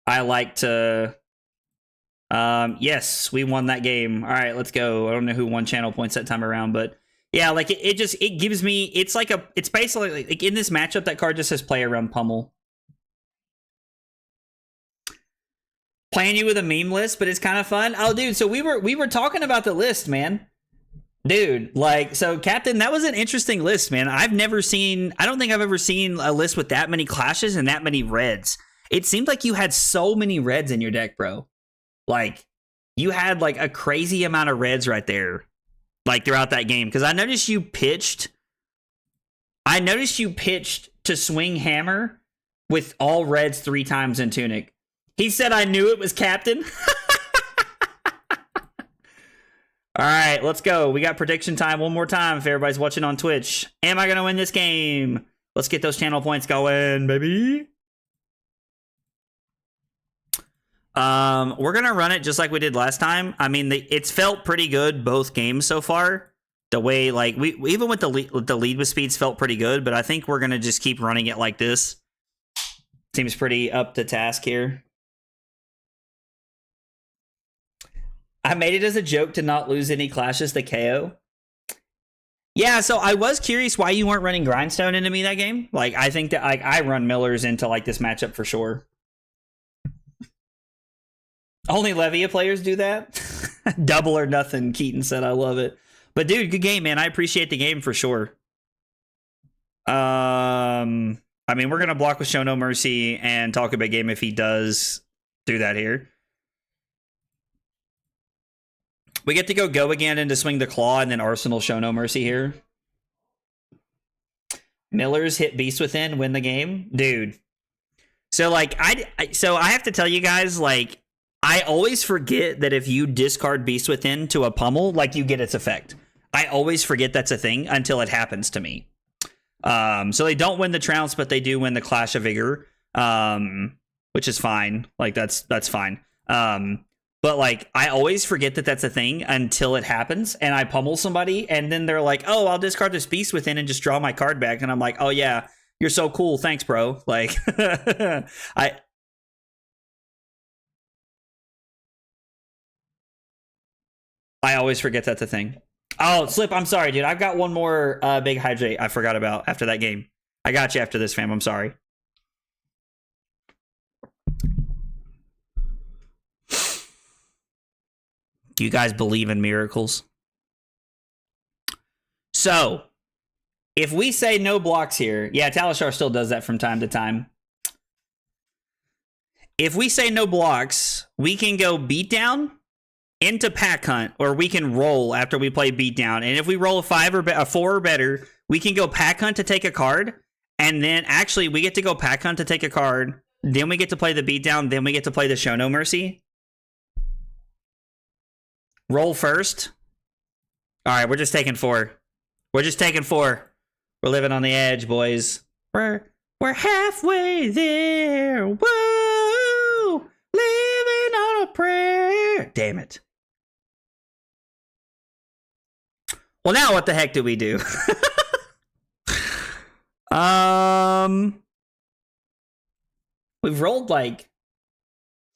I like to... yes, we won that game. All right, let's go. I don't know who won channel points that time around, but yeah, like it gives me, it's basically like in this matchup, that card just says play around Pummel. Playing you with a meme list, but it's kind of fun. Oh, dude, so we were talking about the list, man. Dude, like, so Captain, that was an interesting list, man. I don't think I've ever seen a list with that many clashes and that many reds. It seemed like you had so many reds in your deck, bro. Like, you had like a crazy amount of reds right there, like throughout that game. Because I noticed you pitched to swing hammer with all reds 3 times in Tunic. He said I knew it was Captain. All right, let's go. We got prediction time one more time if everybody's watching on Twitch. Am I going to win this game? Let's get those channel points going, baby. We're going to run it just like we did last time. I mean, it's felt pretty good both games so far. The way, like, we even with the lead with speeds felt pretty good, but I think we're going to just keep running it like this. Seems pretty up to task here. I made it as a joke to not lose any clashes to KO. Yeah, so I was curious why you weren't running Grindstone into me that game. Like, I think that like I run Millers into like this matchup for sure. Only Levia players do that. Double or nothing, Keaton said. I love it. But dude, good game, man. I appreciate the game for sure. I mean, we're gonna block with Show No Mercy and talk a big game if he does do that here. We get to go again into Swing the Claw and then Arsenal Show No Mercy here. Millers hit Beast Within, win the game. Dude. So, like, so I have to tell you guys, like, I always forget that if you discard Beast Within to a pummel, like, you get its effect. I always forget that's a thing until it happens to me. So they don't win the Trounce, but they do win the Clash of Vigor, which is fine. Like, that's fine. But, like, I always forget that that's a thing until it happens, and I pummel somebody, and then they're like, oh, I'll discard this Beast Within and just draw my card back. And I'm like, oh, yeah, you're so cool. Thanks, bro. Like, I always forget that's a thing. Oh, Slip, I'm sorry, dude. I've got one more big hydrate I forgot about after that game. I got you after this, fam. I'm sorry. You guys believe in miracles? So, if we say no blocks here, yeah, Talishar still does that from time to time. If we say no blocks, we can go beatdown into pack hunt, or we can roll after we play beatdown. And if we roll a 4 or better, we can go pack hunt to take a card. And then actually we get to go pack hunt to take a card. Then we get to play the beatdown. Then we get to play the Show No Mercy. Roll first. All right, we're just taking 4. We're just taking 4. We're living on the edge, boys. We're halfway there. Woo! Living on a prayer. Damn it. Well, now what the heck do we do? We've rolled like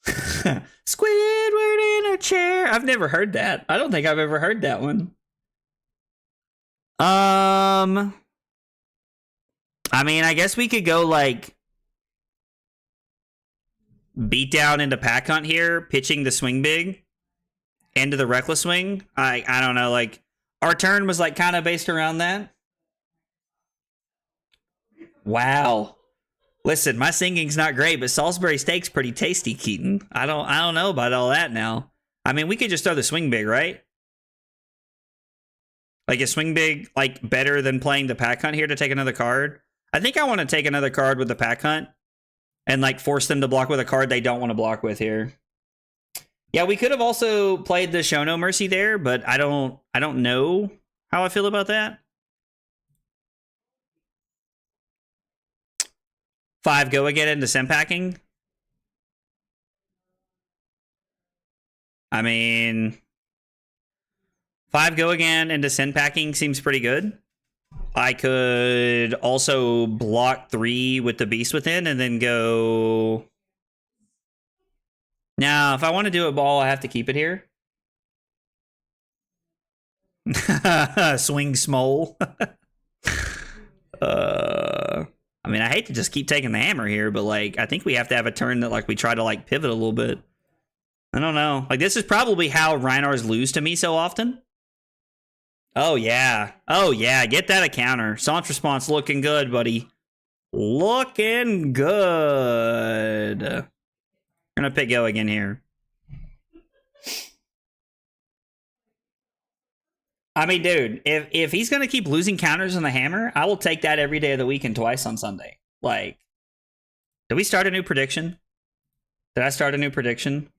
Squidward in a chair. I've never heard that. I don't think I've ever heard that one. I mean, I guess we could go like beat down into pack hunt here, pitching the swing big into the reckless swing. I don't know, like our turn was like kind of based around that. Wow. Listen, my singing's not great, but Salisbury steak's pretty tasty, Keaton. I don't know about all that now. I mean, we could just throw the swing big, right? Like, is swing big like better than playing the pack hunt here to take another card? I think I want to take another card with the pack hunt and like force them to block with a card they don't want to block with here. Yeah, we could have also played the Show No Mercy there, but I don't know how I feel about that. 5 go again into sim packing. I mean, 5 go again into sin packing seems pretty good. I could also block 3 with the Beast Within and then go. Now, if I want to do a ball, I have to keep it here. Swing smole. I mean, I hate to just keep taking the hammer here, but like, I think we have to have a turn that like we try to like pivot a little bit. I don't know. Like, this is probably how Rhinars lose to me so often. Oh, yeah. Oh, yeah. Get that a counter. Saunce response looking good, buddy. Looking good. I'm going to pick go again here. I mean, dude, if he's going to keep losing counters on the hammer, I will take that every day of the week and twice on Sunday. Like, did we start a new prediction? Did I start a new prediction?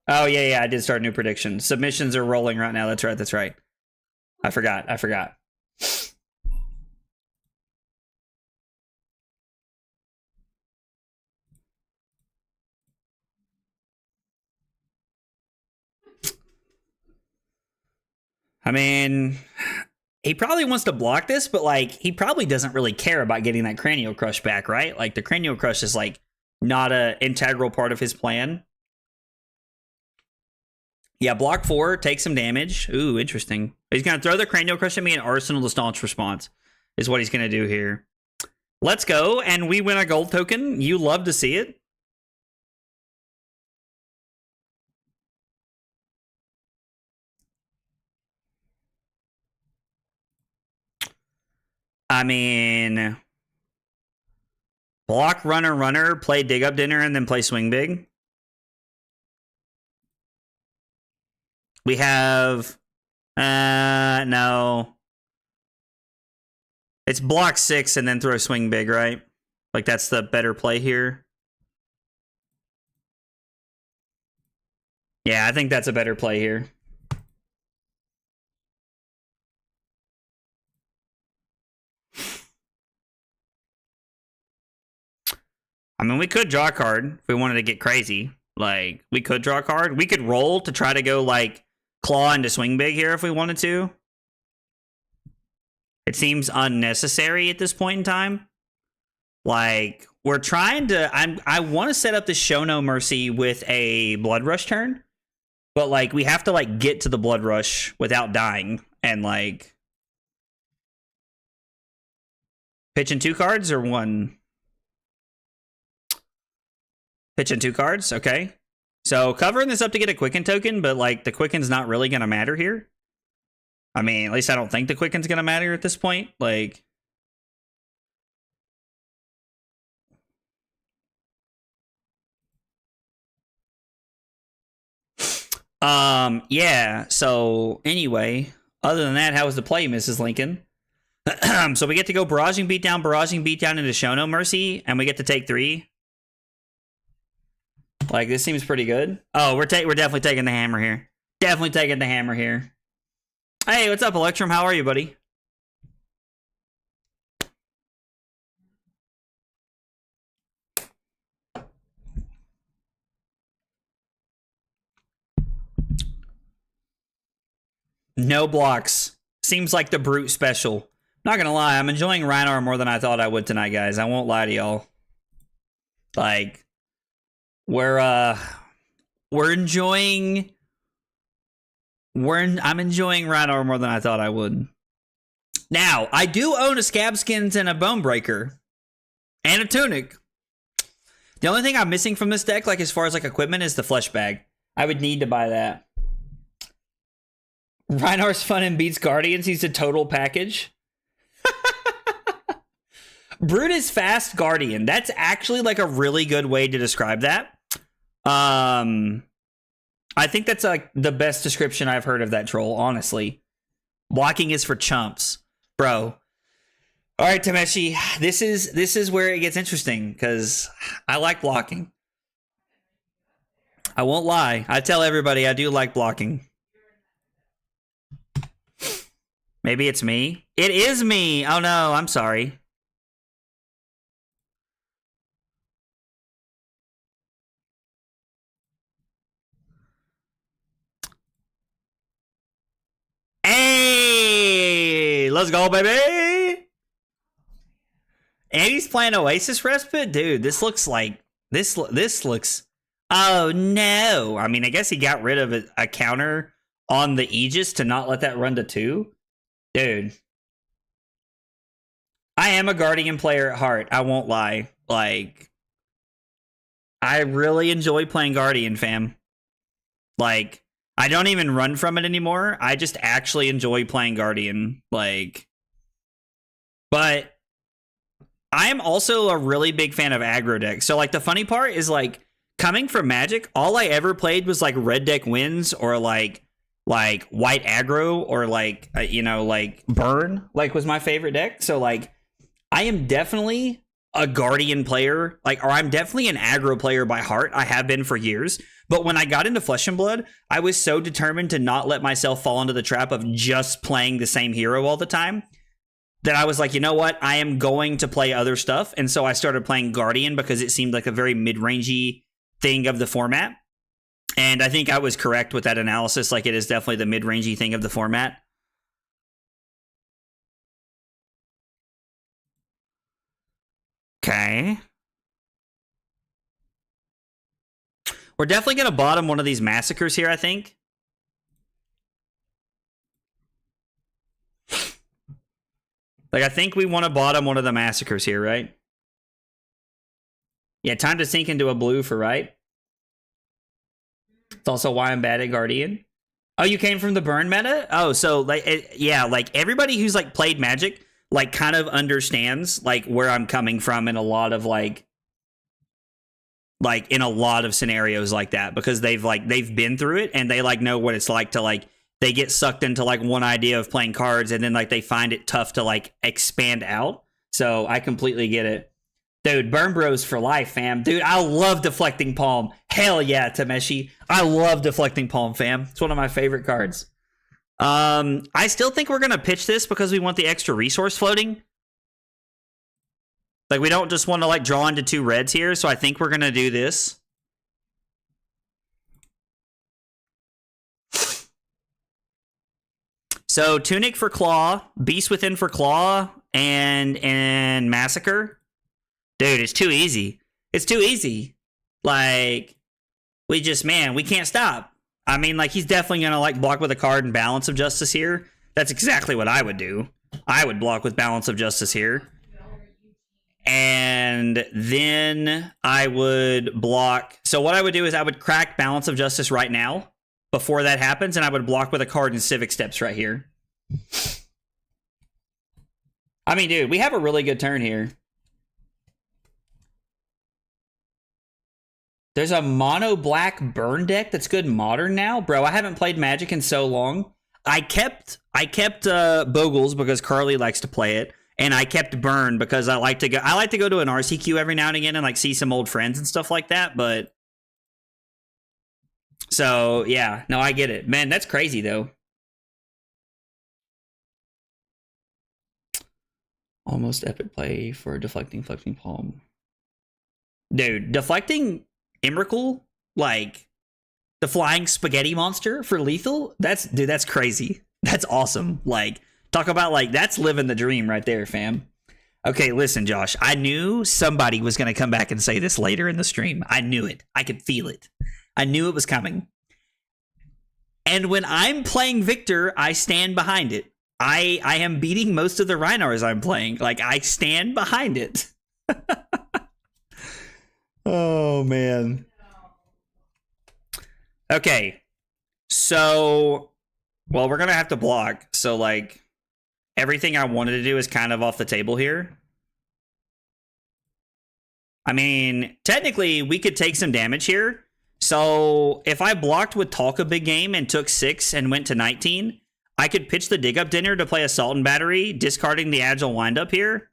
Oh, yeah, I did start a new prediction. Submissions are rolling right now. That's right. I forgot. I mean, he probably wants to block this, but like, he probably doesn't really care about getting that Cranial Crush back, right? Like, the Cranial Crush is like not an integral part of his plan. Yeah, block 4, take some damage. Ooh, interesting. He's going to throw the Cranial Crush at me and Arsenal the Staunch Response is what he's going to do here. Let's go, and we win a gold token. You love to see it. I mean, block runner, play dig up dinner, and then play swing big. We have, no. It's block 6 and then throw swing big, right? Like, that's the better play here. Yeah, I think that's a better play here. I mean, we could draw a card if we wanted to get crazy. Like, we could draw a card. We could roll to try to go, like, claw into swing big here if we wanted to. It seems unnecessary at this point in time. Like, we're trying to... I want to set up the Show No Mercy with a Blood Rush turn. But, like, we have to, like, get to the Blood Rush without dying. And, like... Pitching 2 cards or 1? Pitching 2 cards, okay. So covering this up to get a Quicken token, but like the Quicken's not really going to matter here. I mean, at least I don't think the Quicken's going to matter at this point. Like, yeah. So anyway, other than that, how was the play, Mrs. Lincoln? So we get to go barraging beatdown into Show No Mercy, and we get to take 3. Like, this seems pretty good. Oh, we're definitely taking the hammer here. Definitely taking the hammer here. Hey, what's up, Electrum? How are you, buddy? No blocks. Seems like the brute special. Not gonna lie, I'm enjoying Rhinar more than I thought I would tonight, guys. I won't lie to y'all. Like, I'm enjoying Rhinar more than I thought I would. Now, I do own a Scab Skins and a Bone Breaker. And a Tunic. The only thing I'm missing from this deck, like as far as like equipment, is the flesh bag. I would need to buy that. Rhinar's fun and beats Guardians. He's a total package. Brute is fast Guardian. That's actually like a really good way to describe that. I think that's like the best description I've heard of that troll, honestly. Blocking is for chumps, bro. All right, Tameshi, this is where it gets interesting because I like blocking. I won't lie. I tell everybody I do like blocking. Maybe it's me. It is me. Oh no, I'm sorry. Hey, let's go, baby. And he's playing Oasis Respite? Dude, this looks like... This looks... Oh, no. I mean, I guess he got rid of a counter on the Aegis to not let that run to 2. Dude. I am a Guardian player at heart. I won't lie. Like, I really enjoy playing Guardian, fam. Like, I don't even run from it anymore. I just actually enjoy playing Guardian. Like, but... I am also a really big fan of aggro decks. So, like, the funny part is, like, coming from Magic, all I ever played was, like, red deck wins or, like white aggro or, like, you know, like, burn, like, was my favorite deck. So, like, I am definitely a Guardian player, like, or I'm definitely an aggro player by heart. I have been for years. But when I got into Flesh and Blood, I was so determined to not let myself fall into the trap of just playing the same hero all the time that I was like, you know what? I am going to play other stuff. And so I started playing Guardian because it seemed like a very mid-rangey thing of the format. And I think I was correct with that analysis. Like, it is definitely the mid-rangey thing of the format. Okay. We're definitely going to bottom one of these massacres here, I think. Like, I think we want to bottom one of the massacres here, right? Yeah, time to sink into a blue for right. It's also why I'm bad at Guardian. Oh, you came from the burn meta? Oh, so, like, yeah, like, everybody who's, like, played Magic, like, kind of understands, like, where I'm coming from in a lot of, like, in a lot of scenarios like that. Because they've been through it, and they, like, know what it's like to, like, they get sucked into, like, one idea of playing cards, and then, like, they find it tough to, like, expand out. So I completely get it. Dude, Burn Bros for life, fam. Dude, I love Deflecting Palm. Hell yeah, Tameshi. I love Deflecting Palm, fam. It's one of my favorite cards. I still think we're going to pitch this because we want the extra resource floating. Like, we don't just want to, like, draw into 2 reds here, so I think we're going to do this. So, Tunic for Claw, Beast Within for Claw, and Massacre. Dude, it's too easy. It's too easy. Like, we can't stop. I mean, like, he's definitely going to, like, block with a card and Balance of Justice here. That's exactly what I would do. I would block with Balance of Justice here. And then I would block. So what I would do is I would crack Balance of Justice right now before that happens, and I would block with a card in Civic Steps right here. I mean, dude, we have a really good turn here. There's a mono black burn deck that's good modern now. Bro, I haven't played Magic in so long. I kept Bogles because Carly likes to play it, and I kept Burn because I like to go to an RCQ every now and again and, like, see some old friends and stuff like that, but so yeah, no, I get it. Man, that's crazy though. Almost epic play for Deflecting Palm. Dude, Deflecting Emrakul, like the flying spaghetti monster for lethal, that's crazy. That's awesome. Like, talk about, like, that's living the dream right there, fam. Okay, listen, Josh, I knew somebody was going to come back and say this later in the stream. I knew it. I could feel it. I knew it was coming. And when I'm playing Victor, I stand behind it. I am beating most of the Rhinars I'm playing. Like, I stand behind it. Oh, man. Okay. So, well, we're going to have to block. So, like, everything I wanted to do is kind of off the table here. I mean, technically, we could take some damage here. So, if I blocked with Talk a big game and took 6 and went to 19, I could pitch the Dig Up Dinner to play Assault and Battery, discarding the Agile Windup here.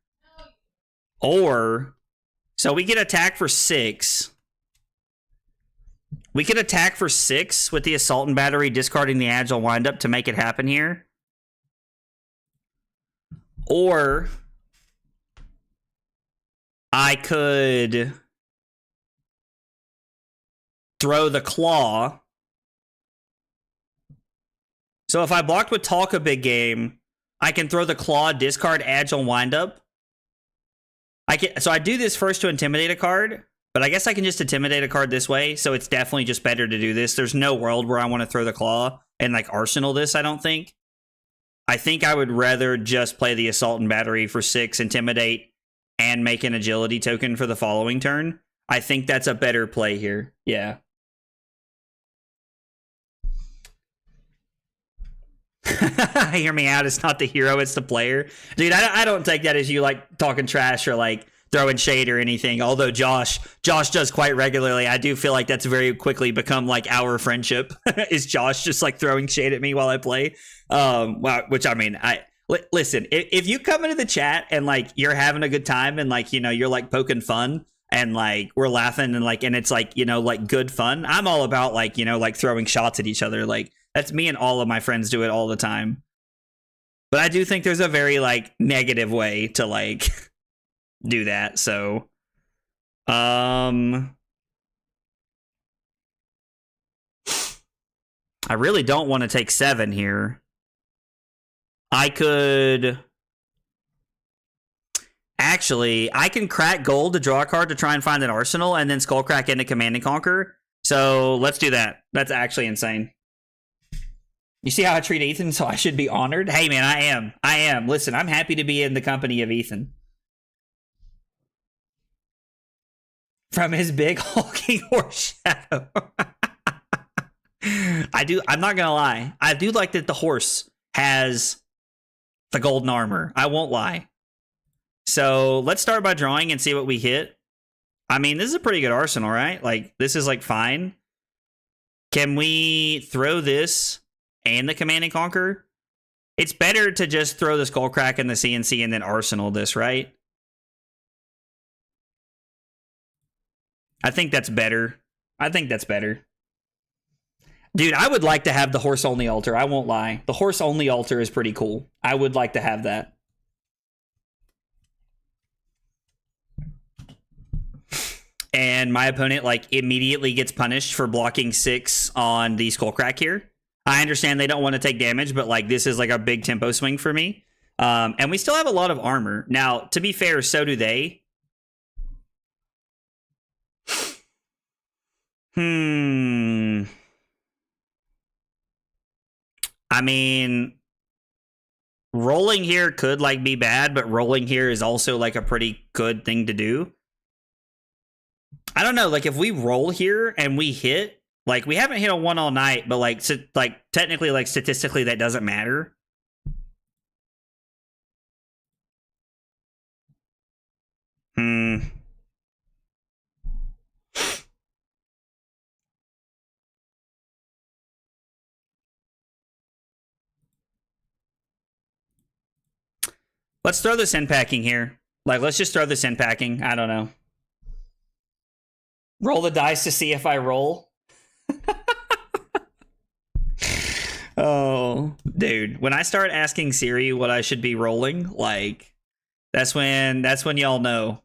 Or, so we could attack for 6. We could attack for 6 with the Assault and Battery, discarding the Agile Windup to make it happen here. Or I could throw the Claw. So if I blocked with Talk a big game, I can throw the Claw, discard Agile Windup. So I do this first to intimidate a card, but I guess I can just intimidate a card this way, so it's definitely just better to do this. There's no world where I want to throw the Claw and like Arsenal this, I don't think. I think I would rather just play the Assault and Battery for 6, intimidate, and make an agility token for the following turn. I think that's a better play here. Yeah. Hear me out. It's not the hero, it's the player. Dude, I don't take that as you like talking trash or like throwing shade or anything. Although Josh does quite regularly. I do feel like that's very quickly become like our friendship. Is Josh just like throwing shade at me while I play? Well, which I mean, listen, if you come into the chat and like you're having a good time and like, you know, you're like poking fun and like we're laughing and like, and it's like, you know, like good fun. I'm all about like, you know, like throwing shots at each other. Like that's me and all of my friends do it all the time. But I do think there's a very like negative way to like do that. So, I really don't want to take 7 here. I could actually, I can crack gold to draw a card to try and find an arsenal and then Skullcrack into Command and Conquer. So let's do that. That's actually insane. You see how I treat Ethan, so I should be honored? Hey, man, I am. Listen, I'm happy to be in the company of Ethan. From his big hulking horse shadow. I'm not gonna lie. I do like that the horse has the golden armor. I won't lie. So let's start by drawing and see what we hit. I mean, this is a pretty good arsenal, right? Like, this is like fine. Can we throw this and the Command and Conquer? It's better to just throw the Skullcrack and the CNC and then arsenal this, right? I think that's better. Dude, I would like to have the horse-only altar. I won't lie. The horse-only altar is pretty cool. I would like to have that. And my opponent, like, immediately gets punished for blocking 6 on the Skullcrack here. I understand they don't want to take damage, but, like, this is, like, a big tempo swing for me. And we still have a lot of armor. Now, to be fair, so do they. I mean, rolling here could like be bad, but rolling here is also like a pretty good thing to do. I don't know, like if we roll here and we hit, like we haven't hit a 1 all night, but like technically, like statistically, that doesn't matter. Let's throw this in packing here. Like, let's just throw this in packing. I don't know. Roll the dice to see if I roll. Oh, dude. When I start asking Siri what I should be rolling, like, that's when y'all know.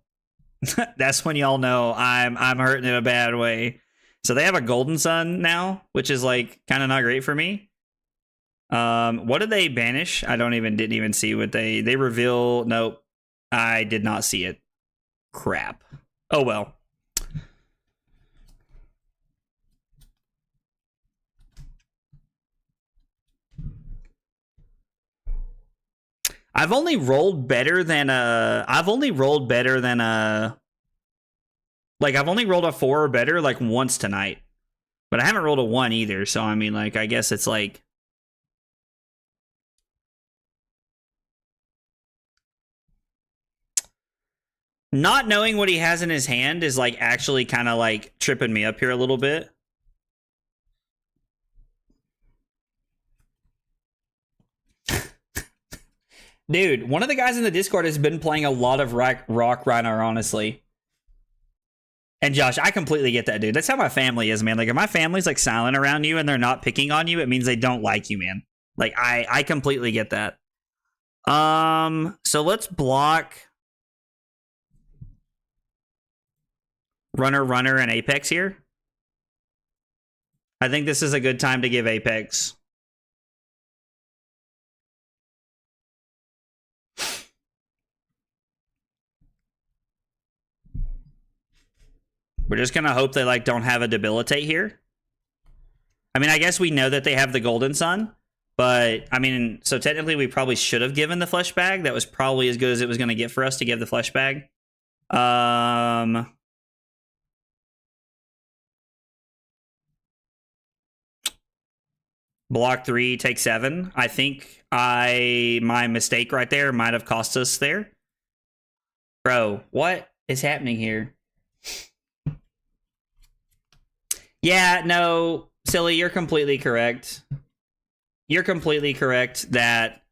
That's when y'all know I'm hurting in a bad way. So they have a Golden Sun now, which is like kind of not great for me. What did they banish? I didn't even see what they reveal. Nope. I did not see it. Crap. Oh well. I've only rolled better than a Like, I've only rolled a 4 or better, like, once tonight. But I haven't rolled a 1 either, so, I mean, like, I guess it's, like... Not knowing what he has in his hand is, like, actually kind of, like, tripping me up here a little bit. Dude, one of the guys in the Discord has been playing a lot of Rock Rhinar, honestly. And Josh, I completely get that, dude. That's how my family is, man. Like, if my family's, like, silent around you and they're not picking on you, it means they don't like you, man. Like, I completely get that. So let's block Runner, and Apex here. I think this is a good time to give Apex. We're just gonna hope they, like, don't have a debilitate here. I mean, I guess we know that they have the Golden Sun, but, I mean, so technically we probably should have given the flesh bag. That was probably as good as it was gonna get for us to give the flesh bag. Block 3, take 7. I think my mistake right there might have cost us there. Bro, what is happening here? Yeah, no, Silly, you're completely correct. You're completely correct that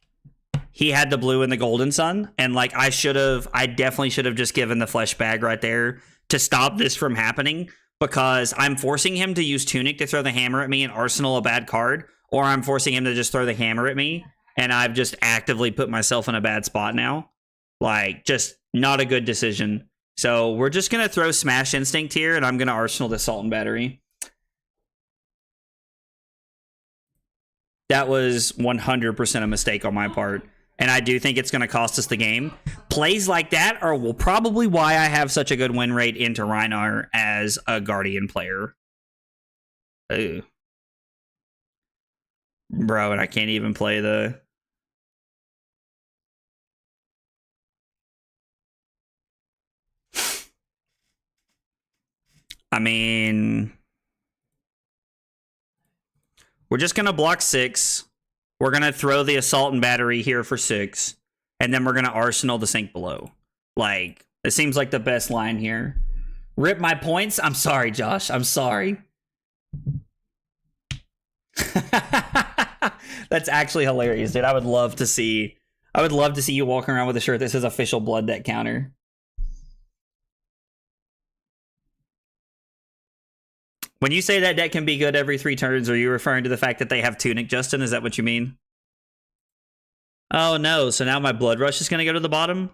he had the blue and the Golden Sun, and, like, I definitely should have just given the flesh bag right there to stop this from happening, because I'm forcing him to use Tunic to throw the hammer at me and Arsenal a bad card, or I'm forcing him to just throw the hammer at me, and I've just actively put myself in a bad spot now. Like, just not a good decision. So we're just going to throw Smash Instinct here, and I'm going to Arsenal the Assault and Battery. That was 100% a mistake on my part. And I do think it's going to cost us the game. Plays like that are probably why I have such a good win rate into Rhinar as a Guardian player. Ooh. Bro, and I can't even play the... I mean... We're just going to block 6. We're going to throw the Assault and Battery here for 6. And then we're going to Arsenal the Sink Below. Like, it seems like the best line here. Rip my points? I'm sorry, Josh. I'm sorry. That's actually hilarious, dude. I would love to see you walking around with a shirt that says official Blood Deck counter. When you say that deck can be good every 3 turns, are you referring to the fact that they have Tunic, Justin? Is that what you mean? Oh no, so now my Blood Rush is going to go to the bottom?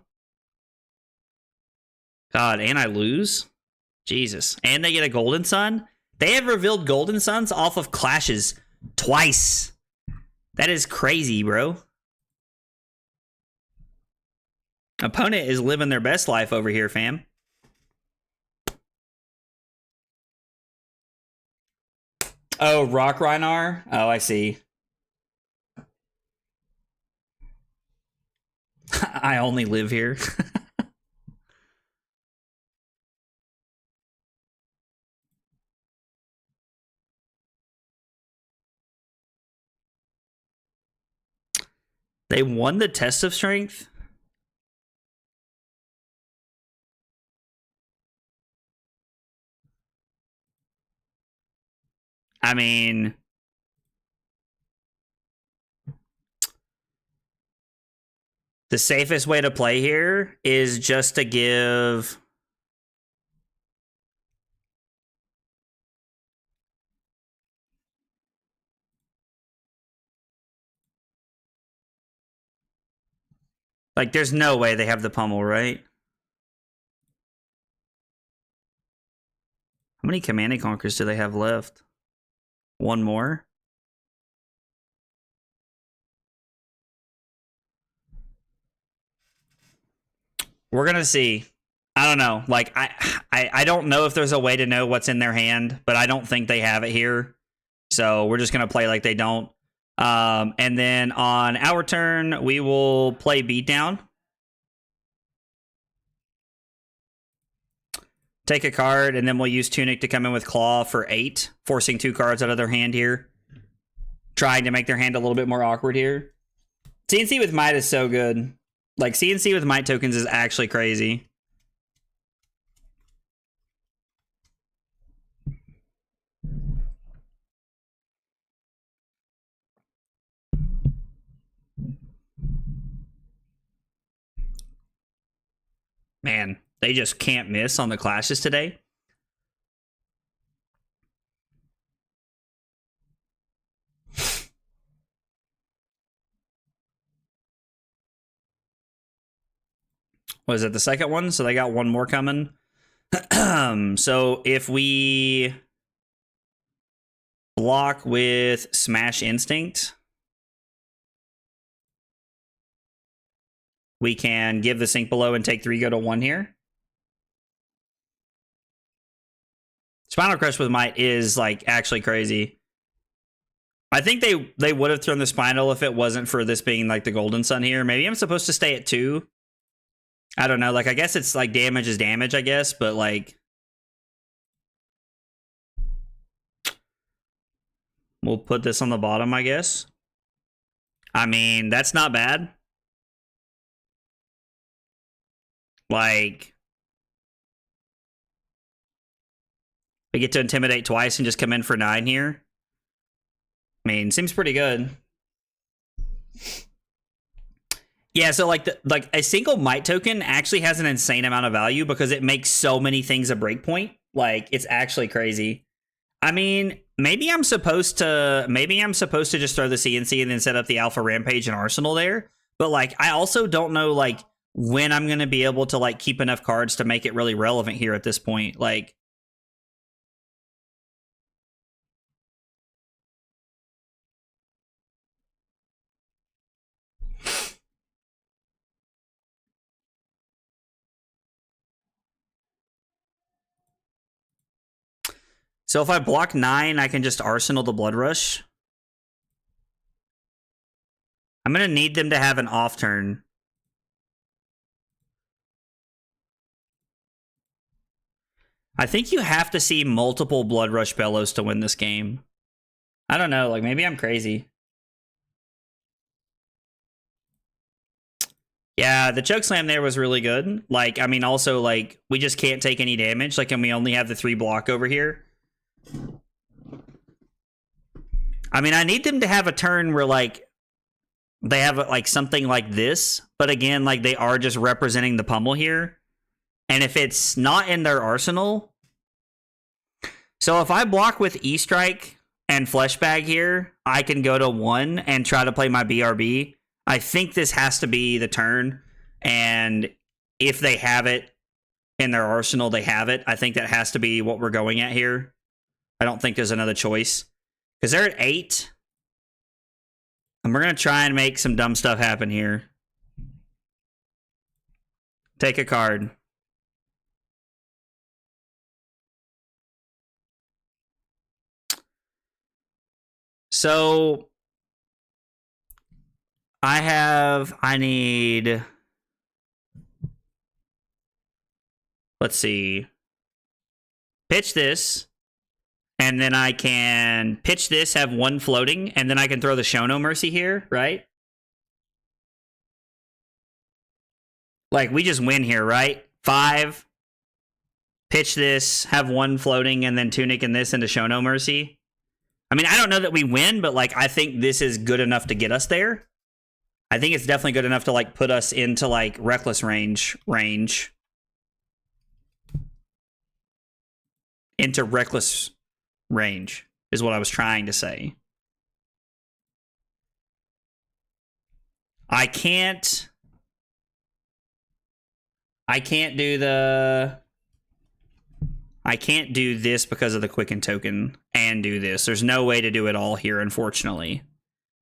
God, and I lose? Jesus. And they get a Golden Sun? They have revealed Golden Suns off of clashes twice. That is crazy, bro. Opponent is living their best life over here, fam. Oh, Rock Rhinar? Oh, I see. I only live here. They won the test of strength? I mean... The safest way to play here is just to give... Like, there's no way they have the pummel, right? How many Command and Conquers do they have left? 1 more? We're gonna see. I don't know. Like, I don't know if there's a way to know what's in their hand, but I don't think they have it here. So we're just gonna play like they don't. And then on our turn, we will play Beatdown Take a card, and then we'll use Tunic to come in with Claw for 8, forcing 2 cards out of their hand here. Trying to make their hand a little bit more awkward here. CNC with Might is so good. Like, CNC with Might tokens is actually crazy. Man, they just can't miss on the clashes today. Was it the second one? So they got one more coming. So if we block with Smash Instinct, we can give the Sink Below and take 3, go to 1 here. Spinal Crush with Might is like actually crazy. I think they would have thrown the Spinal if it wasn't for this being like the Golden Sun here. Maybe I'm supposed to stay at 2. I don't know. Like, I guess it's like damage is damage, I guess. But like, we'll put this on the bottom, I guess. I mean, that's not bad. Like, we get to Intimidate twice and just come in for 9 here. I mean, seems pretty good. Yeah, so like a single Might token actually has an insane amount of value because it makes so many things a breakpoint. Like, it's actually crazy. I mean, maybe I'm supposed to just throw the CNC and then set up the Alpha Rampage and Arsenal there. But like, I also don't know like when I'm gonna be able to like keep enough cards to make it really relevant here at this point. Like, so if I block 9, I can just Arsenal the Blood Rush. I'm going to need them to have an off turn. I think you have to see multiple Blood Rush Bellows to win this game. I don't know, like maybe I'm crazy. Yeah, the Chokeslam there was really good. Like, I mean, also, like, we just can't take any damage. Like, and we only have the 3 block over here. I mean, I need them to have a turn where, like, they have, like, something like this. But again, like, they are just representing the pummel here. And if it's not in their arsenal... So if I block with E-Strike and Flesh Bag here, I can go to 1 and try to play my BRB. I think this has to be the turn. And if they have it in their arsenal, they have it. I think that has to be what we're going at here. I don't think there's another choice. Because they're at 8. And we're going to try and make some dumb stuff happen here. Take a card. So I need, let's see, pitch this, and then I can pitch this, have 1 floating, and then I can throw the Show No Mercy here, right? Like, we just win here, right? 5, pitch this, have 1 floating, and then Tunic and this into Show No Mercy. I mean, I don't know that we win, but, like, I think this is good enough to get us there. I think it's definitely good enough to, like, put us into, like, Reckless range. Into Reckless range is what I was trying to say. I can't do this because of the Quicken token and do this. There's no way to do it all here, unfortunately.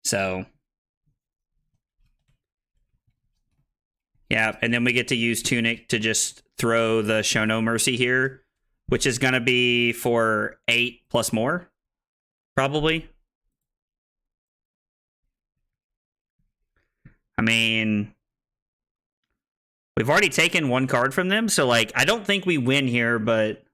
So, yeah, and then we get to use Tunic to just throw the Show No Mercy here, which is going to be for 8 plus more, probably. I mean, We've already taken one card from them, so like I don't think we win here, but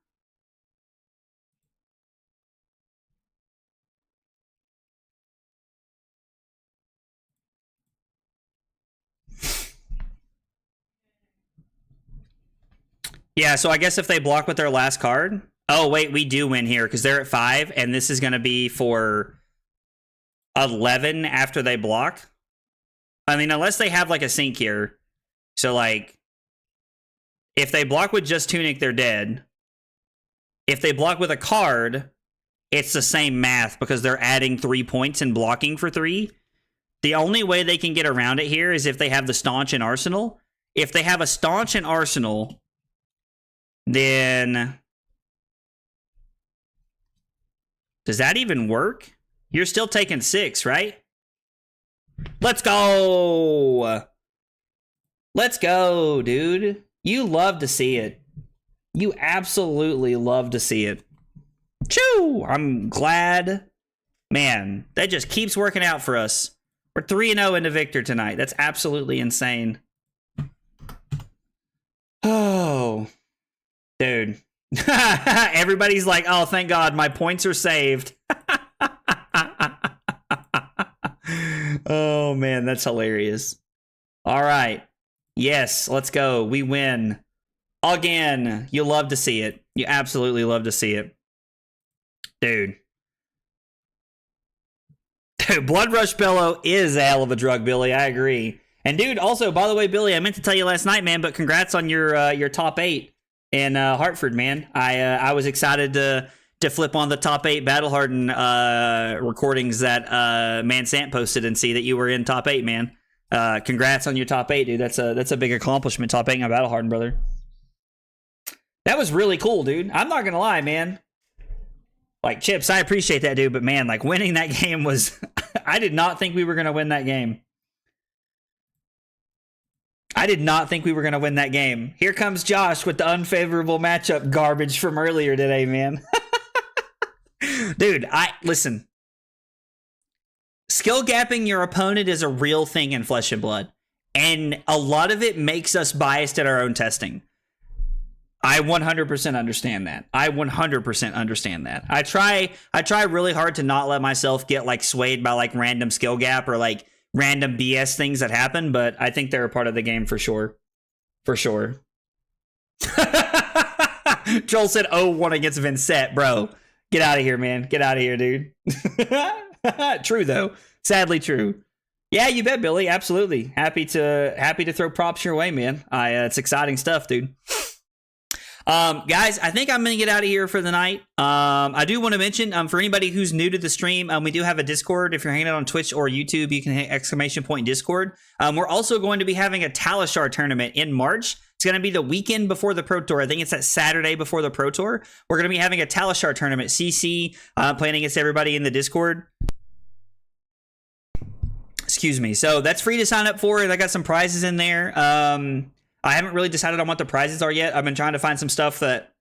yeah, so I guess if they block with their last card. Oh, wait, we do win here because they're at 5, and this is going to be for 11 after they block. I mean, unless they have like a sink here. So like, if they block with just Tunic, they're dead. If they block with a card, it's the same math because they're adding 3 points and blocking for 3. The only way they can get around it here is if they have the Staunch and Arsenal. If they have a Staunch and Arsenal, then does that even work? You're still taking 6, right? Let's go. Let's go, dude. You love to see it. You absolutely love to see it. Choo! I'm glad. Man, that just keeps working out for us. We're 3-0 into Victor tonight. That's absolutely insane. Oh, dude. Everybody's like, oh, thank God, my points are saved. Oh, man, that's hilarious. All right. Yes, let's go. We win. Again, you love to see it. You absolutely love to see it. Dude. Dude, Blood Rush Bellow is a hell of a drug, Billy. I agree. And dude, also, by the way, Billy, I meant to tell you last night, man, but congrats on your top 8 in Hartford, man. I was excited to flip on the top 8 Battle Hardened recordings that Mansant posted and see that you were in top 8, man. Congrats on your top 8, dude. That's a big accomplishment, top 8 on Battle Hardened, brother. That was really cool, dude. I'm not gonna lie, man. Like, Chips, I appreciate that, dude, but man, like, winning that game was... I did not think we were gonna win that game. I did not think we were gonna win that game. Here comes Josh with the unfavorable matchup garbage from earlier today, man. Dude, listen. Skill gapping your opponent is a real thing in Flesh and Blood. And a lot of it makes us biased at our own testing. I 100% understand that. I 100% understand that. I try really hard to not let myself get like swayed by like random skill gap or like random BS things that happen, but I think they're a part of the game for sure. For sure. Joel said 0-1 against Vincent, bro. Get out of here, man. Get out of here, dude. True though. Sadly true. Yeah, you bet, Billy. Absolutely. Happy to throw props your way, man. It's exciting stuff, dude. Guys, I think I'm gonna get out of here for the night. I do want to mention, for anybody who's new to the stream, we do have a Discord. If you're hanging out on Twitch or YouTube, you can hit ! Discord. We're also going to be having a Talishar tournament in March. It's going to be the weekend before the Pro Tour. I think it's that Saturday before the Pro Tour. We're going to be having a Talishar tournament, CC, playing against everybody in the Discord. Excuse me. So that's free to sign up for. I got some prizes in there. I haven't really decided on what the prizes are yet. I've been trying to find some stuff that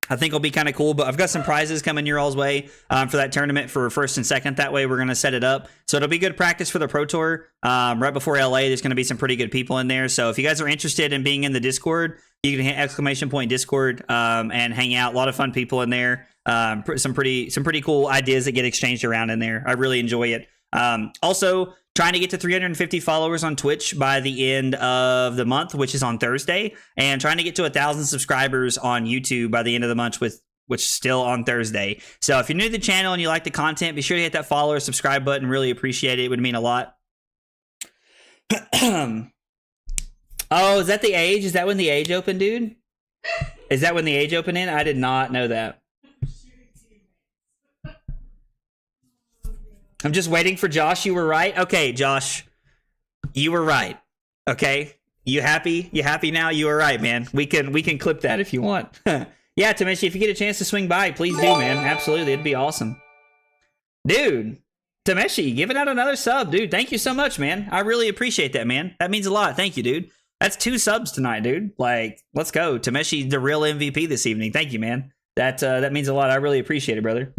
I think will be kind of cool, but I've got some prizes coming your all's way for that tournament for first and second. That way we're going to set it up. So it'll be good practice for the Pro Tour. Right before LA, there's going to be some pretty good people in there. So if you guys are interested in being in the Discord, you can hit ! Discord and hang out. A lot of fun people in there. Some pretty cool ideas that get exchanged around in there. I really enjoy it. Also, trying to get to 350 followers on Twitch by the end of the month, which is on Thursday, and trying to get to 1,000 subscribers on YouTube by the end of the month, which is still on Thursday. So if you're new to the channel and you like the content, be sure to hit that follow or subscribe button. Really appreciate it. It would mean a lot. Oh, is that the age? Is that when the age opened, dude? Is that when the age opened in? I did not know that. I'm just waiting for Josh. You were right. Okay, Josh, you were right. Okay, you happy? You happy now? You were right, man. We can clip that if you want. Yeah, Tameshi, if you get a chance to swing by, please do, man. Absolutely, it'd be awesome, dude. Tameshi, giving out another sub, dude. Thank you so much, man. I really appreciate that, man. That means a lot. Thank you, dude. That's 2 subs tonight, dude. Like, let's go. Tameshi, the real MVP this evening. Thank you, man. That means a lot. I really appreciate it, brother.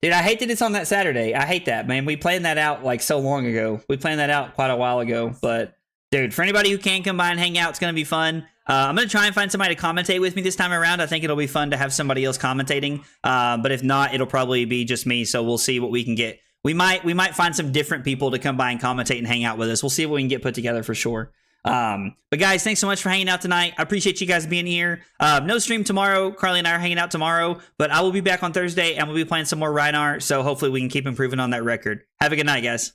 Dude, I hate that it's on that Saturday. I hate that, man. We planned that out like so long ago. We planned that out quite a while ago, but Dude, for anybody who can come by and hang out, it's going to be fun. I'm going to try and find somebody to commentate with me this time around. I think it'll be fun to have somebody else commentating. But if not, it'll probably be just me. So we'll see what we can get. We might find some different people to come by and commentate and hang out with us. We'll see what we can get put together for sure. But guys, thanks so much for hanging out tonight. I appreciate you guys being here. No stream tomorrow. Carly and I are hanging out tomorrow, but I will be back on Thursday and we'll be playing some more Rhinar. So hopefully we can keep improving on that record. Have a good night, guys.